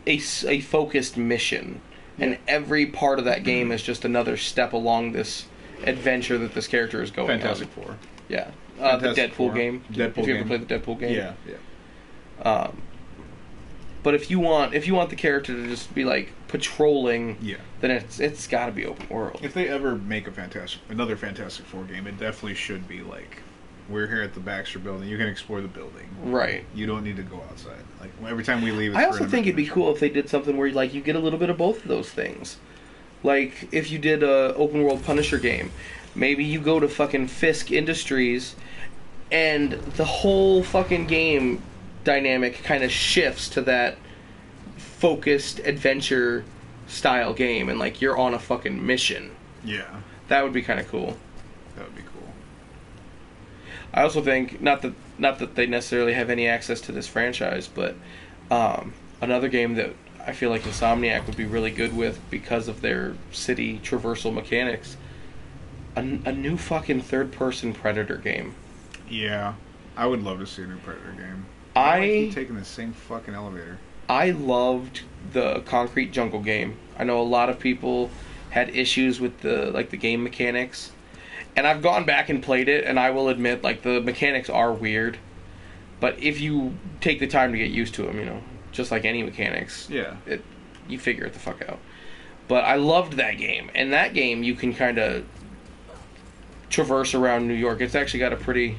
[SPEAKER 1] a focused mission. Yeah. And every part of that game is just another step along this adventure that this character is going
[SPEAKER 2] Fantastic
[SPEAKER 1] on.
[SPEAKER 2] Four.
[SPEAKER 1] Yeah. The Deadpool game. If you ever played the Deadpool game.
[SPEAKER 2] Yeah.
[SPEAKER 1] But if you want the character to just be like patrolling, then it's got to be open world.
[SPEAKER 2] If they ever make another Fantastic Four game, it definitely should be like, we're here at the Baxter Building. You can explore the building.
[SPEAKER 1] Right.
[SPEAKER 2] You don't need to go outside. Like every time we leave.
[SPEAKER 1] I also think it'd be cool if they did something where like you get a little bit of both of those things. Like if you did a open world Punisher game, maybe you go to fucking Fisk Industries, and the whole fucking game dynamic kind of shifts to that focused adventure style game, and like you're on a fucking mission.
[SPEAKER 2] Yeah,
[SPEAKER 1] that would be kind of cool.
[SPEAKER 2] That would be cool.
[SPEAKER 1] I also think not that they necessarily have any access to this franchise, but another game that I feel like Insomniac would be really good with because of their city traversal mechanics, a new fucking third-person Predator game.
[SPEAKER 2] Yeah, I would love to see a new Predator game.
[SPEAKER 1] I
[SPEAKER 2] keep taking the same fucking elevator.
[SPEAKER 1] I loved the Concrete Jungle game. I know a lot of people had issues with the game mechanics, and I've gone back and played it, and I will admit like the mechanics are weird, but if you take the time to get used to them, you know, just like any mechanics, you figure it the fuck out. But I loved that game, and that game you can kind of traverse around New York. It's actually got a pretty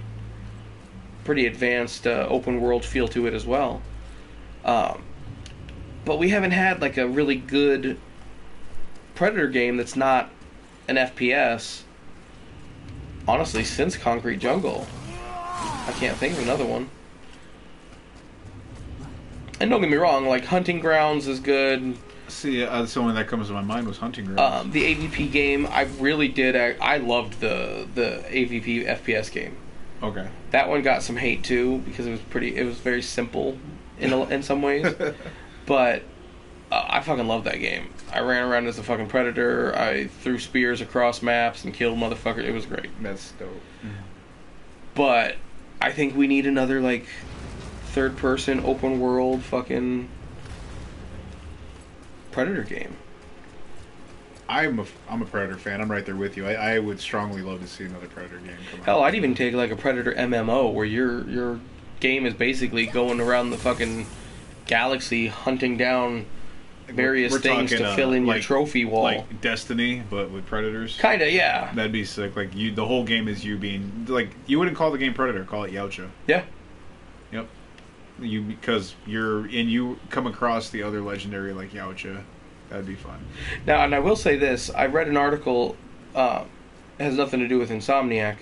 [SPEAKER 1] advanced open world feel to it as well. But we haven't had like a really good Predator game that's not an FPS, honestly, since Concrete Jungle. I can't think of another one. And don't get me wrong, like Hunting Grounds is good.
[SPEAKER 2] See, the only that comes to my mind was Hunting Grounds.
[SPEAKER 1] The AVP game, I really did. I loved the AVP FPS game.
[SPEAKER 2] Okay.
[SPEAKER 1] That one got some hate too because it was very simple in some ways. But I fucking love that game. I ran around as a fucking predator. I threw spears across maps and killed motherfuckers. It was great.
[SPEAKER 2] That's dope.
[SPEAKER 1] But I think we need another like third-person, open-world, fucking Predator game.
[SPEAKER 2] I'm a Predator fan. I'm right there with you. I would strongly love to see another Predator game come out.
[SPEAKER 1] Hell, I'd even take like a Predator MMO where your game is basically going around the fucking galaxy hunting down various things to fill in your trophy wall.
[SPEAKER 2] Like Destiny, but with Predators.
[SPEAKER 1] Kinda, yeah.
[SPEAKER 2] That'd be sick. Like the whole game is you being like, you wouldn't call the game Predator, call it Yautja.
[SPEAKER 1] Yeah.
[SPEAKER 2] Yep. Because you come across the other legendary like Yautja. That'd be fun.
[SPEAKER 1] Now, and I will say this: I read an article. It has nothing to do with Insomniac,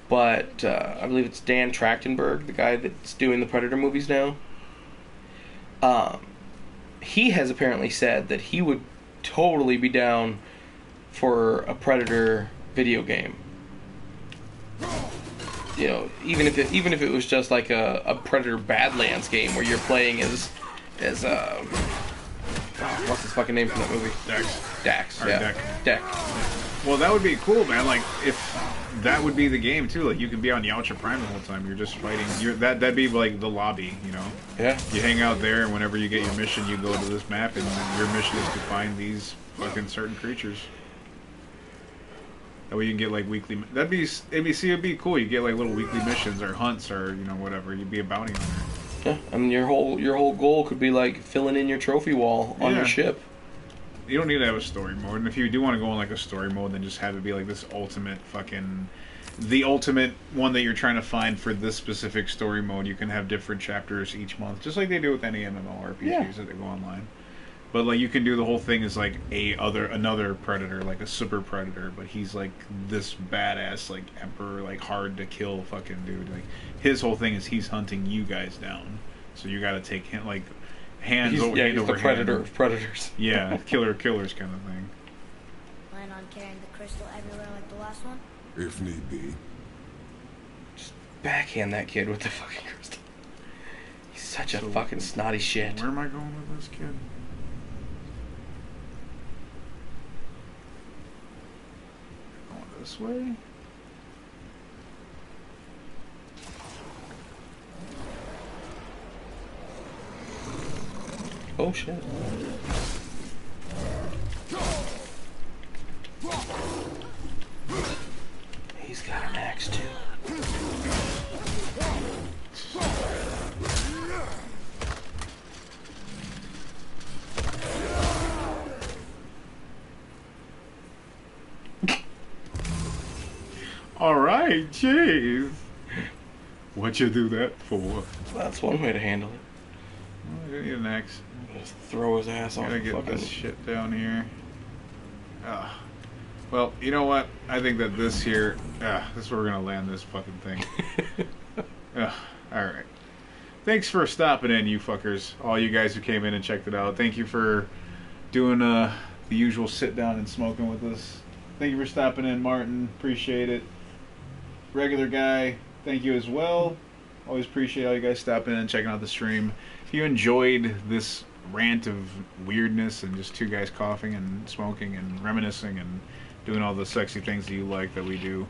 [SPEAKER 1] but I believe it's Dan Trachtenberg, the guy that's doing the Predator movies now. He has apparently said that he would totally be down for a Predator video game. You know, even if it was just like a Predator Badlands game where you're playing as what's his fucking name from that movie? Dax. Yeah. Deck.
[SPEAKER 2] Well, that would be cool, man. Like, if that would be the game, too. Like, you could be on Yautja Prime the whole time. You're just fighting. That'd be, like, the lobby, you know?
[SPEAKER 1] Yeah.
[SPEAKER 2] You hang out there, and whenever you get your mission, you go to this map, and your mission is to find these fucking certain creatures. That way you can get, like, weekly... It'd be cool. You get, like, little weekly missions or hunts or, you know, whatever. You'd be a bounty hunter.
[SPEAKER 1] Yeah, I mean, your whole goal could be, like, filling in your trophy wall on your ship.
[SPEAKER 2] You don't need to have a story mode, and if you do want to go on like a story mode, then just have it be like this the ultimate one that you're trying to find for this specific story mode. You can have different chapters each month, just like they do with any MMORPGs that they go online. But like you can do the whole thing as like another Predator, like a super Predator, but he's like this badass like emperor, like hard to kill fucking dude. Like his whole thing is he's hunting you guys down, so you got to take him like. He's
[SPEAKER 1] the predator of predators.
[SPEAKER 2] Yeah, killers kind of thing.
[SPEAKER 3] Plan on carrying the crystal everywhere like the last one?
[SPEAKER 4] If need be.
[SPEAKER 1] Just backhand that kid with the fucking crystal. He's such a fucking snotty shit.
[SPEAKER 2] Where am I going with this kid? Going this way?
[SPEAKER 1] Oh shit. He's got an axe too.
[SPEAKER 2] Alright, jeez. What'd you do that for?
[SPEAKER 1] That's one way to handle it.
[SPEAKER 2] Oh, you need an axe.
[SPEAKER 1] Just throw his ass on
[SPEAKER 2] Gotta
[SPEAKER 1] the
[SPEAKER 2] get
[SPEAKER 1] fucking...
[SPEAKER 2] this shit down here. Well, you know what? I think that this here... this is where we're gonna land this fucking thing. Alright. Thanks for stopping in, you fuckers. All you guys who came in and checked it out. Thank you for doing the usual sit down and smoking with us. Thank you for stopping in, Martin. Appreciate it. Regular guy, thank you as well. Always appreciate all you guys stopping in and checking out the stream. If you enjoyed this rant of weirdness and just two guys coughing and smoking and reminiscing and doing all the sexy things that you like that we do,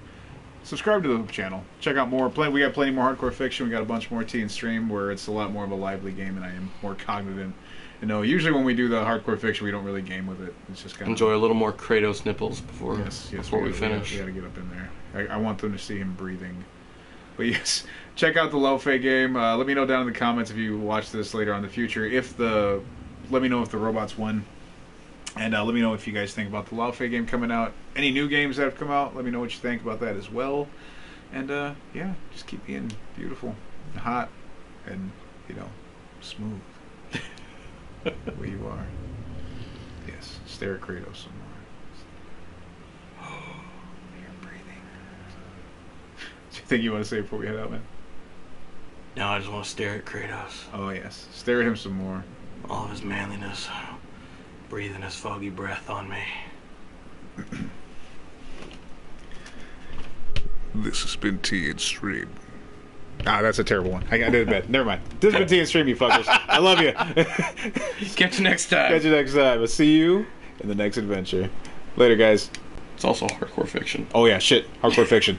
[SPEAKER 2] subscribe to the channel. Check out more. We got plenty more hardcore fiction. We got a bunch more tea and stream where it's a lot more of a lively game and I am more cognizant. You know, usually when we do the hardcore fiction, we don't really game with it. It's just kind of
[SPEAKER 1] enjoy a little more Kratos nipples before we finish.
[SPEAKER 2] We gotta get up in there. I want them to see him breathing. But yes, check out the Laufey game. Let me know down in the comments if you watch this later on in the future. Let me know if the robots won. And let me know if you guys think about the Laufey game coming out. Any new games that have come out, let me know what you think about that as well. And yeah, just keep being beautiful and hot and, you know, smooth. The way you are. Yes, stare at Kratos some more. You're breathing. Do you think you want to say before we head out, man?
[SPEAKER 1] No, I just want to stare at Kratos.
[SPEAKER 2] Oh, yes. Stare at him some more.
[SPEAKER 1] All of his manliness. Breathing his foggy breath on me.
[SPEAKER 4] This has been Tea and Stream.
[SPEAKER 2] Ah, that's a terrible one. I did it bad. Never mind. This has been Tea and Stream, you fuckers. I love you.
[SPEAKER 1] Catch you next time.
[SPEAKER 2] Catch you next time. I'll see you in the next adventure. Later, guys.
[SPEAKER 1] It's also hardcore fiction.
[SPEAKER 2] Oh, yeah, shit. Hardcore fiction.